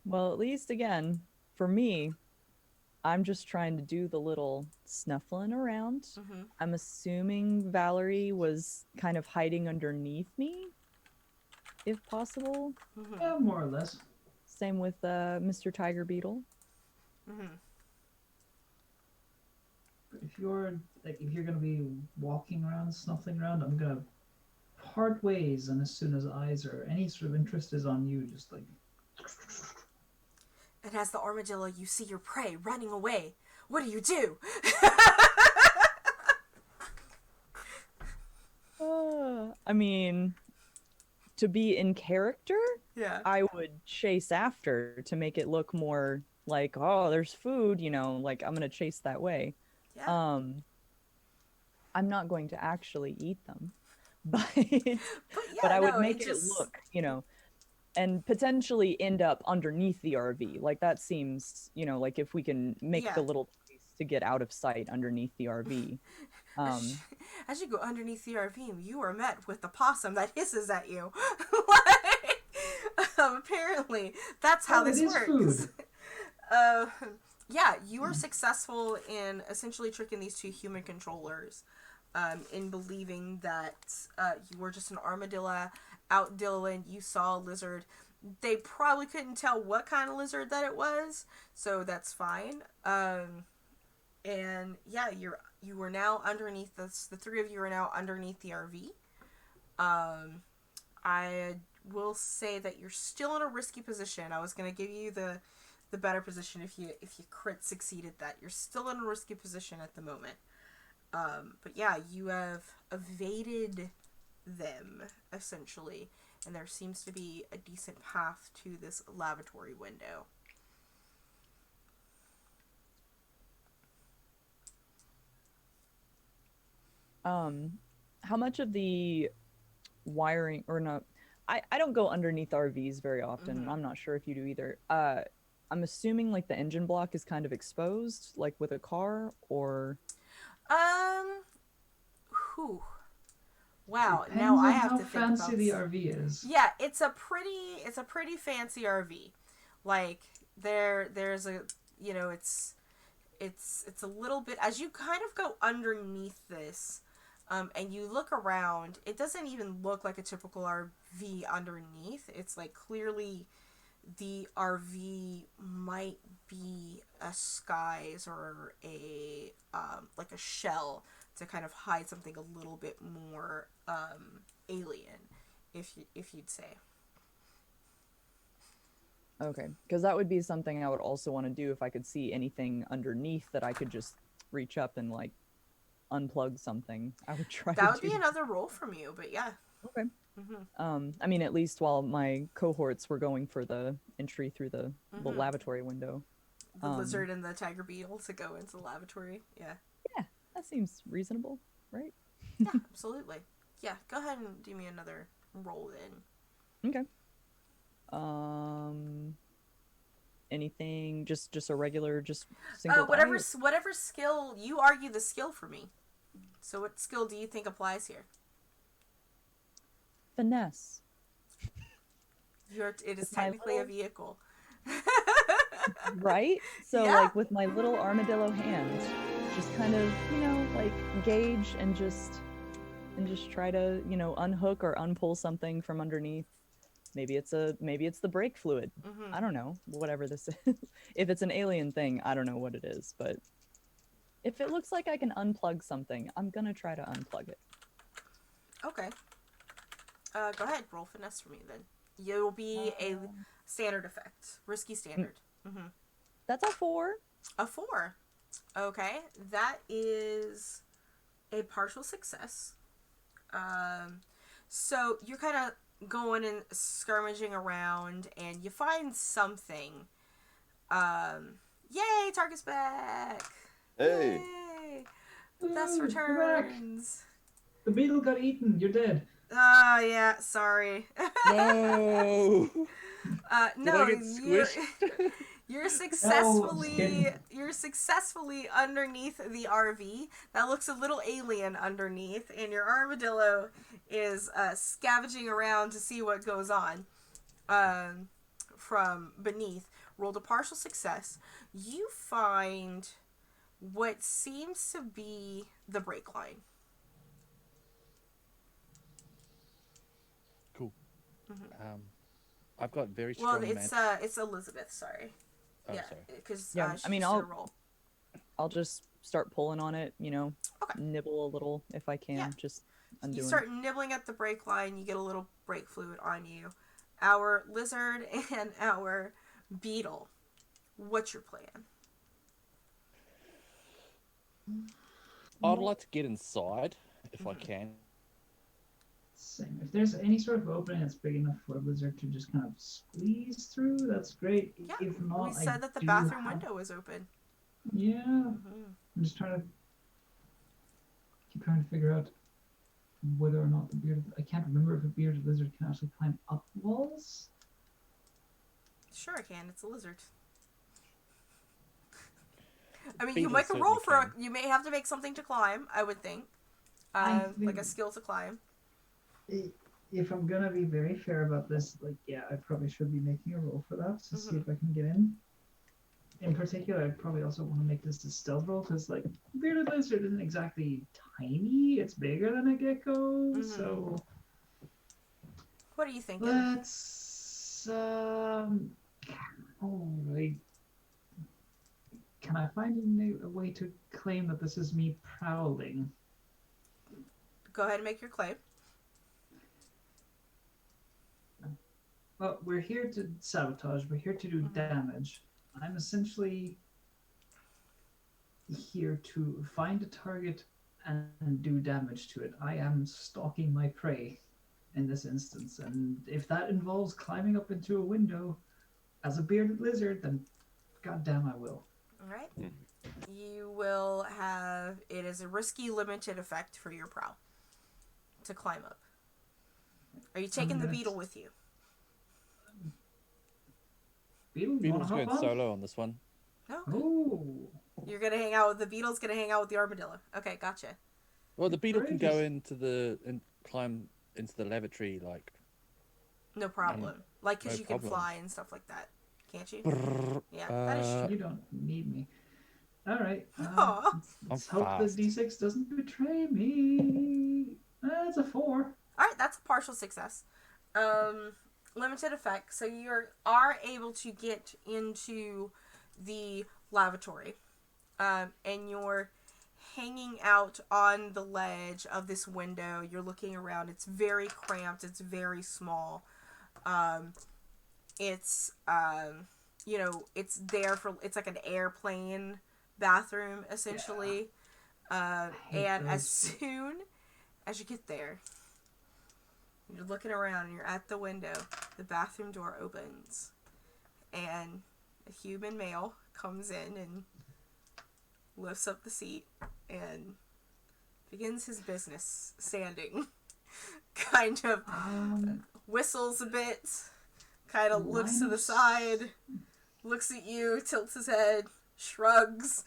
Well, at least again, for me, I'm just trying to do the little snuffling around.
Mm-hmm.
I'm assuming Valerie was kind of hiding underneath me, if possible.
Mm-hmm.
Yeah, more or less.
Same with Mr. Tiger Beetle.
Mm-hmm.
But if you're gonna be walking around, snuffling around, I'm gonna part ways, and as soon as eyes or any sort of interest is on you, just like
And as the armadillo, you see your prey running away. What do you do?
I mean, to be in character,
Yeah.
I would chase after to make it look more like, oh, there's food, like I'm gonna chase that way.
Yeah.
Um, I'm not going to actually eat them, but
But
but
yeah,
I would
no,
make
it
it
just
look, and potentially end up underneath the RV. Like that seems, like if we can make
Yeah.
the little place to get out of sight underneath the RV.
As you go underneath the RV, you are met with the possum that hisses at you. Like, apparently, that's how
oh, it
this
is
works.
food.
Uh, yeah, you are successful in essentially tricking these two human controllers in believing that you were just an armadillo out dilling. You saw a lizard. They probably couldn't tell what kind of lizard that it was, so that's fine. And yeah, you are now underneath this. The three of you are now underneath the RV. I will say that you're still in a risky position. I was gonna give you the better position if you crit succeeded that. You're still in a risky position at the moment. But yeah, you have evaded them essentially, and there seems to be a decent path to this lavatory window.
How much of the wiring or not? I don't go underneath RVs very often.
Mm-hmm.
I'm not sure if you do either. I'm assuming like the engine block is kind of exposed, like with a car, or
Um, whew. Wow. Now
Depends
I
on
have
how
to think
fancy
about.
the RV is.
Yeah, it's a pretty fancy RV. Like there's a it's a little bit as you kind of go underneath this, and you look around. It doesn't even look like a typical RV underneath. It's like clearly the RV might be a skies or a like a shell to kind of hide something a little bit more alien, if you'd say.
Okay, because that would be something I would also want to do if I could see anything underneath that I could just reach up and like unplug something. I would try to
That would
do
be
that.
another role from you, but yeah.
Okay.
Mm-hmm.
I mean, at least while my cohorts were going for the entry through the
Mm-hmm.
lavatory window.
The lizard and the tiger beetle to go into the lavatory. Yeah.
Yeah, that seems reasonable, right?
Yeah, absolutely. Yeah, go ahead and do me another roll then.
Okay. Anything? Just a regular, just single
Whatever
die?
whatever skill you argue the skill for me. So what skill do you think applies here?
Finesse.
It is
With my
technically a
little-
vehicle.
Right? So
Yeah.
like with my little armadillo hands, just kind of, like gauge and just try to, unhook or unpull something from underneath. Maybe it's the brake fluid.
Mm-hmm.
I don't know, whatever this is. If it's an alien thing, I don't know what it is, but if it looks like I can unplug something, I'm gonna try to unplug it.
Okay. Go ahead, roll finesse for me then. You'll be a standard effect. Risky standard. Mm-hmm.
That's a 4.
A 4. Okay. That is a partial success. So you're kind of going and skirmishing around and you find something. Yay, target's back.
Hey.
Yay. Best
Ooh, you're back.
returns.
The beetle got eaten. You're dead.
Yeah, sorry.
No.
No,
Did I get squished?
you're
skin.
successfully underneath the RV. That looks a little alien underneath, and your armadillo is scavenging around to see what goes on from beneath. Rolled a partial success. You find what seems to be the brake line.
Cool.
Mm-hmm.
I've got very strong.
Well, it's Elizabeth. Sorry.
Oh,
Yeah,
sorry.
because
Yeah,
she
I mean,
should
I'll-
roll.
I'll just start pulling on it,
Okay.
nibble a little if I can.
Yeah.
Just
You
undoing.
start nibbling at the brake line. You get a little brake fluid on you. Our lizard and our beetle. What's your plan?
I'd like to get inside if I can.
Same. If there's any sort of opening that's big enough for a lizard to just kind of squeeze through, that's great.
Yeah,
If not,
we said that the
do
bathroom
have-
window was open.
Yeah,
Mm-hmm.
I'm just keep trying to figure out whether or not the bearded. I can't remember if a bearded lizard can actually climb up walls.
Sure, I can. It's a lizard. I mean, you
Beetle
make a roll
certainly
for. You may have to make something to climb. I would think,
I
like a
think-
skill to climb.
If I'm gonna be very fair about this, yeah, I probably should be making a roll for that to see
Mhm.
if I can get in. In particular, I'd probably also want to make this a stealth roll because, bearded lizard isn't exactly tiny; it's bigger than a gecko.
Mhm.
So
What are you thinking?
let's. Right. Can I find a way to claim that this is me prowling?
Go ahead and make your claim.
Well, we're here to sabotage. We're here to do damage. I'm essentially here to find a target and do damage to it. I am stalking my prey in this instance, and if that involves climbing up into a window as a bearded lizard, then goddamn I will.
All right. You will have. It is a risky, limited effect for your prowl to climb up. Are you taking the
gonna-
beetle with you?
Beetle, you
Beetle's
wanna
going
hop on?
solo on this one.
No.
Oh,
You're gonna hang out with the beetle's gonna hang out with the armadillo. Okay, gotcha.
Well, the beetle can go
Courageous.
into the and climb into the lavatory like
No problem. Like, because
no
you can
problem.
fly and stuff like that. Can't you?
Brrr,
Yeah, that is true.
You don't need me. All right.
Aw.
I'm
Let's hope this
fast.
D6 doesn't betray me. That's a 4.
Alright, that's a partial success. Limited effect. So you are able to get into the lavatory. And you're hanging out on the ledge of this window. You're looking around. It's very cramped. It's very small. It's, it's there for, it's like an airplane bathroom, essentially.
hate
And as
those.
soon as you get there, you're looking around and you're at the window, the bathroom door opens, and a human male comes in and lifts up the seat and begins his business standing. Kind of whistles a bit, kind of looks to the side, looks at you, tilts his head, shrugs,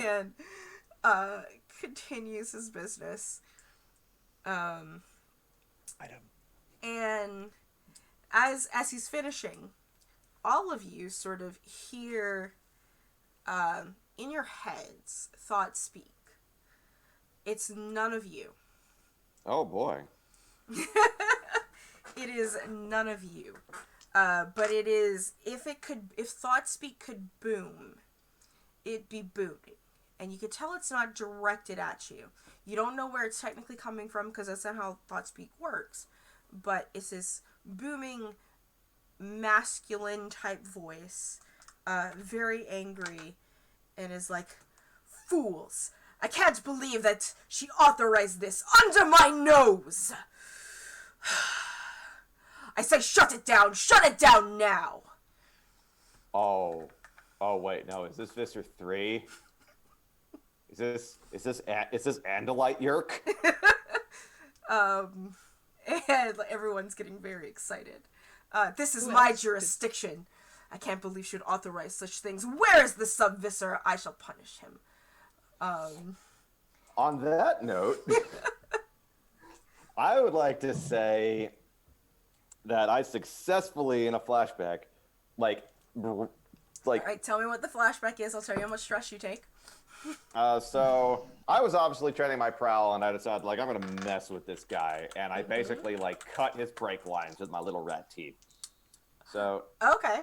and continues his business.
Item.
And as he's finishing, all of you sort of hear in your heads thoughts speak. It's none of you.
Oh boy.
It is none of you. But it is, if thought speak could boom, it'd be booming. And you could tell it's not directed at you. You don't know where it's technically coming from because that's not how thought speak works. But it's this booming, masculine type voice, very angry, and is like, "Fools! I can't believe that she authorized this under my nose! I say shut it down! Shut it down now!"
Oh wait, no. Is this Visser 3? Is this Andalite Yerk?
And everyone's getting very excited. This is
Who
my
else?
jurisdiction. I can't believe she'd authorize such things. Where is the subvisor? I shall punish him.
On that note, I would like to say that I successfully, in a flashback,
All right, tell me what the flashback is. I'll tell you how much stress you take.
So I was obviously training my prowl, and I decided, I'm gonna mess with this guy, and I basically, cut his brake lines with my little rat teeth. So
Okay.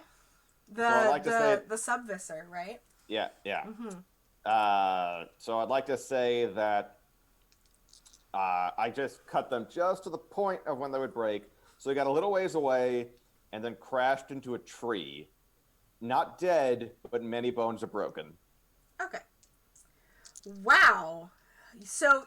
I'd like to say-
The subvisor, right?
yeah. So I'd like to say that I just cut them just to the point of when they would break. So he got a little ways away, and then crashed into a tree. Not dead, but many bones are broken.
Okay. Wow. So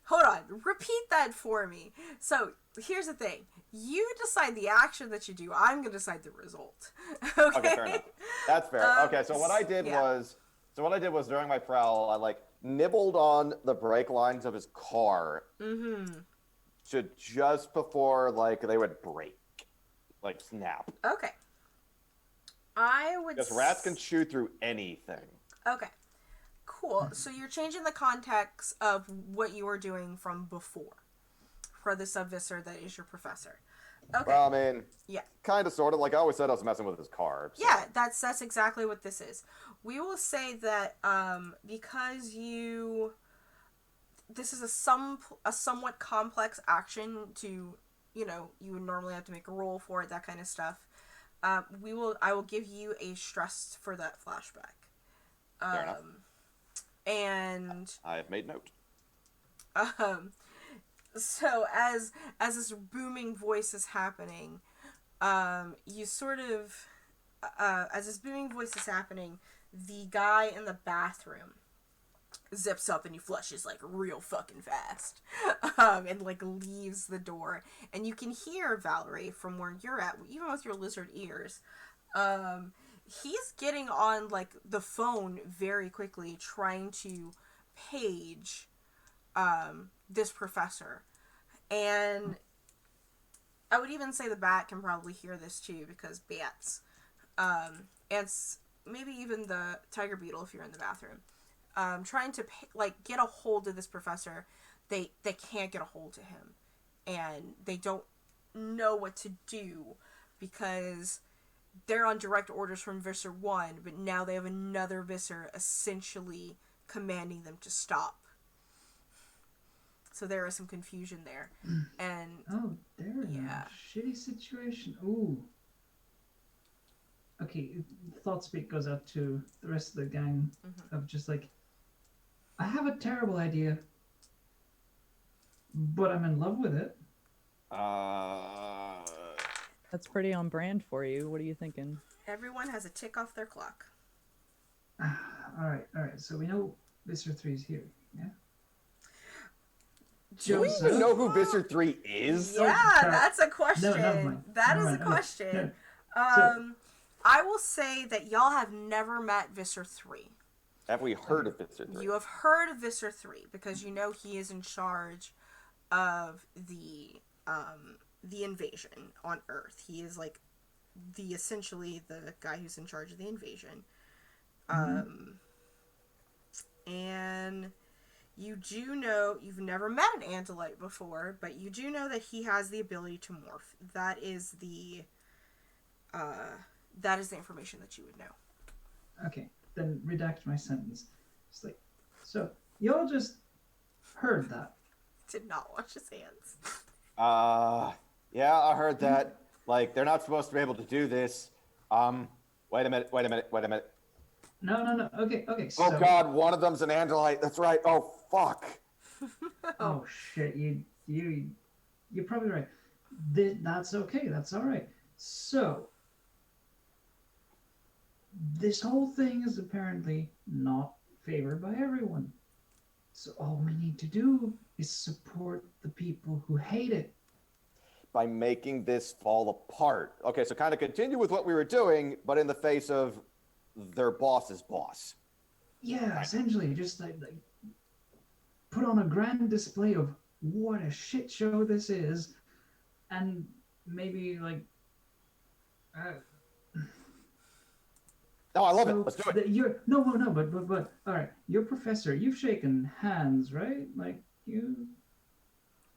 hold on, repeat that for me. So here's the thing. You decide the action that you do. I'm going to decide the result. Okay?
Okay, fair enough. That's fair. Okay, so what I did
yeah.
was during my prowl, I nibbled on the brake lines of his car.
Mm-hmm.
To just before they would break. Snap.
Okay. I would
Because rats can chew through anything.
Okay. Cool. So you're changing the context of what you were doing from before for the subvisor that is your professor. Okay.
Well, I mean,
Yeah.
kind of, sort of. I always said I was messing with his car. So.
Yeah, that's exactly what this is. We will say that because this is a somewhat complex action to, you would normally have to make a roll for it, that kind of stuff. I will give you a stress for that flashback.
Fair enough.
And
I have made note.
so as this booming voice is happening, you sort of as this booming voice is happening, the guy in the bathroom zips up and he flushes real fucking fast, and leaves the door, and you can hear Valerie from where you're at, even with your lizard ears. He's getting on the phone very quickly, trying to page this professor, and I would even say the bat can probably hear this too, because bats, and maybe even the tiger beetle if you're in the bathroom. trying to get a hold of this professor. They can't get a hold of him, and they don't know what to do because they're on direct orders from Visser 1, but now they have another Visser essentially commanding them to stop. So there is some confusion there. And
Oh, they're in
yeah.
a shitty situation. Ooh. Okay, thought speak goes out to the rest of the gang of just like, I have a terrible idea, but I'm in love with it.
That's pretty on brand for you. What are you thinking?
Everyone has a tick off their clock.
All right. So we know Visser 3's here, yeah?
Do we even know who Visser 3 is?
Yeah, that's a question.
No, never mind.
That
Never
is
mind.
a question.
No.
I will say that y'all have never met Visser 3.
Have we heard of Visser 3?
You have heard of Visser 3 because you know he is in charge of the invasion on Earth. He is like essentially the guy who's in charge of the invasion. And you do know, you've never met an Andalite before, but you do know that he has the ability to morph. That is the information that you would know.
Okay, then redact my sentence. It's like, so y'all just heard that.
Did not wash his hands.
Yeah, I heard that. Like, they're not supposed to be able to do this. Wait a minute.
No. Okay.
Oh
So,
God, one of them's an Andalite. That's right. Oh fuck.
oh shit, you're probably right. That's okay. That's all right. So, this whole thing is apparently not favored by everyone. So all we need to do is support the people who hate it.
By making this fall apart. Okay, so kind of continue with what we were doing, but in the face of their boss's boss.
Yeah, essentially, just like put on a grand display of what a shit show this is, and maybe like.
No, I love it. Let's do it.
But all right, you're professor. You've shaken hands, right? Like you.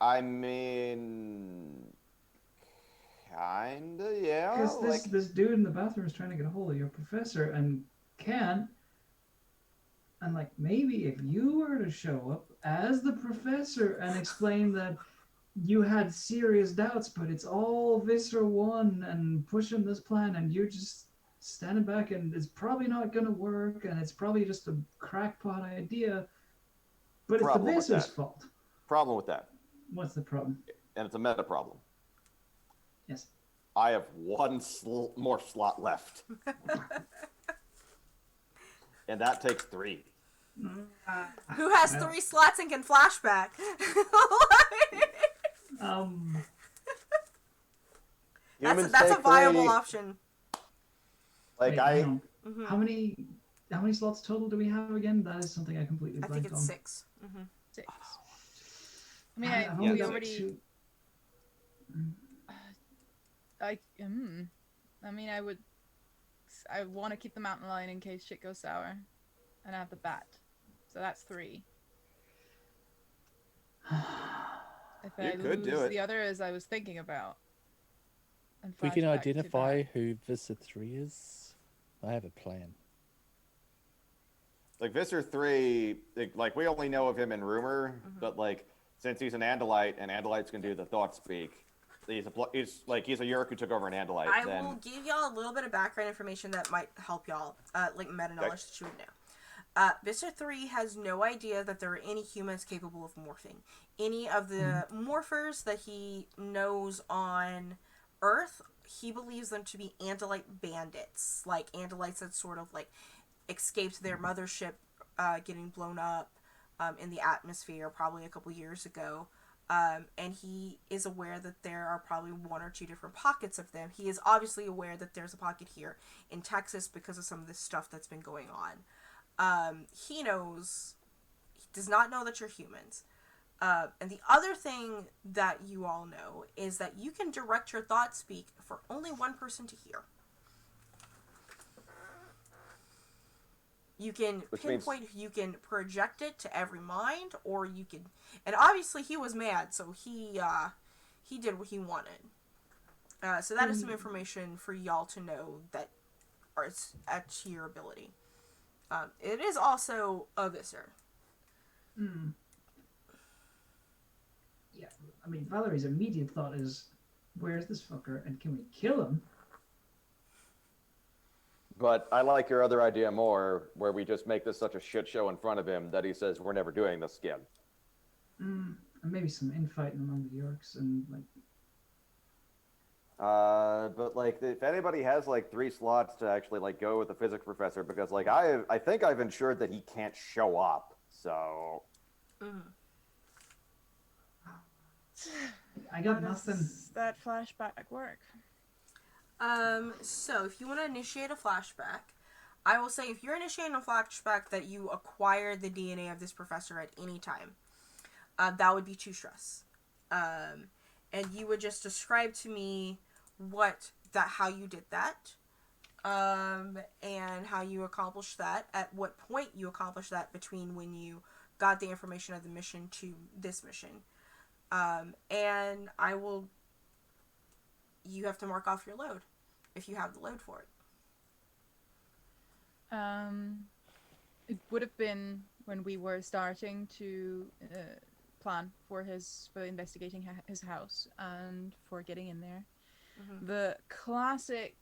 I mean, kinda, yeah.
Because this dude in the bathroom is trying to get a hold of your professor and can't. And like maybe if you were to show up as the professor and explain that you had serious doubts, but it's all Visser 1 and pushing this plan, and you're just standing back, and it's probably not going to work, and it's probably just a crackpot idea, but it's the Visser's fault.
Problem with that.
What's the problem?
And it's a meta problem.
Yes.
I have one more slot left. And that takes 3.
Who has 3 slots and can flashback? That's a viable option.
Like
wait, how many slots total do we have again? That is something I completely blanked on.
I think it's 6.
6. I mean, we already. I mean, I want to keep the mountain lion in case shit goes sour, and I have the bat, so that's 3. If I lose the other, as I was thinking about.
If we can identify who Visser 3 is, I have a plan.
Like Visser 3, like we only know of him in rumor, but like since he's an Andalite and Andalites can do the thought speak, he's a Yurk who took over an Andalite.
I will give y'all a little bit of background information that might help y'all, like meta knowledge that you would know. Visser 3 has no idea that there are any humans capable of morphing. Any of the morphers that he knows on Earth, he believes them to be Andalite bandits, like Andalites that sort of like escaped their mothership getting blown up in the atmosphere probably a couple years ago. And he is aware that there are probably 1 or 2 different pockets of them. He is obviously aware that there's a pocket here in Texas because of some of this stuff that's been going on. He does not know that you're humans. And the other thing that you all know is that you can direct your thought speak for only one person to hear. You can
Which means-
pinpoint, you can project it to every mind, or you can, and obviously he was mad, so he did what he wanted. So that is some information for y'all to know that are at your ability. It is also a visor.
Yeah, I mean, Valerie's immediate thought is, where's this fucker, and can we kill him?
But I like your other idea more, where we just make this such a shit show in front of him that he says we're never doing this again.
And maybe some infighting among the orcs, and like,
But like, if anybody has like 3 slots to actually like go with the physics professor, because like I think I've ensured that he can't show up. So
I got nothing.
Does that flashback work?
So if you want to initiate a flashback, I will say if you're initiating a flashback that you acquire the DNA of this professor at any time, that would be 2 stress. And you would just describe to me how you did that, and how you accomplished that, at what point you accomplished that between when you got the information of the mission to this mission. And you have to mark off your load if you have the load for it.
It would have been when we were starting to plan for investigating his house and for getting in there. The classic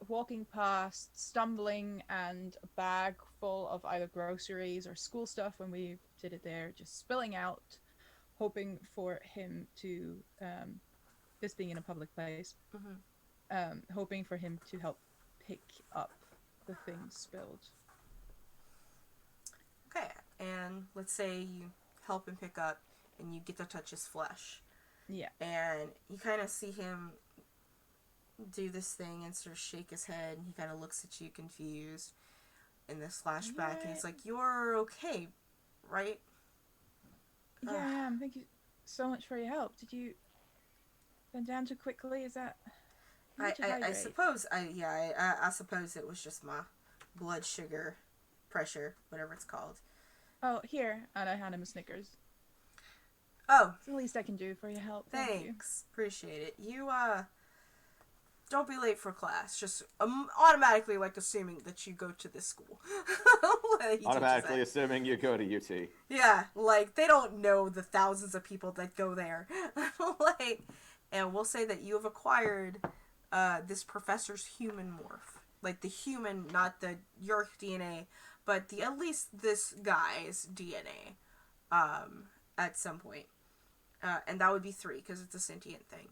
walking past, stumbling, and a bag full of either groceries or school stuff when we did it there, just spilling out, hoping for him to, this being in a public place, hoping for him to help pick up the things spilled.
Okay, and let's say you help him pick up and you get to touch his flesh.
Yeah.
And you kind of see him do this thing and sort of shake his head, and he kind of looks at you confused in this flashback, and he's like, "You're okay, right?"
Yeah, I am. Thank you so much for your help. Did you bend down too quickly? Is that...
I suppose I suppose it was just my blood sugar pressure, whatever it's called.
Oh, here. And I hand him a Snickers.
Oh,
It's the least I can do for your help.
thanks. Appreciate it. You don't be late for class. Just automatically like assuming that you go to this school.
automatically assuming you go to UT.
Yeah, like they don't know the thousands of people that go there. Like, and we'll say that you have acquired this professor's human morph, like the human, not the your DNA, but at least this guy's DNA, at some point, and that would be 3 because it's a sentient thing.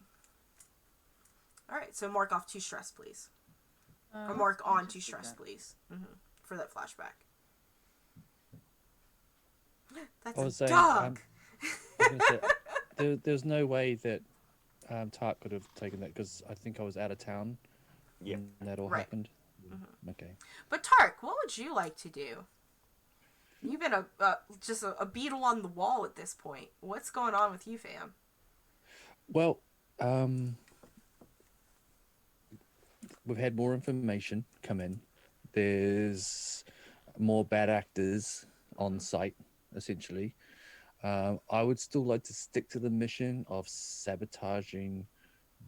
All right, so mark off 2 stress, please, or mark on 2 stress, please, for that flashback. That's
I was
a
saying,
dog.
I was gonna say, there's no way that Tark could have taken that because I think I was out of town when that all happened. Okay.
But Tark, what would you like to do? You've been just a beetle on the wall at this point. What's going on with you, fam?
Well, we've had more information come in. There's more bad actors on site, essentially. I would still like to stick to the mission of sabotaging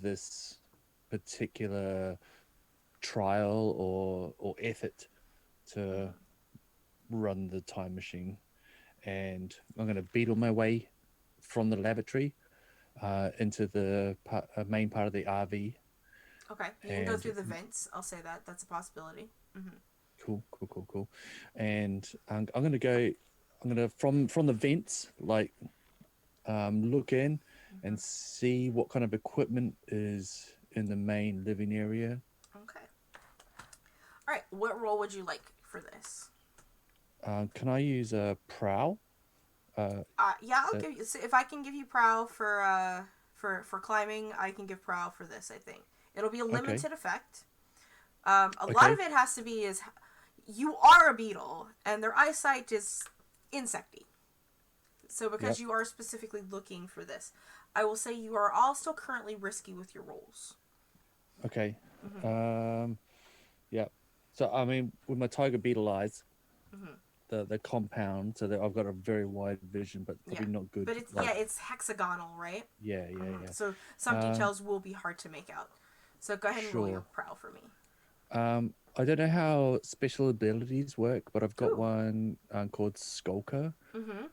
this particular trial or effort to run the time machine. And I'm going to beetle my way from the laboratory into the main part of the RV.
Okay, you can go through the vents. I'll say that. That's a possibility.
Cool. And I'm gonna go. I'm gonna from the vents, like, look in and see what kind of equipment is in the main living area.
Okay. All right. What role would you like for this?
Can I use a prowl?
Yeah, I'll give you. So if I can give you prowl for climbing, I can give prowl for this. I think it'll be a limited effect. A lot of it has to be is you are a beetle and their eyesight is insecty. So because you are specifically looking for this, I will say you are all still currently risky with your rolls.
Okay. Yeah. So I mean, with my tiger beetle eyes, the compound, so that I've got a very wide vision, but probably not good.
But it's
like,
it's hexagonal, right?
yeah, yeah.
So some details will be hard to make out. So go ahead and roll your
Sure.
prowl for me.
I don't know how special abilities work, but I've got
Ooh.
one called Skulker.
Mm-hmm.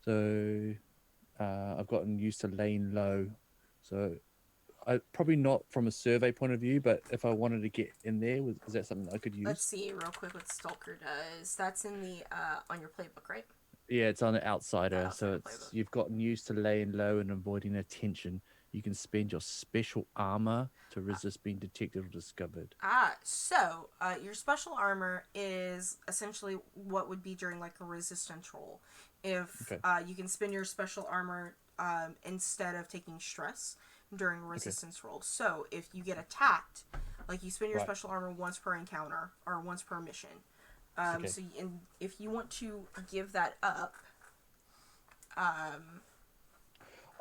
So I've gotten used to laying low. So I probably not from a survey point of view, but if I wanted to get in there, is that something I could use?
Let's see real quick what Stalker does. That's in the on your playbook, right?
Yeah, it's on the outsider.
Outsider
So it's
playbook.
you've gotten used to laying low and avoiding attention. You can spend your special armor to resist being detected or discovered.
So your special armor is essentially what would be during like a resistance roll. If
Okay.
you can spend your special armor instead of taking stress during a resistance roll. So if you get attacked, like you spend your
Right.
special armor once per encounter or once per mission.
Okay.
So if you want to give that up,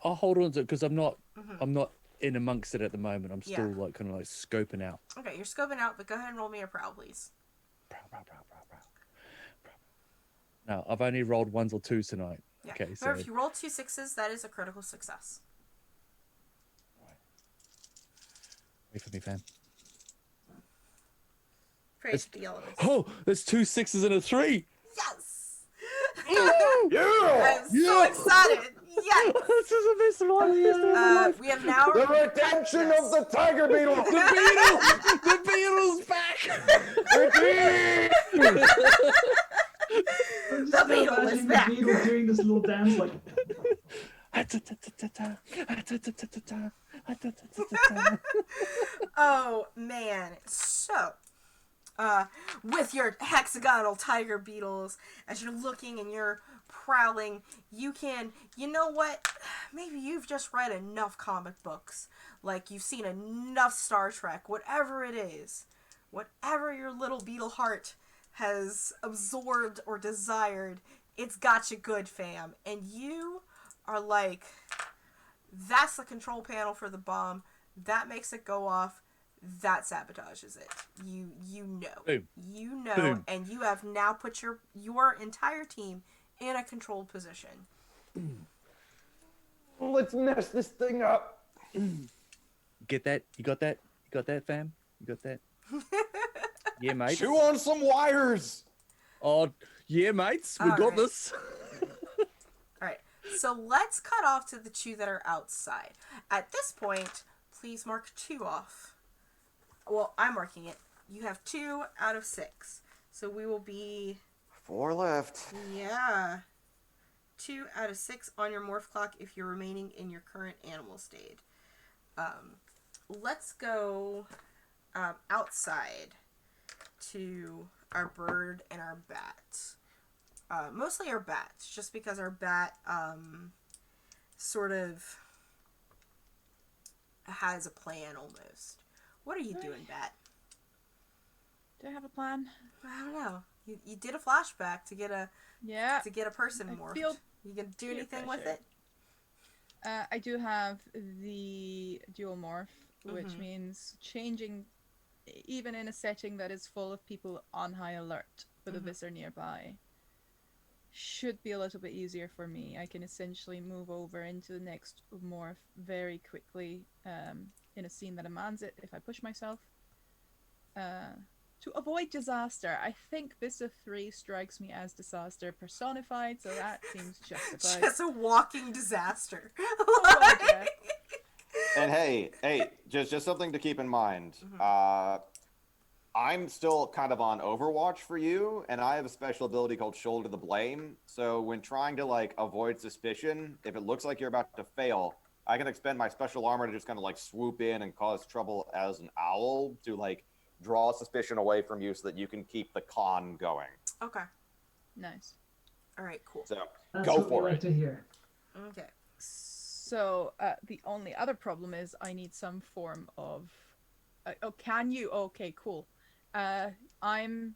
I'll hold on to it because I'm not in amongst it at the moment. I'm still
Yeah.
like kind of like scoping out.
okay, you're scoping out, but go ahead and roll me a prowl, please.
No, I've only rolled ones or twos tonight.
Yeah.
Okay, so
Remember, if you roll 2 6s, that is a critical success.
wait for me, fam.
Praise the elements.
Oh, there's 2 6s and a 3.
Yes!
Yeah!
I'm so excited! Yes!
This is the best one.
We have now...
The redemption of the tiger beetle!
The Beatles back.
The
beetle is back.
The beetle doing this little dance like.
Oh, man. So, with your hexagonal tiger beetles, as you're looking and you're prowling, you can, you know what? Maybe you've just read enough comic books. Like, you've seen enough Star Trek, whatever it is. Whatever your little beetle heart has absorbed or desired, it's got you good, fam. And you are like, that's the control panel for the bomb. That makes it go off. That sabotages it. You know.
Boom.
You know,
Boom.
and you have now put your entire team in a controlled position.
Let's mess this thing up.
Get that? You got that? You got that, fam? You got that? Yeah, mate.
Chew on some wires.
Oh, yeah, mates. We
All
got
right.
this.
Alright, so let's cut off to the 2 that are outside. At this point, please mark 2 off. Well, I'm marking it. You have 2 out of 6. So we will be...
4 left.
Yeah. 2 out of 6 on your morph clock if you're remaining in your current animal state. Let's go outside to our bird and our bat. Mostly our bats, just because our bat sort of has a plan almost. What are you doing, bat?
Do I have a plan?
I don't know. You did a flashback to get a person
I
morphed.
feel
You gonna do
peer
anything with
pressure.
it?
I do have the dual morph, which means changing, even in a setting that is full of people on high alert with a visor nearby, should be a little bit easier for me. I can essentially move over into the next morph very quickly in a scene that demands it if I push myself. To avoid disaster, I think Vista 3 strikes me as disaster personified, so that seems justified.
Just a walking disaster.
Oh, yeah.
And hey, just something to keep in mind. I'm still kind of on Overwatch for you, and I have a special ability called Shoulder the Blame. So when trying to like avoid suspicion, if it looks like you're about to fail, I can expend my special armor to just kind of like swoop in and cause trouble as an owl to like draw suspicion away from you so that you can keep the con going.
Okay.
Nice.
All right. Cool.
So
That's
go
what we
for
like
it.
to hear.
Okay.
So the only other problem is I need some form of. Oh, can you? Okay, cool. I'm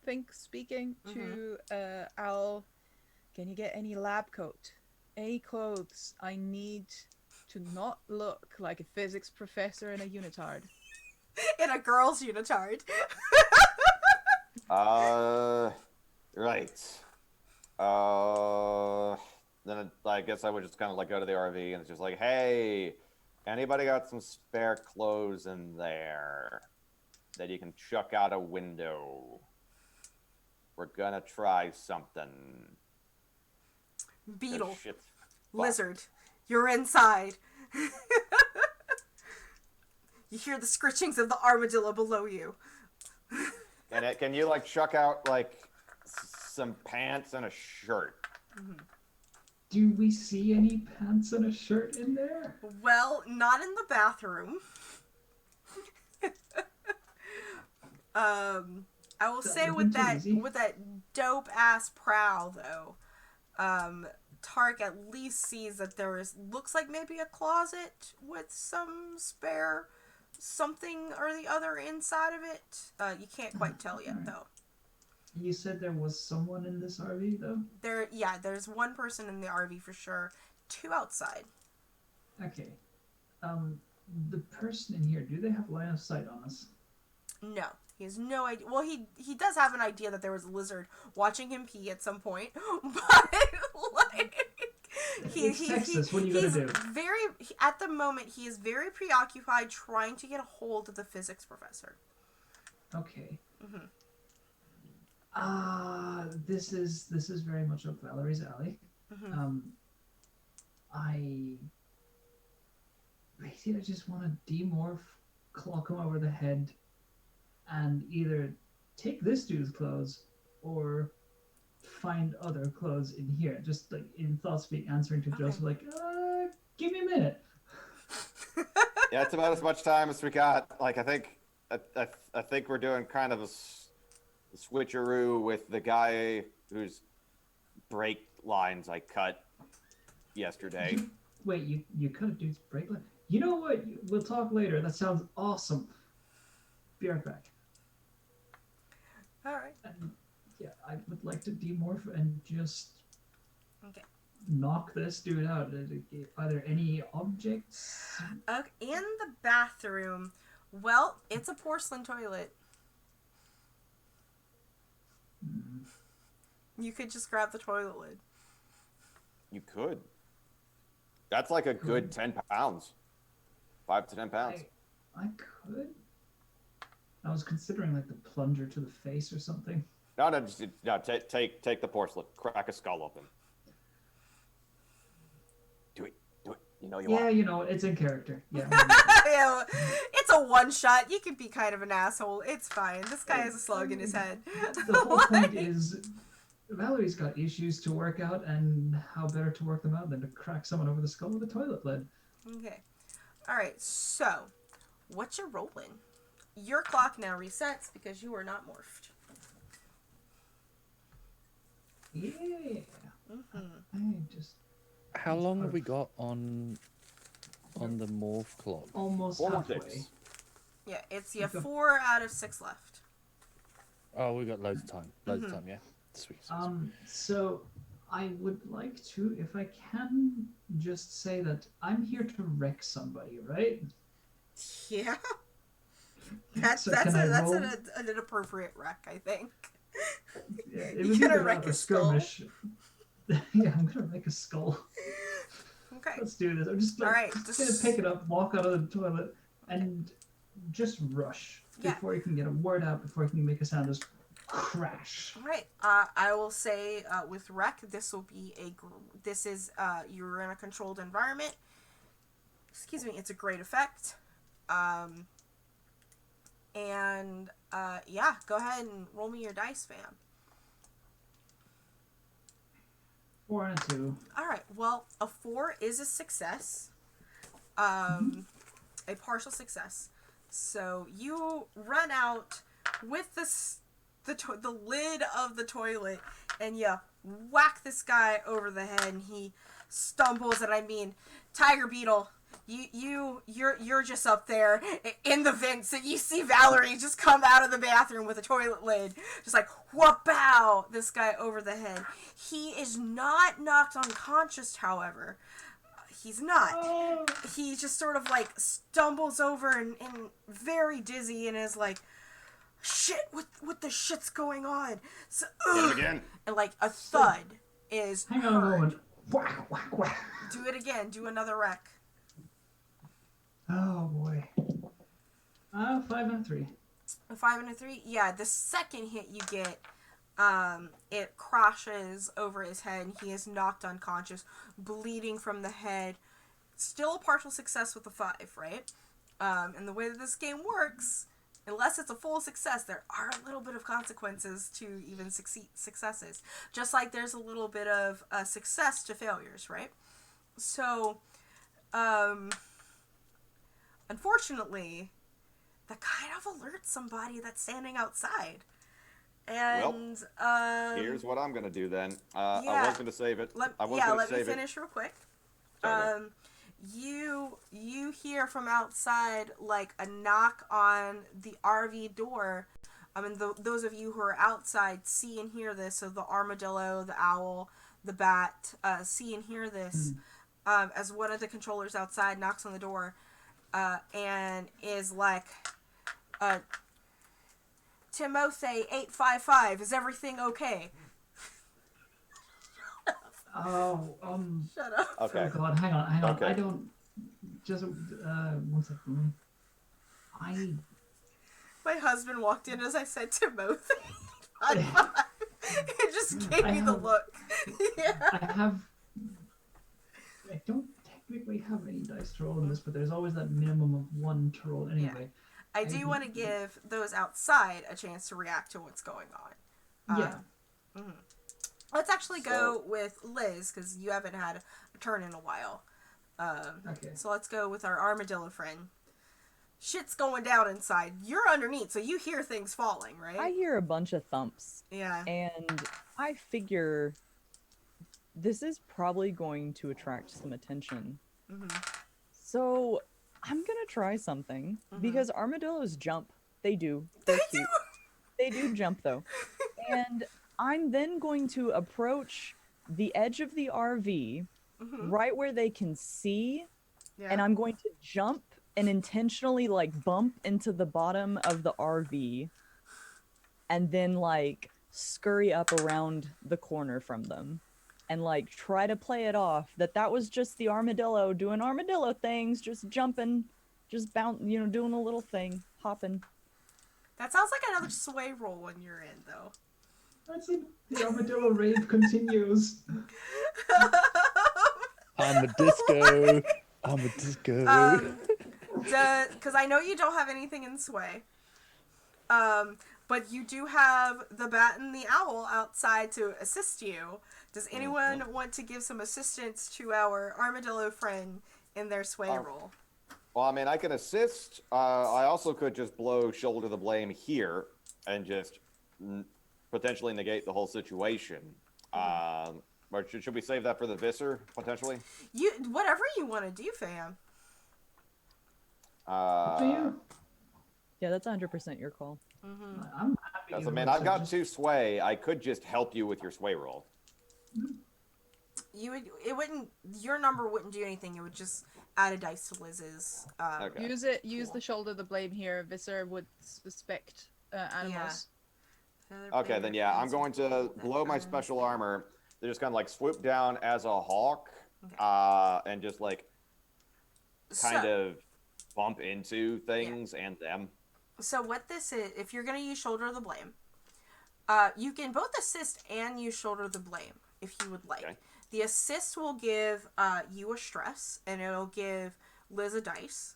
think speaking to Al. Can you get any lab coat? Any clothes? I need to not look like a physics professor in a unitard.
In a girl's unitard.
Right. Then I guess I would just kind of like go to the RV and it's just like, hey, anybody got some spare clothes in there that you can chuck out a window? We're gonna try something. 'Cause
Beetle,
shit's
lizard,
fucked.
you're inside. You hear the scritchings of the armadillo below you.
Can you like chuck out like some pants and a shirt?
Do we see any pants and a shirt in there?
Well, not in the bathroom. I will
That
say
would've
with
been too
that
easy.
with that dope ass prowl though, Tark at least sees that there is looks like maybe a closet with some spare something or the other inside of it. You can't quite tell yet
Alright.
though.
You said there was someone in this RV, though?
There's one person in the RV for sure, two outside.
Okay. The person in here, do they have line of sight on us?
No, he has no idea. Well, he does have an idea that there was a lizard watching him pee at some point, but like
It's Texas, what are you gonna
he's
do?
at the moment he is very preoccupied trying to get a hold of the physics professor.
Okay. This is very much up Valerie's alley. I basically just want to demorph, clock him over the head, and either take this dude's clothes or find other clothes in here. Just like in thought speak, answering to
Okay.
Joseph, like, give me a minute.
Yeah, it's about as much time as we got. Like I think we're doing kind of a switcheroo with the guy whose brake lines I cut yesterday.
Wait, you cut a dude's brake line? You know what? We'll talk later. That sounds awesome. Be right back.
All right.
And yeah, I would like to demorph and just
Okay.
knock this dude out. Are there any objects?
Okay. In the bathroom, well, it's a porcelain toilet. You could just grab the toilet lid.
You could. That's like a good 10 pounds. 5 to 10 pounds.
I could. I was considering like the plunger to the face or something.
No, take the porcelain. Crack a skull open. Do it. You know you
Yeah,
want.
you know, it's in character. Yeah.
Yeah, it's a one shot. You can be kind of an asshole. It's fine. This guy has a slug in his head.
The whole point is Valerie's got issues to work out, and how better to work them out than to crack someone over the skull with a toilet lid.
Okay. Alright, so, what you rolling? Your clock now resets because you are not morphed.
Yeah. I just
How long have we got on the morph clock?
almost
4 more
halfway.
ticks.
Yeah, it's 4 out of 6 left.
Oh, we got loads of time. Loads of time, yeah. Sweet.
So I would like to, if I can, just say that I'm here to wreck somebody, right?
Yeah. That's
So can I roll?
an inappropriate wreck, I think.
Yeah, it
You
was
gonna
either
wreck
that or
a skull?
skirmish. Yeah, I'm gonna wreck a skull.
Okay.
Let's do this. I'm just like,
Alright,
just
just-
gonna pick it up, walk out of the toilet, and just rush
Yeah.
before you can get a word out, before you can make a sound. Just crash.
Alright, I will say with wreck, this will be you're in a controlled environment. Excuse me, it's a great effect. Yeah, go ahead and roll me your dice, fam.
4 and a 2.
Alright, well, a 4 is a success. A partial success. So you run out with the lid of the toilet and you whack this guy over the head and he stumbles, and I mean, Tiger Beetle, you're just up there in the vents and you see Valerie just come out of the bathroom with a toilet lid, just like whoop out this guy over the head. He is not knocked unconscious, however. He's not. He just sort of like stumbles over and very dizzy and is like, shit, what the shit's going on? So,
Hit him again.
and like a thud is
Hang on a
heard.
moment. Whack, whack, whack.
Do it again. Do another wreck.
Oh boy. 5 and a 3.
A 5 and a 3. Yeah, the second hit you get, it crashes over his head, and he is knocked unconscious, bleeding from the head. Still a partial success with a 5, right? And the way that this game works, unless it's a full success, there are a little bit of consequences to even successes. Just like there's a little bit of success to failures, right? So, unfortunately, that kind of alerts somebody that's standing outside. And,
Here's what I'm going to do then. I
yeah.
was going to save it.
Let me finish real quick.
Sorry.
You hear from outside like a knock on the RV door. And those of you who are outside see and hear this. So the armadillo, the owl, the bat see and hear this as one of the controllers outside knocks on the door and is like, Timothy 855, is everything okay?
Oh,
Shut up.
Okay.
Oh God, hang on.
Okay.
I don't. Just 1 second.
My husband walked in as I said Timothy. It just gave me the look. Yeah.
I don't technically have any dice to roll in this, but there's always that minimum of 1 to roll anyway.
I do want to give those outside a chance to react to what's going on.
Yeah.
Let's actually go with Liz, because you haven't had a turn in a while.
Okay.
So let's go with our armadillo friend. Shit's going down inside. You're underneath, so you hear things falling, right?
I hear a bunch of thumps.
Yeah.
And I figure this is probably going to attract some attention. So I'm gonna try something because armadillos jump. They do. They're cute. They do jump though. And I'm then going to approach the edge of the RV right where they can see, and I'm going to jump and intentionally like bump into the bottom of the RV and then like scurry up around the corner from them and like try to play it off that was just the armadillo doing armadillo things, just jumping, just doing a little thing, hopping.
That sounds like another sway roll when you're in, though.
That's it. The armadillo rave continues.
I'm a disco. I'm a disco.
Because I know you don't have anything in sway. But you do have the bat and the owl outside to assist you. Does anyone want to give some assistance to our armadillo friend in their sway roll?
Well, I mean, I can assist. I also could just blow shoulder the blame here and just potentially negate the whole situation. Or should we save that for the Visser, potentially?
Whatever you want to do, fam.
To you.
Yeah, that's 100% your call.
I'm happy.
Because, I mean, I've got 2 sway. I could just help you with your sway roll.
Your number wouldn't do anything. It would just add a dice to Liz's.
Okay.
Use the shoulder the blame here. Visser would suspect animals.
Okay, then yeah, I'm going to blow my special armor. They just kind of like swoop down as a hawk, and just like kind of bump into things and them.
So what this is, if you're going to use shoulder the blame, you can both assist and use shoulder the blame if you would like. Okay. The assist will give you a stress, and it'll give Liz a dice.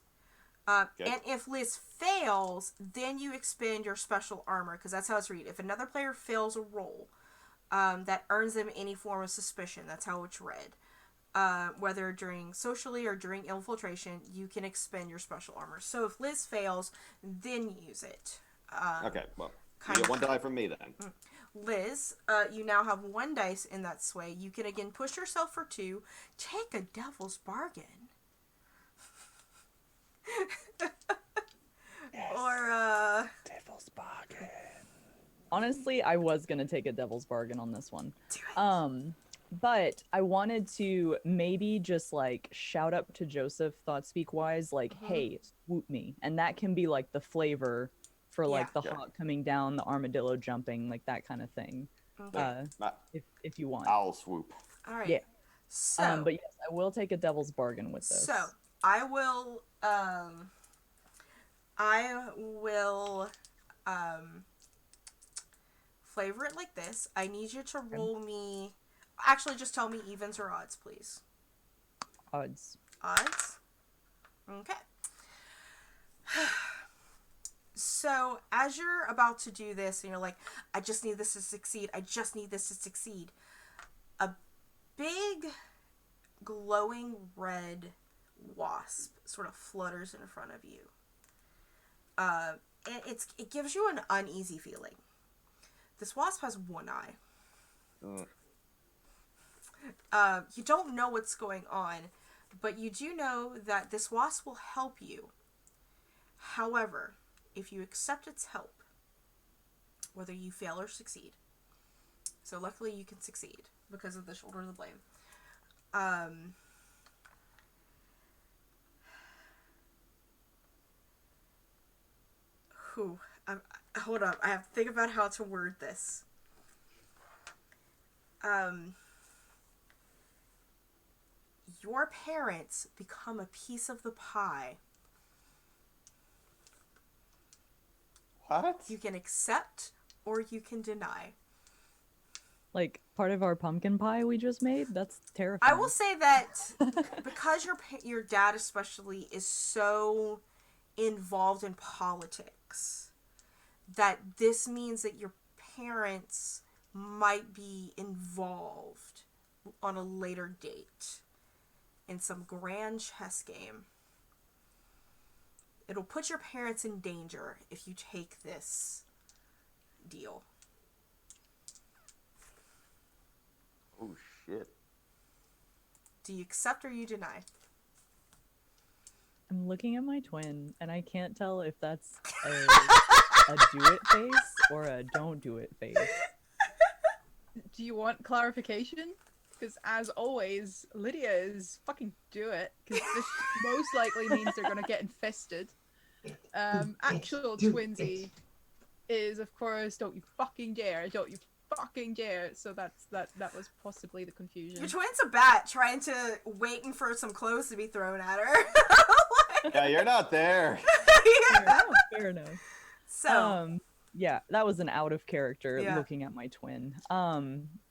And if Liz fails, then you expend your special armor, because that's how it's read. If another player fails a roll that earns them any form of suspicion, that's how it's read. Whether during socially or during infiltration, you can expend your special armor. So if Liz fails, then use it.
Okay, well, you get 1 die from me then.
Liz, you now have 1 dice in that sway. You can again push yourself for 2. Take a devil's bargain.
Yes.
Or
Devil's bargain.
Honestly, I was gonna take a devil's bargain on this one.
Do it.
But I wanted to maybe just like shout up to Joseph, thought speak wise, like, hey, swoop me. And that can be like the flavor for
Yeah.
like the
Yeah.
hawk coming down, the armadillo jumping, like that kind of thing.
Okay.
If you want.
Owl swoop.
All right.
Yeah.
So,
But yes, I will take a devil's bargain with
so
this.
I will I will um flavor it like this. I need you to roll me. Actually, just tell me evens or odds, please.
Odds.
Odds. Okay. So, as you're about to do this, and you're like, I just need this to succeed, I just need this to succeed, a big glowing red wasp sort of flutters in front of you. And it gives you an uneasy feeling. This wasp has one eye. You don't know what's going on, but you do know that this wasp will help you. However, if you accept its help, whether you fail or succeed, so luckily you can succeed because of the shoulder of the blame. Hold on, I have to think about how to word this. Your parents become a piece of the pie.
What?
You can accept or you can deny.
Like part of our pumpkin pie we just made? That's terrifying.
I will say that because your dad especially is so involved in politics, that this means that your parents might be involved on a later date in some grand chess game. It'll put your parents in danger if you take this deal.
Oh shit.
Do you accept or you deny?
I'm looking at my twin and I can't tell if that's a do it face or a don't do it face.
Do you want clarification? Because as always, Lydia is fucking do it. Because this most likely means they're gonna get infested. Actual Twinsy is, of course, don't you fucking dare, don't you fucking dare. So that was possibly the confusion.
Your twin's a bat waiting for some clothes to be thrown at her.
Yeah, you're not there.
Fair enough.
So,
yeah, that was an out of character
Yeah.
looking at my twin.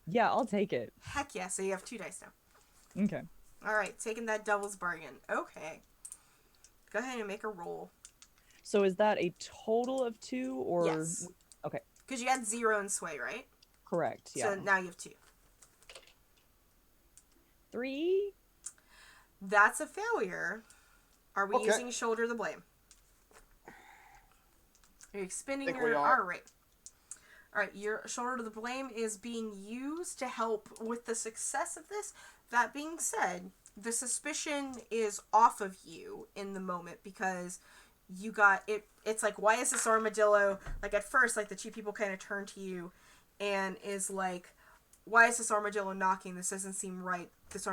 Yeah, I'll take it.
heck yeah, so you have 2 dice now.
Okay.
Alright, taking that devil's bargain. Okay. Go ahead and make a roll.
So is that a total of 2 or
Yes.
Okay,
Because you had 0 in sway, right?
correct. Yeah.
So now you have 2.
3?
That's a failure. Are we
Okay.
using shoulder the blame? Are you expending
Think
your
we are.
Alright, your shoulder to the blame is being used to help with the success of this. That being said, the suspicion is off of you in the moment because you got it. It's like, why is this armadillo, like at first, like the 2 people kind of turn to you and is like, why is this armadillo knocking? This doesn't seem right. This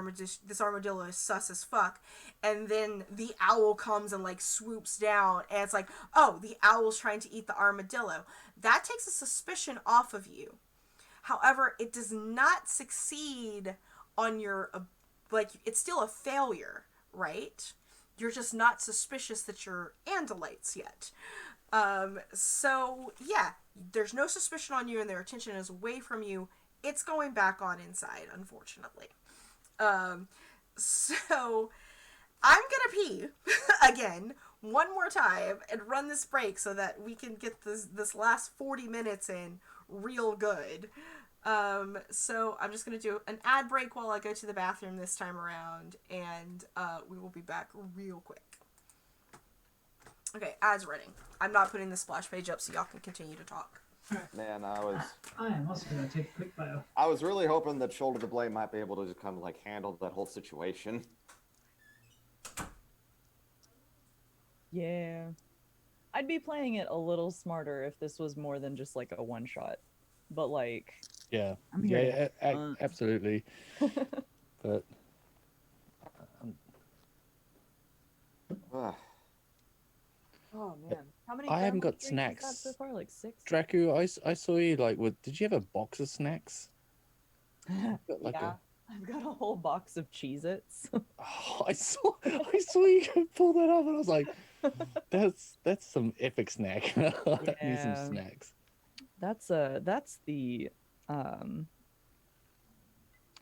armadillo is sus as fuck. And then the owl comes and like swoops down and it's like, oh, the owl's trying to eat the armadillo. That takes a suspicion off of you. However, it does not succeed on your, it's still a failure, right? You're just not suspicious that you're Andalites yet. So yeah, there's no suspicion on you and their attention is away from you. It's going back on inside, unfortunately. So I'm gonna pee again one more time and run this break so that we can get this last 40 minutes in real good. So I'm just gonna do an ad break while I go to the bathroom this time around, and we will be back real quick. Okay, ads running. I'm not putting the splash page up so y'all can continue to talk.
Man,
I am also going to take a quick bio.
I was really hoping that Shoulder to Blame might be able to just kind of like handle that whole situation.
Yeah. I'd be playing it a little smarter if this was more than just like a one shot. But like
Yeah,
I'm here to
yeah,
have fun.
absolutely. But
Ugh.
Oh man, how many
I haven't
many
got
drinks you got
snacks.
so far? Like 6?
Dracu, I saw you like with. Did you have a box of snacks? Got like
Yeah. I've got a whole box of Cheez-Its.
Oh, I saw you pull that up, and I was like, that's some epic snack. I need some
Yeah.
snacks.
That's the I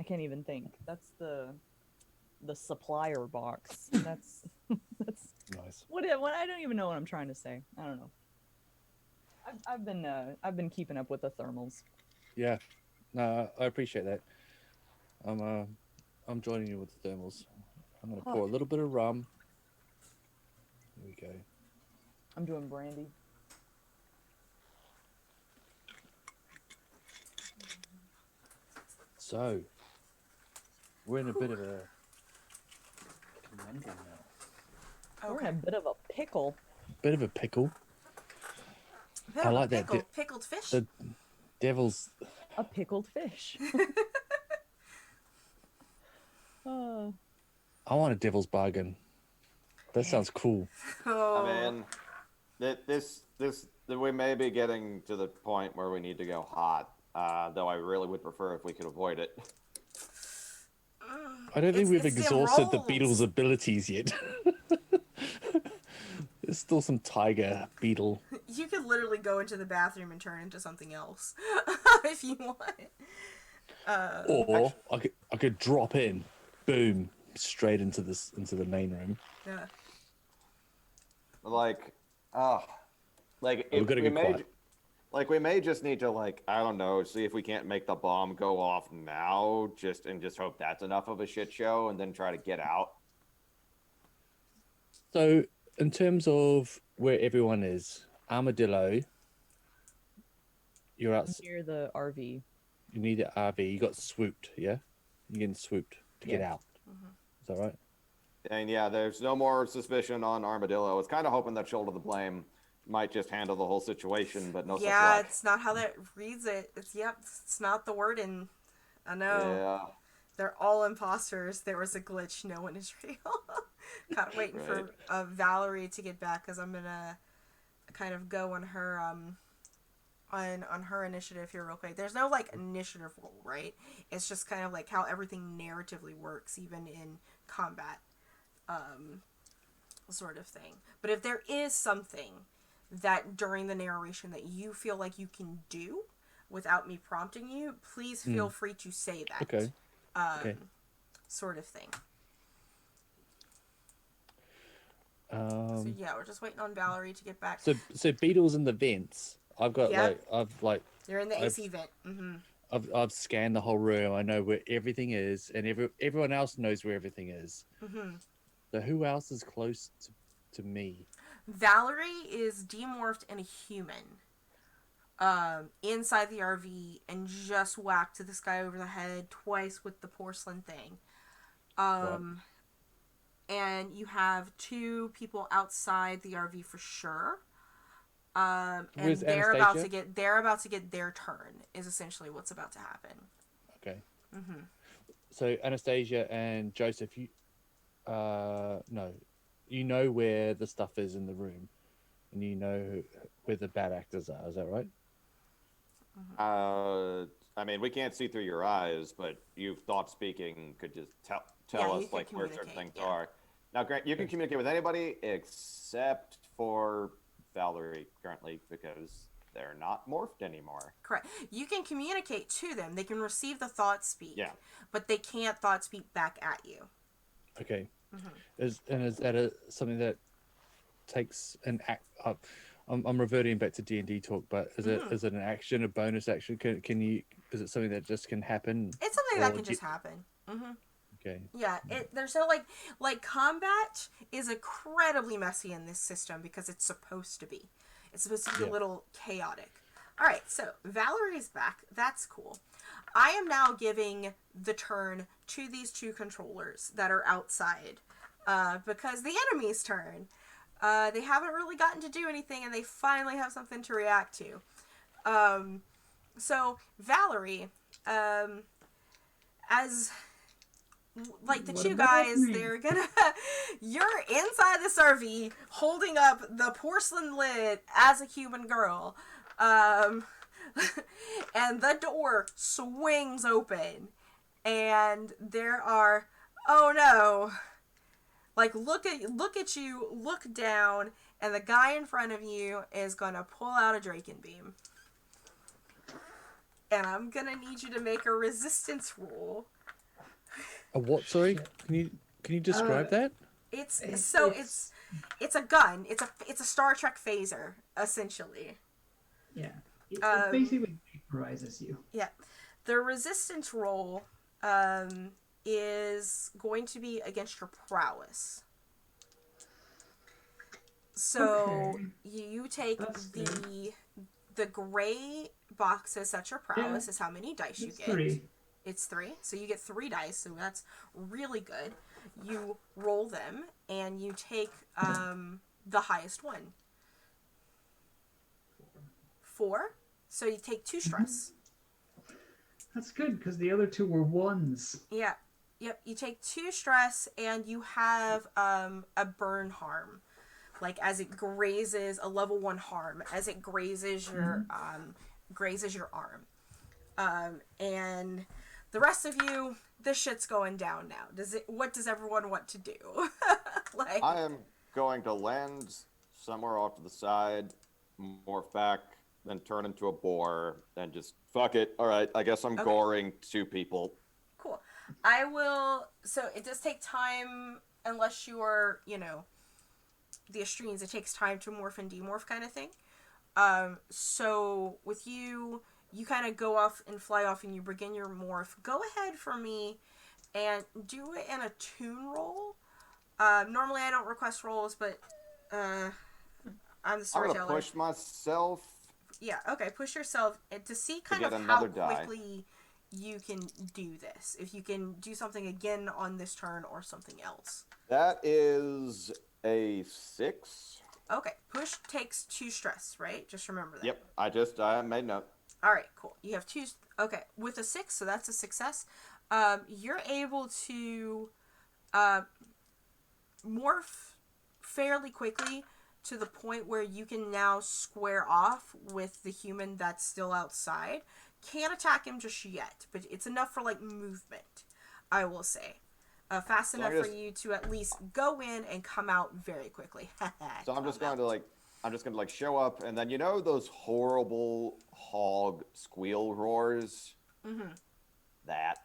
can't even think. That's the supplier box. That's
Nice.
what I don't even know what I'm trying to say. I don't know. I've been keeping up with the thermals.
Yeah, no, I appreciate that. I'm uh, I'm joining you with the thermals. I'm gonna pour a little bit of rum. There we go.
I'm doing brandy.
So we're in a bit of a conundrum now.
We're in a bit of a pickle.
Bit of a pickle.
Bit
I
of a
like that.
pickle, pickled fish.
The devil's.
A pickled fish. Oh.
I want a devil's bargain. That sounds cool.
Oh,
I mean, we may be getting to the point where we need to go hot. Though I really would prefer if we could avoid it.
I don't think we've
it's them
exhausted the
rolls.
beetle's abilities yet. There's still some tiger beetle.
You could literally go into the bathroom and turn into something else if you want.
Or I could drop in, boom, straight into the main room.
Yeah.
Like, like
We've
if
got to
we
get
may,
quiet.
like we may just need to I don't know, see if we can't make the bomb go off now, just hope that's enough of a shit show, and then try to get out.
So, in terms of where everyone is, Armadillo, you're out.
Near the RV.
You need an RV. You got swooped, yeah? You're getting swooped to get
Yeah.
out. Is that right?
And yeah, there's no more suspicion on Armadillo. I was kind of hoping that Shoulder the Blame might just handle the whole situation, but no such
Yeah,
luck.
it's not how that reads it. It's not the word in. I know.
Yeah.
They're all imposters. There was a glitch. No one is real. Kind of waiting for Valerie to get back because I'm gonna kind of go on her on her initiative here real quick. There's no initiative roll, right? It's just kind of like how everything narratively works, even in combat, sort of thing. But if there is something that during the narration that you feel like you can do without me prompting you, please feel free to say that.
Okay. Okay.
Sort of thing. So yeah, we're just waiting on Valerie to get back.
So beetles in the vents. I've got
Yep.
I've
You're in the AC vent. Mm-hmm.
I've scanned the whole room. I know where everything is, and everyone else knows where everything is.
Mm-hmm.
So who else is close to me?
Valerie is demorphed in a human. Inside the RV and just whacked this guy over the head twice with the porcelain thing.
Right.
And you have 2 people outside the RV for sure. And
Where's
they're
Anastasia?
about to get their turn is essentially what's about to happen.
Okay.
Mm-hmm.
So Anastasia and Joseph, no, you know where the stuff is in the room, and you know where the bad actors are. Is that right?
I mean, we can't see through your eyes, but you thought speaking could just tell
Yeah, you
us
can
where certain
communicate,
things
yeah.
are. Now, Grant, you can communicate with anybody except for Valerie currently because they're not morphed anymore.
Correct. You can communicate to them. They can receive the thought speak.
Yeah.
But they can't thought speak back at you.
Okay. Is that something that takes an act? I'm reverting back to D&D talk, but is it an action, a bonus action? Can you? Is it something that just can happen?
It's something that
Or
can
do
just
you-
happen. Mm-hmm.
Okay.
Yeah, there's no combat is incredibly messy in this system because it's supposed to be. It's supposed to be a
Yeah.
little chaotic. All right, so Valerie's back. That's cool. I am now giving the turn to these 2 controllers that are outside because the enemy's turn. They haven't really gotten to do anything, and they finally have something to react to. So Valerie, as like the
What
two
about
guys,
me?
they're gonna. You're inside this RV holding up the porcelain lid as a human girl, and the door swings open, and there are. Oh no! Like look at you, look down, and the guy in front of you is gonna pull out a Draken beam. And I'm gonna need you to make a resistance roll.
A what? Sorry,
Shit.
can you describe that?
It's
It's-
so
it's-
it's a gun. It's a Star Trek phaser essentially.
Yeah. It
Um,
basically vaporizes you.
Yeah, the resistance roll is going to be against your prowess. So
Okay.
you take
That's
the gray boxes. That's your prowess. Is how many dice you
It's
get.
3.
It's 3. So you get 3 dice, so that's really good. You roll them, and you take the highest one. 4. So you take 2 stress.
That's good, because the other 2 were 1s.
Yeah. Yep. You take 2 stress, and you have a burn harm. Like, as it grazes, a level 1 harm, as it grazes your arm. And the rest of you, this shit's going down now. What does everyone want to do? Like,
I am going to land somewhere off to the side, morph back, then turn into a boar, and just fuck it. All right, I guess I'm
Okay.
goring 2 people.
cool. I will, so it does take time, unless you're, the Estrenes, it takes time to morph and demorph kind of thing. So with you kind of go off and fly off and you begin your morph. Go ahead for me and do it in a tune roll. Normally I don't request rolls, but I'm the
I'm
storyteller.
gonna push myself.
Yeah, okay, push yourself to see kind
get
of how
another die.
quickly you can do this. If you can do something again on this turn or something else.
That is a 6.
Okay, push takes 2 stress, right? Just remember that.
Yep, I made note.
All right, cool. You have 2. Okay, with a 6, so that's a success. You're able to morph fairly quickly to the point where you can now square off with the human that's still outside. Can't attack him just yet, but it's enough for like movement, I will say. Fast enough for you to at least go in and come out very quickly.
So I'm just going to show up, and then those horrible hog squeal roars.
Mm-hmm.
That.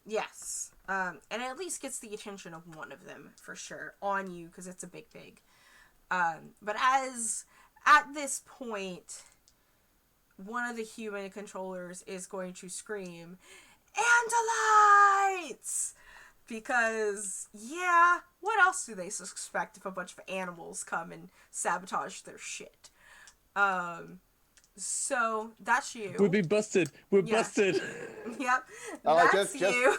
Yes. And it at least gets the attention of one of them, for sure, on you, because it's a big pig. But at this point, one of the human controllers is going to scream, "Andalites!" Because, yeah, what else do they suspect if a bunch of animals come and sabotage their shit? So, that's you.
We'll be busted. We're
Yeah.
busted.
Yep,
Oh,
that's
just-
you.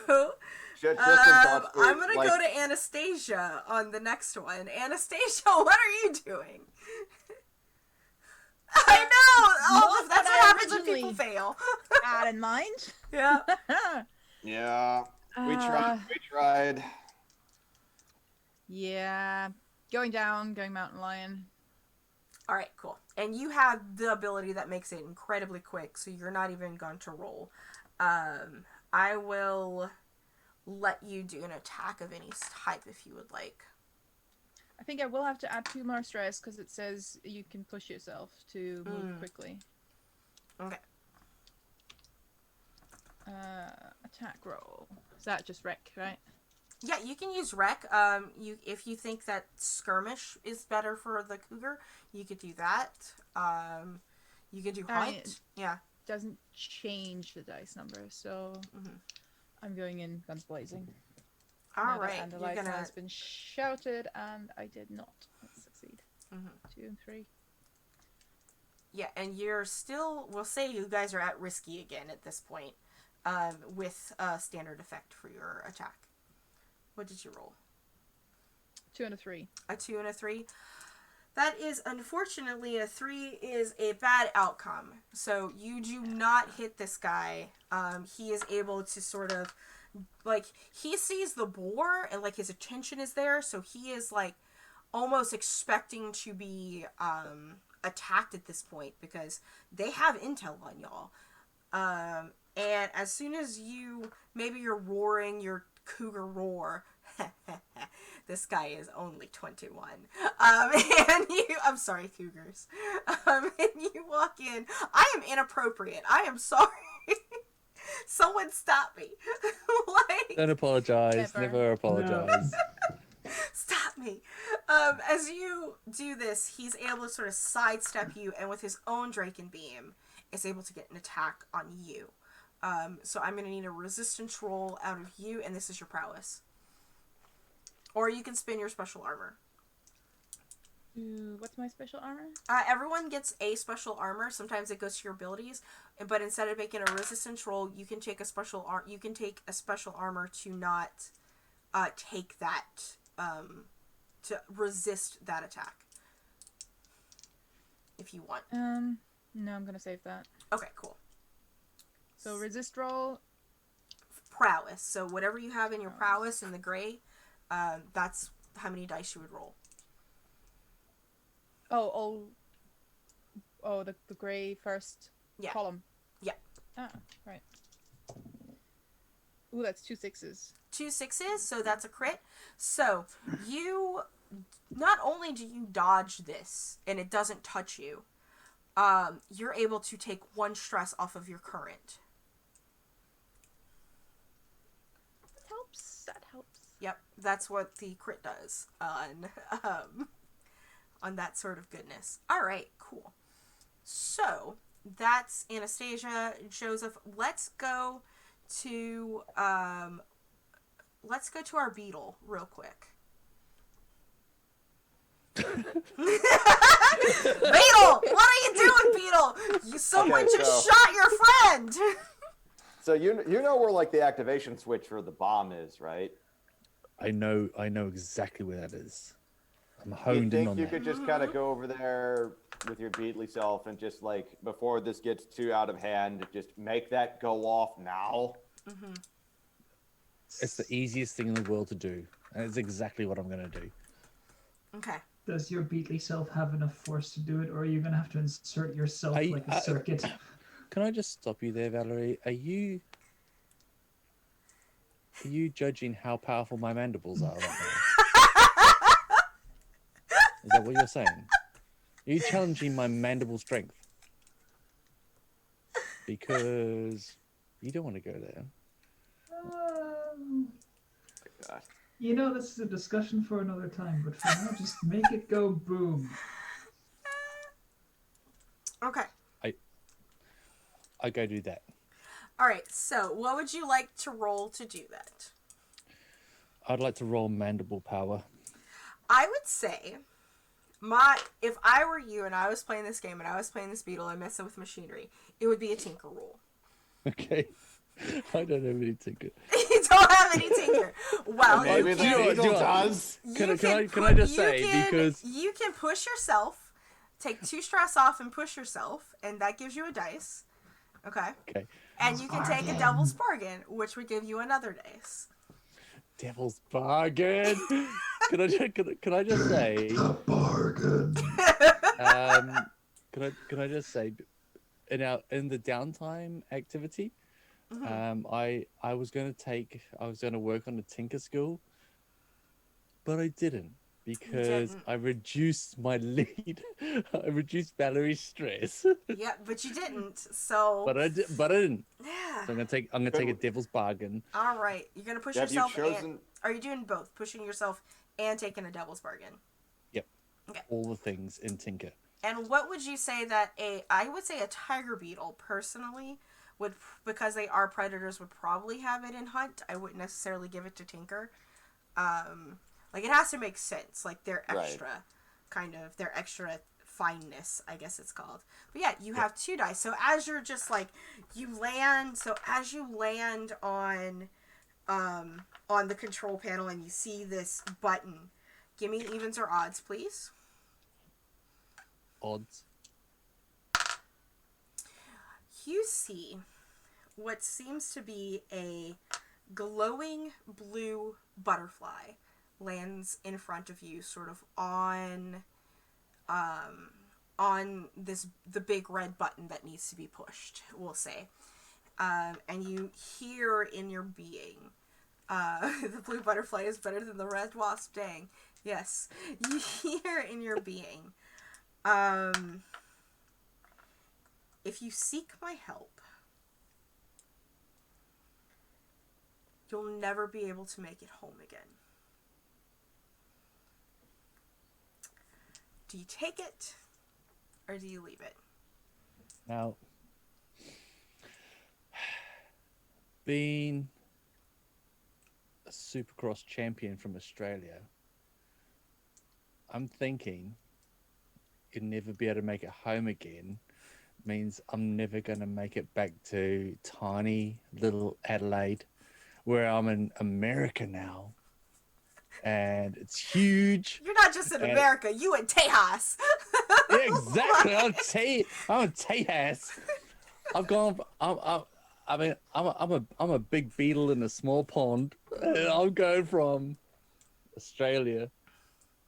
Just in thoughts,
I'm gonna
like,
go to Anastasia on the next one. Anastasia, what are you doing? I know!
Not
That's
what
what
I
happens when people
originally-
fail.
Had in mind.
Yeah.
Yeah, we tried.
Yeah. Going down, going mountain lion.
Alright, cool. And you have the ability that makes it incredibly quick, so you're not even going to roll. I will let you do an attack of any type if you would like.
I think I will have to add 2 more stress because it says you can push yourself to move quickly.
Okay.
Attack roll. Is that just wreck, right?
Yeah, you can use wreck. If you think that skirmish is better for the cougar, you could do that. You could do
I mean,
hunt. Yeah.
Doesn't change the dice number, so I'm going in guns blazing.
All right.
And the
You're
light
gonna.
has been shouted, and I did not succeed. 2 and 3.
Yeah, and you're still. We'll say you guys are at risky again at this point, with a standard effect for your attack. What did you roll?
2 and a 3.
A 2 and a 3. That is, unfortunately, a 3 is a bad outcome. So you do not hit this guy. He is able to sort of like, he sees the boar and, like, his attention is there, so he is, like, almost expecting to be attacked at this point because they have intel on y'all. And as soon as maybe you're roaring your cougar roar, this guy is only 21. And I'm sorry, cougars. And you walk in, I am inappropriate. I am sorry. Someone stop me. Like,
Don't apologize. Never apologize.
stop me. As you do this, he's able to sort of sidestep you, and with his own Draken Beam, is able to get an attack on you. So I'm going to need a resistance roll out of you, and this is your prowess. Or you can spin your special armor.
Ooh, what's my special armor?
Everyone gets a special armor. Sometimes it goes to your abilities, but instead of making a resistance roll, you can take a special armor to not take that to resist that attack. If you want.
No, I'm gonna save that.
Okay, cool.
So resist roll.
Prowess. So whatever you have in your prowess in the gray, that's how many dice you would roll.
Oh, the gray first column.
Yeah.
Ah, right. Ooh, that's 2 6s.
2 6s, so that's a crit. So you not only do you dodge this and it doesn't touch you, you're able to take 1 stress off of your current.
That helps.
Yep, that's what the crit does on that sort of goodness. All right, cool. So that's Anastasia, Joseph. Let's go to our beetle real quick. Beetle, what are you doing, Beetle? Someone just shot your friend.
So you know where like the activation switch for the bomb is, right?
I know exactly where that is. I'm
You
honed in
think
on
you
that.
could just kind of go over there with your beatly self and just like before this gets too out of hand, just make that go off now?
Mm-hmm.
It's the easiest thing in the world to do, and it's exactly what I'm going to do.
Okay.
Does your beatly self have enough force to do it, or are you going to have to insert yourself like a circuit?
Can I just stop you there, Valerie? Are you judging how powerful my mandibles are right now? Is that what you're saying? Are you challenging my mandible strength? Because you don't want to go there.
God.
You know, this is a discussion for another time, but for now, just make it go boom.
Okay.
I go do that.
All right. So, what would you like to roll to do that?
I'd like to roll mandible power.
I would say, if I were you and I was playing this game and I was playing this beetle and messing with machinery, it would be a tinker roll.
Okay. I don't have any tinker.
You don't have any tinker. Well,
Maybe the beetle does.
Can I just say, because
you can push yourself, take 2 stress off and push yourself, and that gives you a dice. Okay.
Okay.
And you can take a devil's bargain, which would give you another dice.
Devil's bargain. Can I just say
The bargain.
can I just say in the downtime activity, I was going to work on the tinker skill, but I didn't because I reduced my lead. I reduced Valerie's stress.
Yeah, but you didn't. So.
But I didn't.
Yeah.
So I'm gonna take a devil's bargain.
All right, you're gonna push
Have you
yourself.
chosen-
Are you doing both? Pushing yourself and taking a devil's bargain.
Yep.
Okay.
All the things in tinker.
And what would you say that I would say a tiger beetle personally would, because they are predators, would probably have it in hunt. I wouldn't necessarily give it to tinker. Like, it has to make sense. Like, they're extra, they're extra fineness, I guess it's called. But yeah, you have 2 dice. So as you're just like, as you land on the control panel and you see this button, give me evens or odds, please.
Odds.
You see what seems to be a glowing blue butterfly lands in front of you, sort of on the big red button that needs to be pushed, we'll say. And you hear in your being, the blue butterfly is better than the red wasp, dang. Yes. You hear in your being, if you seek my help, you'll never be able to make it home again. Do you take it, or do you leave it?
Now, being a Supercross champion from Australia, I'm thinking you'll never be able to make it home again. Means I'm never going to make it back to tiny little Adelaide, where I'm in America now. And it's huge.
You're not just in America, you in Tejas.
Yeah, exactly. I'm in Tejas. I've gone. I'm a big beetle in a small pond. And I'm going from Australia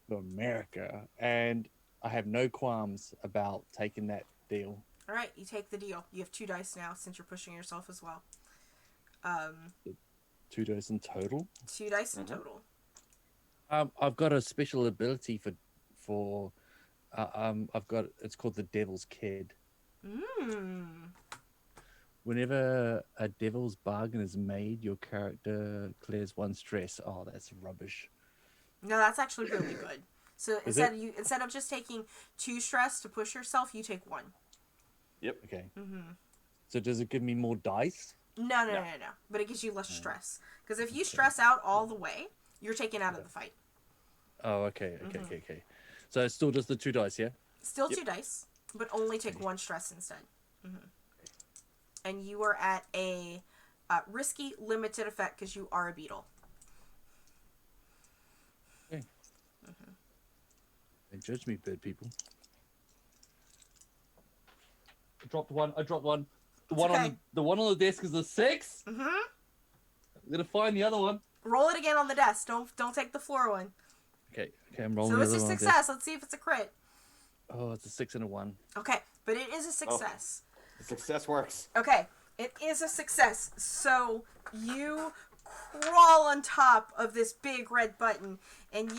to America, and I have no qualms about taking that deal.
All right, you take the deal. You have 2 dice now since you're pushing yourself as well.
2 dice in total.
2 dice in total.
I've got a special ability for I've got, it's called the Devil's Kid. Whenever a devil's bargain is made, your character clears 1 stress. Oh, that's rubbish.
No, that's actually really good. So instead of just taking 2 stress to push yourself, you take 1.
Yep.
Okay. So does it give me more dice?
No. But it gives you less stress. Because if you stress out all the way, you're taken out of the fight.
Oh, okay. So it's still just the 2 dice, yeah?
Still 2 dice, but only take 1 stress instead. And you are at a risky, limited effect because you are a beetle.
Okay. Don't judge me, bird people. I dropped one. The one on the desk is a 6. I'm gonna find the other one.
Roll it again on the desk. Don't take the floor one.
Okay, I'm rolling.
So
the
it's
other
a
one on the
success. Let's see if it's a crit.
Oh, it's a 6 and a 1.
Okay, but it is a success.
Success works.
Okay, it is a success. So you crawl on top of this big red button, and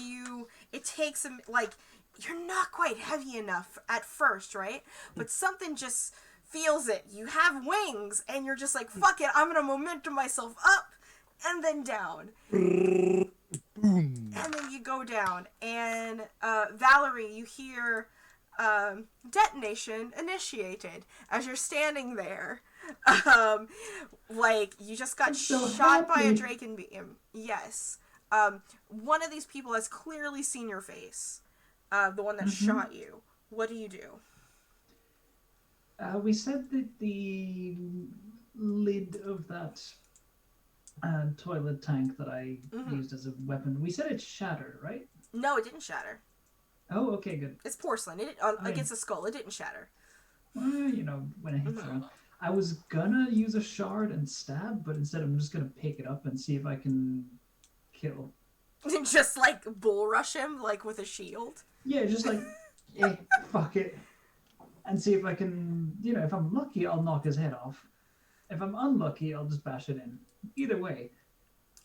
it takes some, like, you're not quite heavy enough at first, right? But something just feels it. You have wings, and you're just like, fuck it, I'm gonna momentum myself up, and then down. Boom. And then you go down, and Valerie, you hear detonation initiated as you're standing there. Like, you just got shot by a Draken beam. Yes. One of these people has clearly seen your face. The one that shot you. What do you do?
We said that the lid of that toilet tank that I used as a weapon, we said it shattered, right?
No, it didn't shatter.
Oh, okay, good.
It's porcelain. Against a skull. It didn't shatter.
Well, when it hits around. I was gonna use a shard and stab, but instead I'm just gonna pick it up and see if I can kill.
Just, like, bull rush him, like, with a shield?
Yeah, just like, fuck it. And see if I can, if I'm lucky, I'll knock his head off. If I'm unlucky, I'll just bash it in. Either way.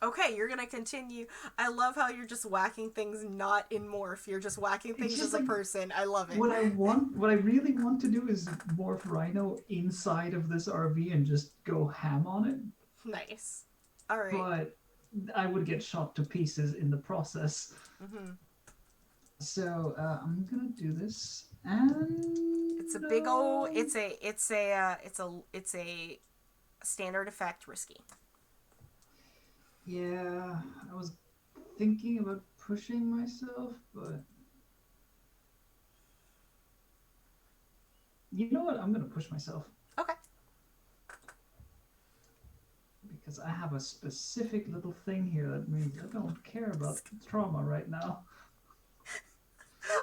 Okay, you're gonna continue. I love how you're just whacking things not in morph. You're just whacking things as a person. I love it.
What I really want to do is morph Rhino inside of this RV and just go ham on it.
Nice. Alright.
But I would get shot to pieces in the process. So, I'm gonna do this, and...
It's a big ol'... It's a standard effect risky.
Yeah, I was thinking about pushing myself, but... You know what? I'm gonna push myself.
Okay.
Because I have a specific little thing here that means I don't care about trauma right now.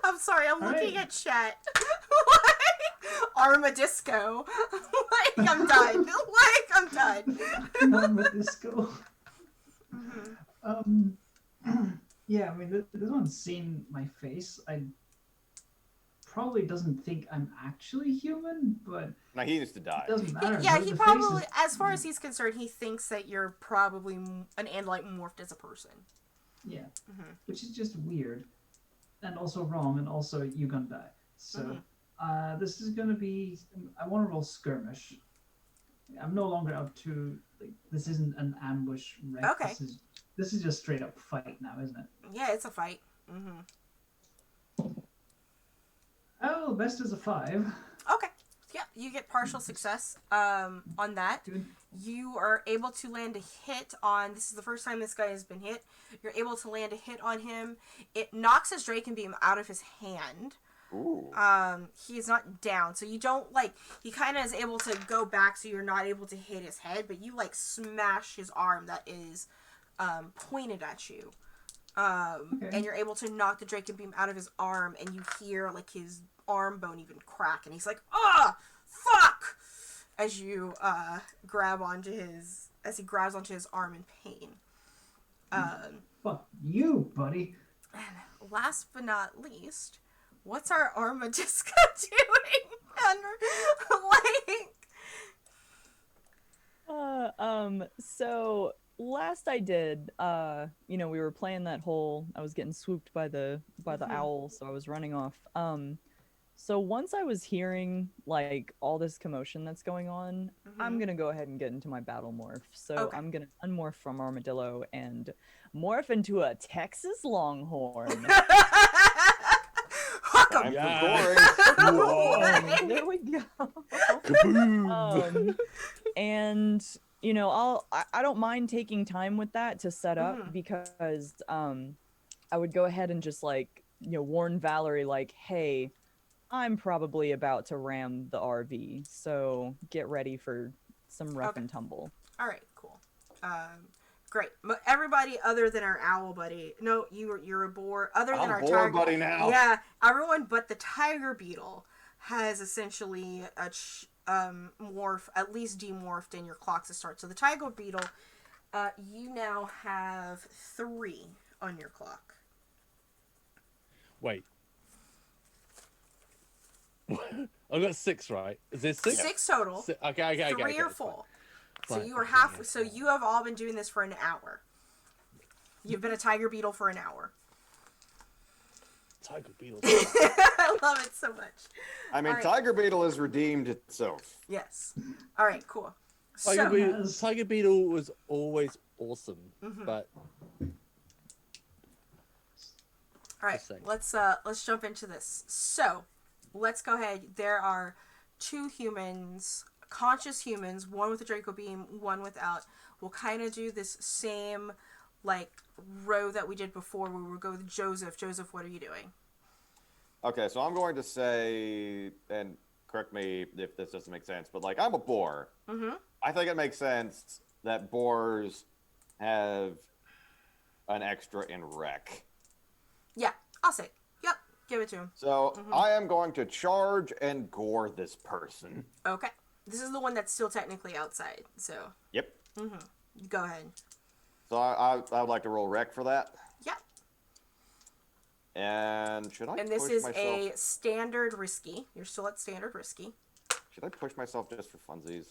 I'm sorry, I'm looking at chat. Armadisco. I'm done. I'm done.
Armadisco. Um, yeah, I mean, this one's seen my face. I probably doesn't think I'm actually human, but
Now he needs to
it
die.
doesn't matter.
Yeah, he
The face
probably,
is,
as far as he's concerned, he thinks that you're probably an andalite morphed as a person.
yeah, which is just weird, and also wrong, and also you're gonna die. So, this is gonna be. I want to roll skirmish. I'm no longer out to like. This isn't an ambush wreck.
Okay.
This is just straight up fight now, isn't it?
Yeah, it's a fight.
Oh, best is a 5.
Okay. Yeah, you get partial success on that.
Good.
You are able to land a hit on. This is the first time this guy has been hit. You're able to land a hit on him. It knocks his Draken Beam out of his hand.
Ooh.
He is not down, so you don't he kind of is able to go back, so you're not able to hit his head, but you smash his arm that is pointed at you.
Okay.
And you're able to knock the Draken Beam out of his arm, and you hear his arm bone even crack, and he's like, "Ah, fuck!" as you as he grabs onto his arm in pain.
Fuck you, buddy.
Last but not least, what's our Armadisco doing?
So last I did, we were playing that whole, I was getting swooped by the owl, so I was running off. So once I was hearing all this commotion that's going on, I'm gonna go ahead and get into my battle morph. So
Okay.
I'm gonna unmorph from Armadillo and morph into a Texas Longhorn.
Hook 'em!
Time
Yeah.
for goring.
There we go. And I don't mind taking time with that to set up because I would go ahead and just warn Valerie hey, I'm probably about to ram the RV, so get ready for some rough and tumble.
All right, cool. Great. Everybody other than our owl buddy. No, you're a boar. Other than
I'm
our
boar
tiger
buddy now.
Yeah, everyone but the tiger beetle has essentially morph, at least demorphed in your clock to start. So the tiger beetle, you now have 3 on your clock.
Wait. I've got 6, right? Is there 6?
6 total.
Okay.
3 are full. So
Fine,
you are
okay,
So you have all been doing this for an hour. You've been a tiger beetle for an hour.
Tiger beetle.
I love it so much.
I mean,
All right.
Tiger Beetle has redeemed itself.
Yes. All right, cool.
Tiger beetle was always awesome, but
All right, let's jump into this. So, let's go ahead. There are 2 humans, conscious humans, one with a Draco Beam, one without. We'll kind of do this same row that we did before, where we'll go with Joseph. Joseph, what are you doing?
Okay, so I'm going to say, and correct me if this doesn't make sense, but I'm a boar. I think it makes sense that boars have an extra in rec.
Yeah, I'll say. Yep, give it to him.
So I am going to charge and gore this person.
Okay. This is the one that's still technically outside, so
Yep.
go ahead.
So I would like to roll rec for that.
Yep.
And should I
And this
push
is
myself?
a standard risky. You're still at standard risky.
Should I push myself just for funsies?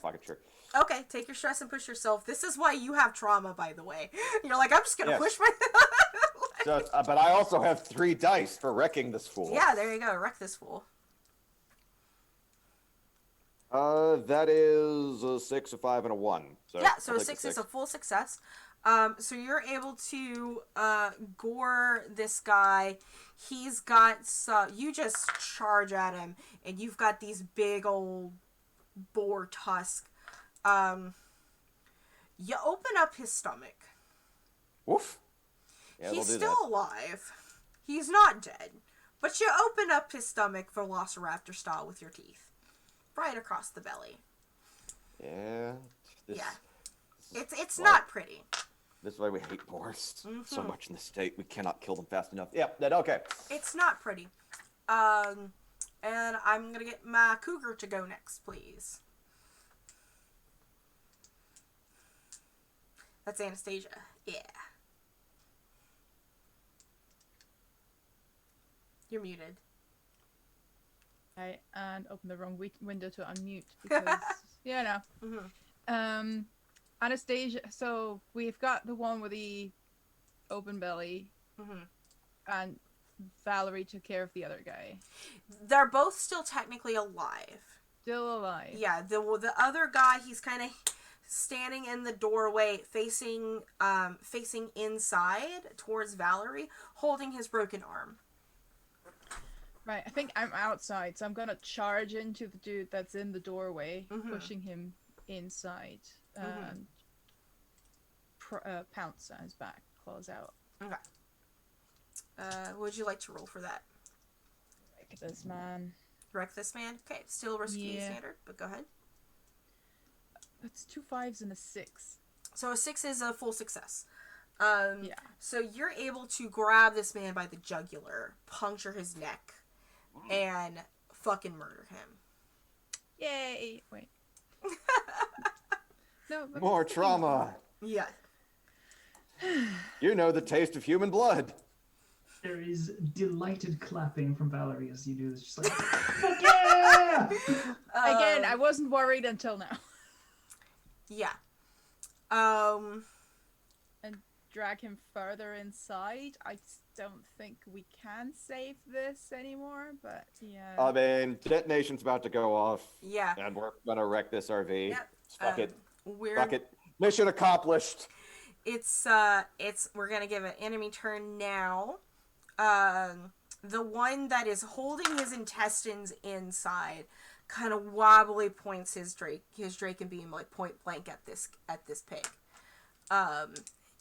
Fuck it, sure.
Okay, take your stress and push yourself. This is why you have trauma, by the way. You're I'm just gonna
Yes.
push my...
So, but I also have 3 dice for wrecking this fool.
Yeah, there you go. Wreck this fool.
That is a 6, a 5, and a 1. So
Yeah, so
I'll
a
take the
6 is a full success. So you're able to gore this guy. He's got you just charge at him, and you've got these big old boar tusk. You open up his stomach.
Woof. Yeah,
He's
we'll do
still
that.
alive. He's not dead. But you open up his stomach Velociraptor style with your teeth. Right across the belly.
Yeah.
Yeah.
This is
It's
why-
not pretty.
This is why we hate boars so much in the state. We cannot kill them fast enough. Yep. That okay.
It's not pretty. And I'm gonna get my cougar to go next, please. That's Anastasia. Yeah. You're muted.
Okay, and open the wrong window to unmute because
Mm-hmm.
Anastasia. So we've got the one with the open belly,
Mm-hmm.
and Valerie took care of the other guy.
They're both still technically alive.
Still alive.
Yeah, the other guy, he's kind of standing in the doorway, facing inside towards Valerie, holding his broken arm.
Right, I think I'm outside, so I'm gonna charge into the dude that's in the doorway, pushing him inside, and pounce on his back, claws out.
Okay. Would you like to roll for that?
Wreck this man.
Wreck this man? Okay, still risky standard, but go ahead.
It's 2 5s and a 6.
So a 6 is a full success.
Yeah.
So you're able to grab this man by the jugular, puncture his neck, and fucking murder him.
Yay! Wait. No.
More trauma.
Yeah.
You know the taste of human blood.
There is delighted clapping from Valerie as you do this. Just like, fuck yeah!
Again, I wasn't worried until now.
Yeah.
And drag him further inside. I don't think we can save this anymore, but yeah.
I mean, detonation's about to go off.
Yeah.
And we're gonna wreck this RV.
Yep.
Fuck it.
We're
Fuck it. Mission accomplished.
We're gonna give an enemy turn now. The one that is holding his intestines inside kind of wobbly points his Draken beam like point blank at this pig.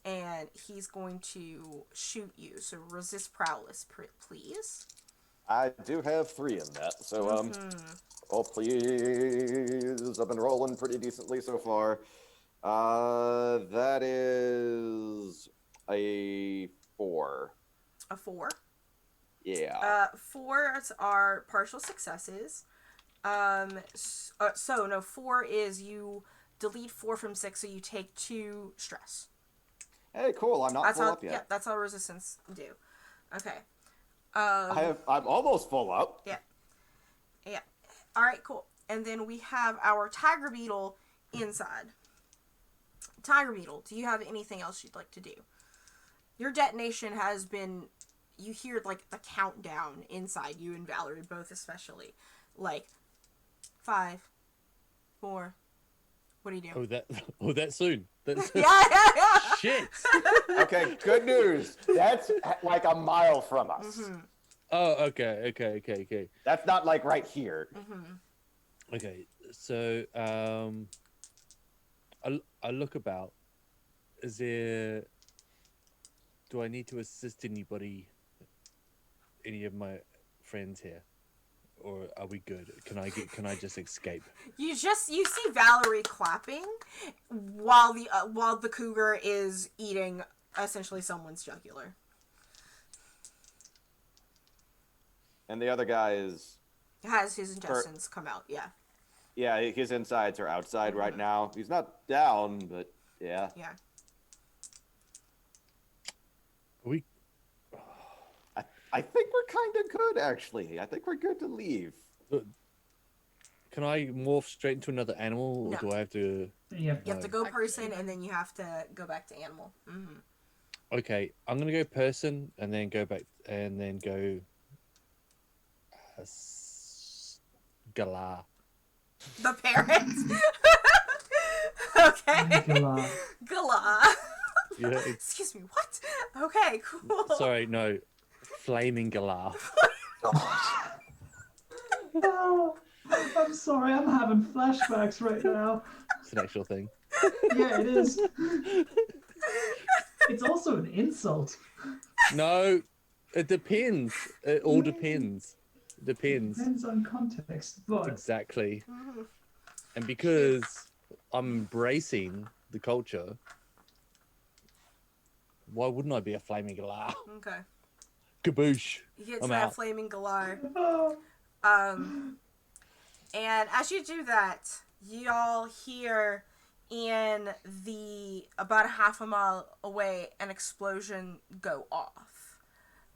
And he's going to shoot you. So resist prowess, please.
I do have 3 in that, so oh please. I've been rolling pretty decently so far. That is a 4.
A 4.
Yeah.
4s are partial successes. 4 is you delete 4 from 6, so you take 2 stress.
Hey, cool. I'm not full up yet.
Yeah, that's how resistance do. Okay.
I'm almost full up.
Yeah. Yeah. All right, cool. And then we have our tiger beetle inside. Tiger beetle, do you have anything else you'd like to do? Your detonation has been... You hear, like, the countdown inside, you and Valerie both especially. Like, 5, 4... What are you doing?
That soon. That's
Yeah.
shit.
Okay, good news. That's like a mile from us.
Mm-hmm.
Oh, okay.
That's not like right here.
Mm-hmm.
Okay, so I look about. Do I need to assist anybody? Any of my friends here? Or are we good? Can I just escape?
You see Valerie clapping while the cougar is eating essentially someone's jugular.
And the other guy
Has his intestines come out, yeah.
Yeah, his insides are outside right now. He's not down, but yeah.
Yeah.
We
I think we're kind of good, actually. I think we're good to leave.
Can I morph straight into another animal, or
No.
do I have to?
You have
You have to go person, and then you have to go back to animal. Mm-hmm.
Okay, I'm gonna go person, and then go back, and then go. Galar.
The parents. Okay. Gala.
Yeah.
Excuse me. What? Okay. Cool.
Sorry, no. Flaming Galar.
No, I'm sorry, I'm having flashbacks right now.
It's an actual thing.
Yeah, it is. It's also an insult.
No, it depends. It all depends. Depends.
Depends on context, but
Exactly. And because I'm embracing the culture, why wouldn't I be a flaming galar?
Okay.
Kaboosh.
He gets
I'm
that
out.
flaming galar.
oh,
And as you do that, y'all hear and about a half a mile away, an explosion go off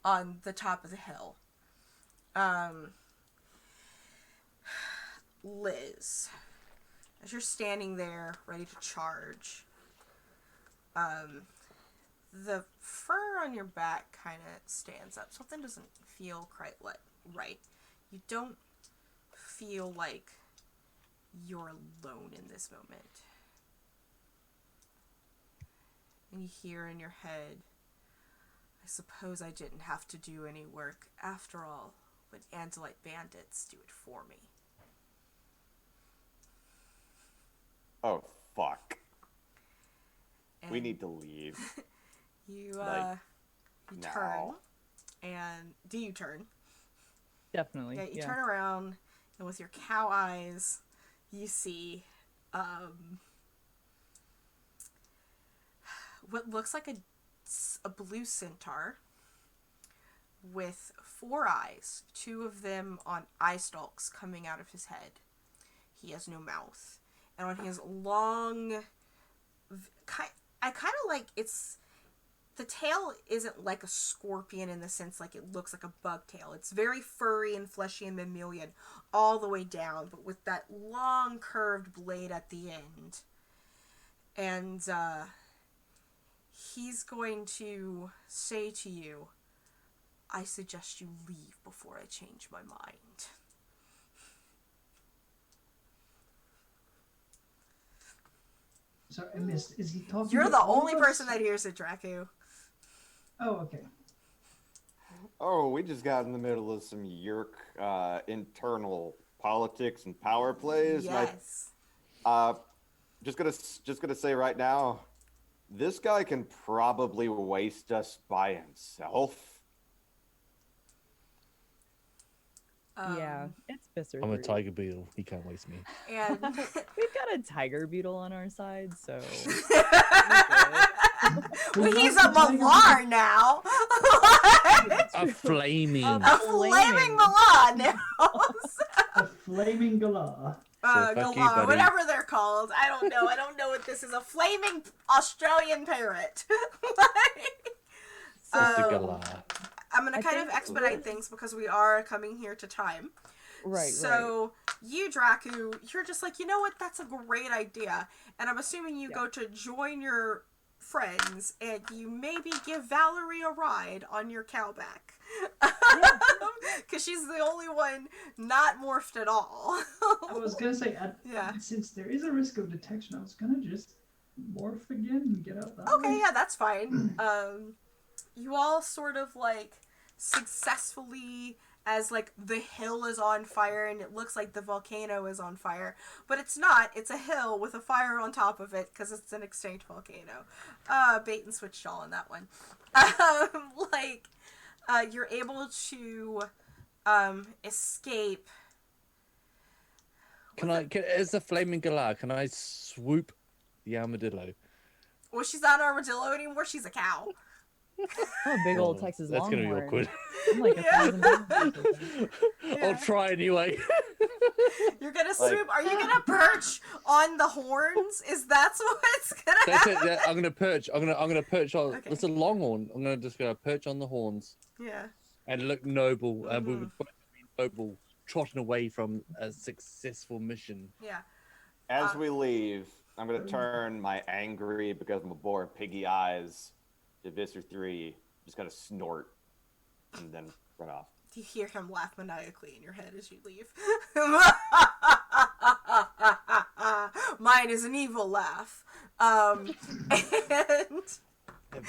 on the top of the hill. Liz, as you're standing there ready to charge, the fur on your back kind of stands up. Something doesn't feel quite right. You don't feel like you're alone in this moment. And you hear in your head, I suppose I didn't have to do any work. After all, when Andalite bandits do it for me.
Oh, fuck.
And
We need to leave.
You,
Like,
you
now.
turn. And do you turn?
Definitely.
Yeah, you turn around, and with your cow eyes, you see what looks like a blue centaur with 4 eyes, 2 of them on eye stalks coming out of his head. He has no mouth. And on his long... I kind of like... The tail isn't like a scorpion in the sense like it looks like a bug tail. It's very furry and fleshy and mammalian all the way down, but with that long curved blade at the end. And he's going to say to you, I suggest you leave before I change my mind.
Sorry, I missed. Is he talking
You're
to
the
all
only
of us?
person that hears it, Draku.
Oh, okay.
Oh, we just got in the middle of some Yerk internal politics and power plays.
Yes.
And just gonna say right now, this guy can probably waste us by himself.
Yeah, it's Visser.
I'm a
3.
tiger beetle. He can't waste me.
And
We've got a tiger beetle on our side, so.
well, he's a Malar now.
A flaming.
A flaming Malar now.
A flaming galah.
fuck you,
Galar,
buddy.
whatever they're called. I don't know. I don't know what this is. A flaming Australian parrot.
Sister Galar.
I'm going to
I
kind of
think
expedite
Liz-
things because we are coming here to time.
Right,
So, you, Draku, you're just like, you know what? That's a great idea. And I'm assuming you
Yeah.
go to join your friends and you maybe give Valerie a ride on your cowback. Because she's the only one not morphed at all.
I was gonna say,
Yeah.
since there is a risk of detection, I was gonna just morph again and get out that
Okay,
way.
yeah, that's fine. You all sort of like successfully, as like the hill is on fire and it looks like the volcano is on fire, but it's not. It's a hill with a fire on top of it because it's an extinct volcano. Bait and switch y'all on that one. You're able to escape.
As a flaming galar, can I swoop the armadillo?
Well, she's not an armadillo anymore. She's a cow.
I'm a big old
Oh,
Texas
that's gonna be
Longhorn.
awkward.
I'm like 1,000 pounds or something.
I'll try anyway.
You're gonna swoop. Are you gonna perch on the horns? Is that what's gonna
That's
happen?
it. Yeah, I'm gonna perch. I'm gonna perch on.
Okay.
It's a longhorn. I'm gonna perch on the horns
Yeah.
and look noble. And we would both be noble, trotting away from a successful mission.
Yeah.
As we leave, I'm gonna turn my angry because I'm a bored piggy eyes to Visser 3, just gonna snort and then run off.
You hear him laugh maniacally in your head as you leave. Mine is an evil laugh. And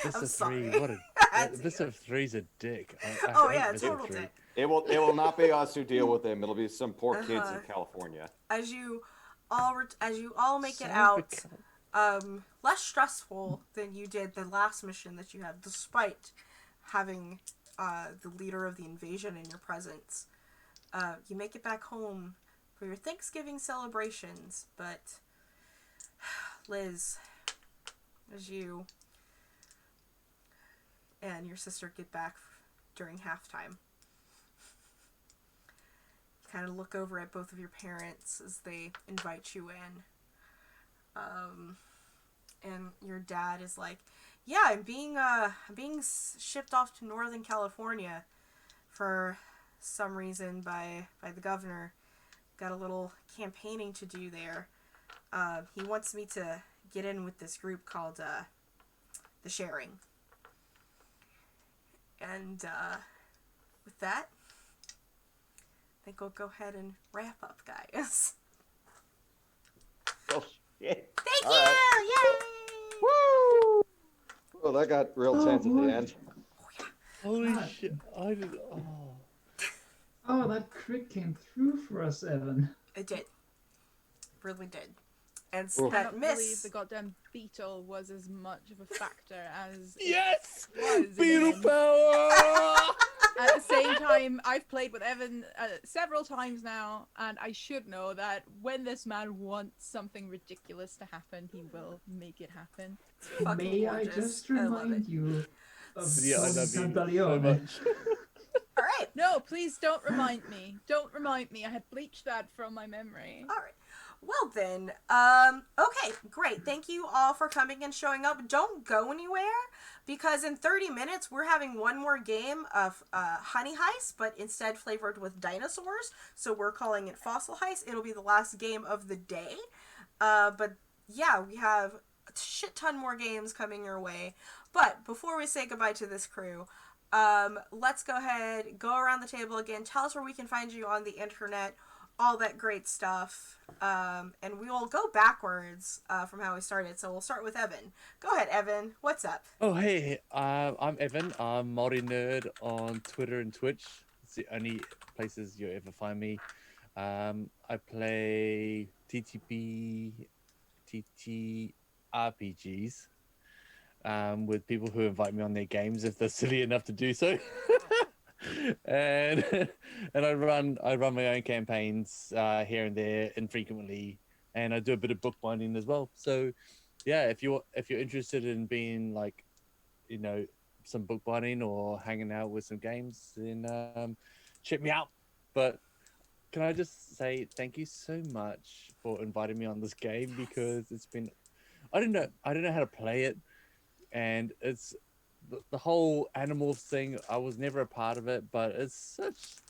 Visser
sorry.
3, what
had
a
to.
Visser 3's a dick. I
Oh
hate
yeah,
Visser
total
3.
dick.
It will not be us who deal with him. It'll be some poor kids in California.
As you all make it
Son of a
out,
cunt.
less stressful than you did the last mission that you had, despite having the leader of the invasion in your presence. You make it back home for your Thanksgiving celebrations, but Liz, as you and your sister get back during halftime, you kind of look over at both of your parents as they invite you in. and your dad is like, "Yeah, I'm being shipped off to Northern California for some reason by the governor. Got a little campaigning to do there. He wants me to get in with this group called the Sharing." And with that, I think we'll go ahead and wrap up, guys.
Well, shit.
Thank
All
you!
right.
Yay!
Woo! Well, that got real
Oh,
tense at
boy.
the end.
Holy
God.
shit! I did. Oh.
Oh, that crit came through for us, Evan.
It did. Really did. And
Oof.
that
Cannot believe
miss.
the goddamn beetle was as much of a factor as
Yes!
it was in the
Beetle
end.
power!
At the same time, I've played with Evan several times now, and I should know that when this man wants something ridiculous to happen, he will make it happen.
Fucking
May I
gorgeous.
just
I love
remind
it.
you of
Yeah, I
Don
love you so
Santaleone?
much.
All right.
No, please don't remind me. Don't remind me. I had bleached that from my memory.
All right. Well then, okay, great. Thank you all for coming and showing up. Don't go anywhere, because in 30 minutes we're having one more game of Honey Heist, but instead flavored with dinosaurs. So we're calling it Fossil Heist. It'll be the last game of the day. But yeah, we have a shit ton more games coming your way. But before we say goodbye to this crew, let's go ahead, go around the table again. Tell us where we can find you on the internet, all that great stuff. And we will go backwards from how we started. So we'll start with Evan. Go ahead, Evan. What's up?
Oh, hey, I'm Evan. I'm Multi Nerd on Twitter and Twitch. It's the only places you'll ever find me. I play TTRPGs with people who invite me on their games if they're silly enough to do so. and and I run my own campaigns here and there infrequently, and I do a bit of bookbinding as well. So yeah, if you're interested in being like, you know, some bookbinding or hanging out with some games, then check me out. But can I just say thank you so much for inviting me on this game, because it's been I don't know how to play it, and it's the whole Animorphs thing. I was never a part of it, but it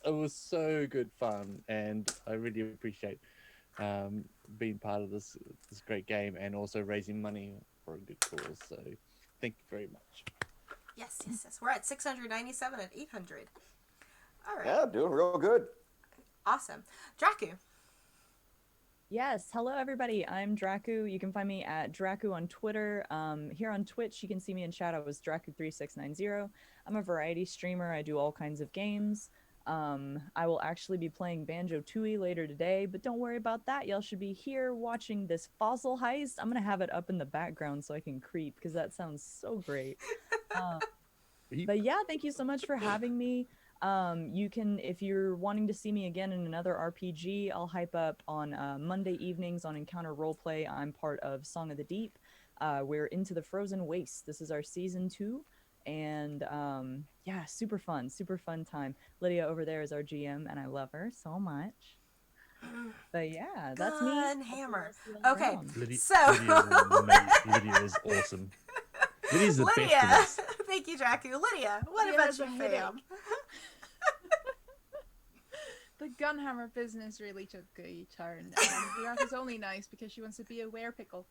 was so good fun, and I really appreciate being part of this great game, and also raising money for a good cause. So thank you very much.
Yes, yes, yes. We're at 697 and 800. All right.
Yeah, doing real good.
Awesome. Draku.
Yes, hello everybody. I'm Draku. You can find me at Draku on Twitter. Here on Twitch, you can see me in chat. I was Draku3690. I'm a variety streamer. I do all kinds of games. I will actually be playing Banjo-Tooie later today, but don't worry about that. Y'all should be here watching this fossil heist. I'm gonna have it up in the background so I can creep, because that sounds so great. But yeah, thank you so much for having me. You can, if you're wanting to see me again in another RPG, I'll hype up on Monday evenings on Encounter Roleplay. I'm part of Song of the Deep. We're into the Frozen Waste. This is our season 2. And yeah, super fun time. Lydia over there is our GM, and I love her so much. But yeah, that's me.
Gun hammer. Okay,
Lydia,
so
Lydia is awesome. Lydia's the
Lydia.
best of us.
Thank you, Draku. Lydia, what
Lydia
about
has
you,
a
fam?
The gunhammer business really took a turn. The art is only nice because she wants to be a werepickle.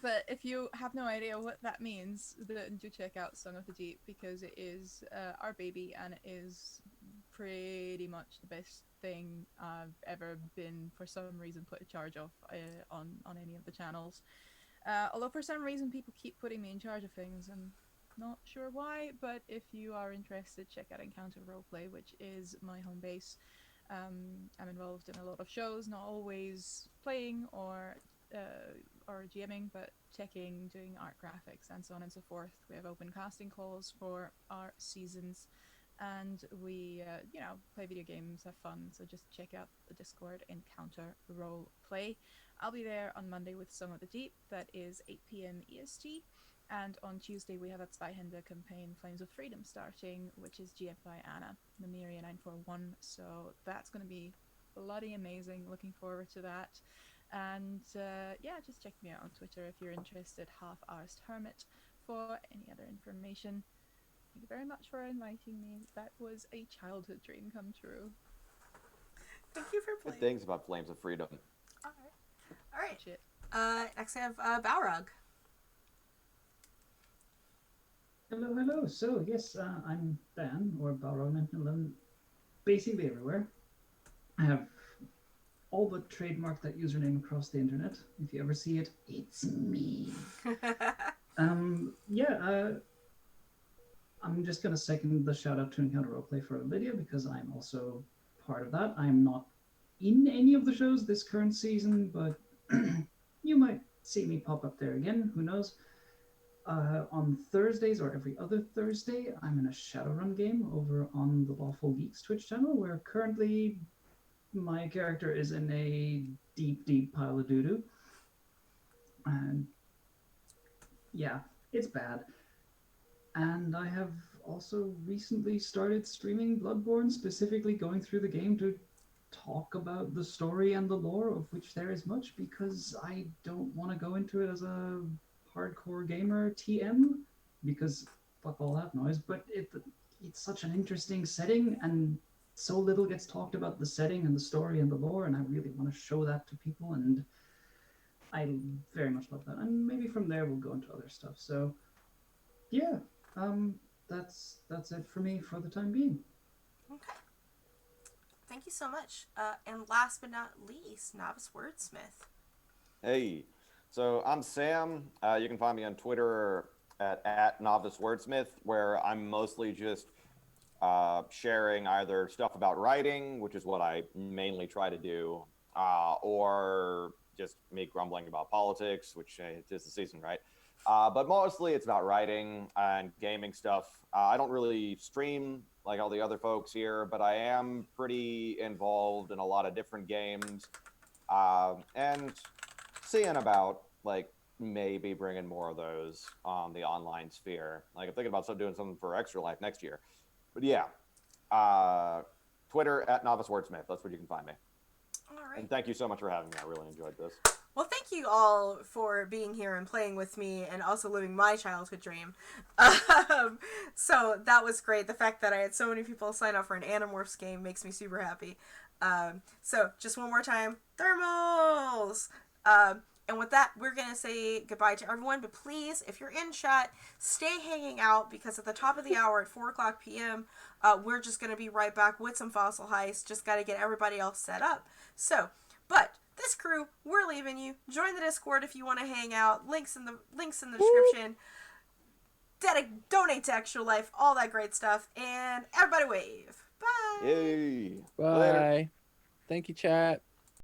But if you have no idea what that means, then do check out Song of the Deep, because it is our baby, and it is pretty much the best thing I've ever been, for some reason, put in charge of on any of the channels. Although for some reason people keep putting me in charge of things, and not sure why, but if you are interested, check out Encounter Roleplay, which is my home base. I'm involved in a lot of shows, not always playing or GMing, but checking, doing art graphics, and so on and so forth. We have open casting calls for our seasons, and we, play video games, have fun. So just check out the Discord, Encounter Roleplay. I'll be there on Monday with Song of the Deep. That is 8 p.m. EST. And on Tuesday, we have a Zweihände campaign, Flames of Freedom, starting, which is GM by Anna, Namiria 941. So that's going to be bloody amazing. Looking forward to that. And yeah, just check me out on Twitter if you're interested. Half-Arsed Hermit for any other information. Thank you very much for inviting me. That was a childhood dream come true.
Thank you for
Good
playing.
things about Flames of Freedom.
All right. All right.
Good shit.
Next I have Balrog.
Hello, hello. So, yes, I'm Dan, or Balrog 1911, basically everywhere. I have all but trademarked that username across the internet. If you ever see it, it's me. Yeah, I'm just going to second the shout out to Encounter Roleplay for Lydia because I'm also part of that. I'm not in any of the shows this current season, but you might see me pop up there again. Who knows? On Thursdays or every other Thursday, I'm in a Shadowrun game over on the Lawful Geeks Twitch channel, where currently my character is in a deep, deep pile of doo doo. And yeah, it's bad. And I have also recently started streaming Bloodborne, specifically going through the game to talk about the story and the lore, of which there is much, because I don't want to go into it as a hardcore gamer TM, because fuck all that noise. But it's such an interesting setting, and so little gets talked about the setting and the story and the lore, and I really want to show that to people, and I very much love that. And maybe from there we'll go into other stuff. So yeah, that's it for me for the time being.
Okay. Thank you so much. And last but not least, Novice Wordsmith.
Hey, so I'm Sam. You can find me on Twitter at Novice Wordsmith, where I'm mostly just sharing either stuff about writing, which is what I mainly try to do, or just me grumbling about politics, which it is the season, right? But mostly it's about writing and gaming stuff. I don't really stream like all the other folks here, but I am pretty involved in a lot of different games, and seeing about like maybe bringing more of those on the online sphere. Like I'm thinking about doing something for Extra Life next year. But yeah, uh, Twitter at Novice Wordsmith. That's where you can find me.
All right.
And thank you so much for having me. I really enjoyed this.
Well, thank you all for being here and playing with me and also living my childhood dream. So that was great. The fact that I had so many people sign up for an Animorphs game makes me super happy. So just one more time, thermals! And with that, we're going to say goodbye to everyone. But please, if you're in chat, stay hanging out because at the top of the hour at 4 o'clock p.m., we're just going to be right back with some Fossil Heist. Just got to get everybody else set up. So, but this crew, we're leaving you. Join the Discord if you want to hang out. Links in the description. Donate to Extra Life, all that great stuff. And everybody wave. Bye.
Yay.
Bye.
Later.
Thank you, chat.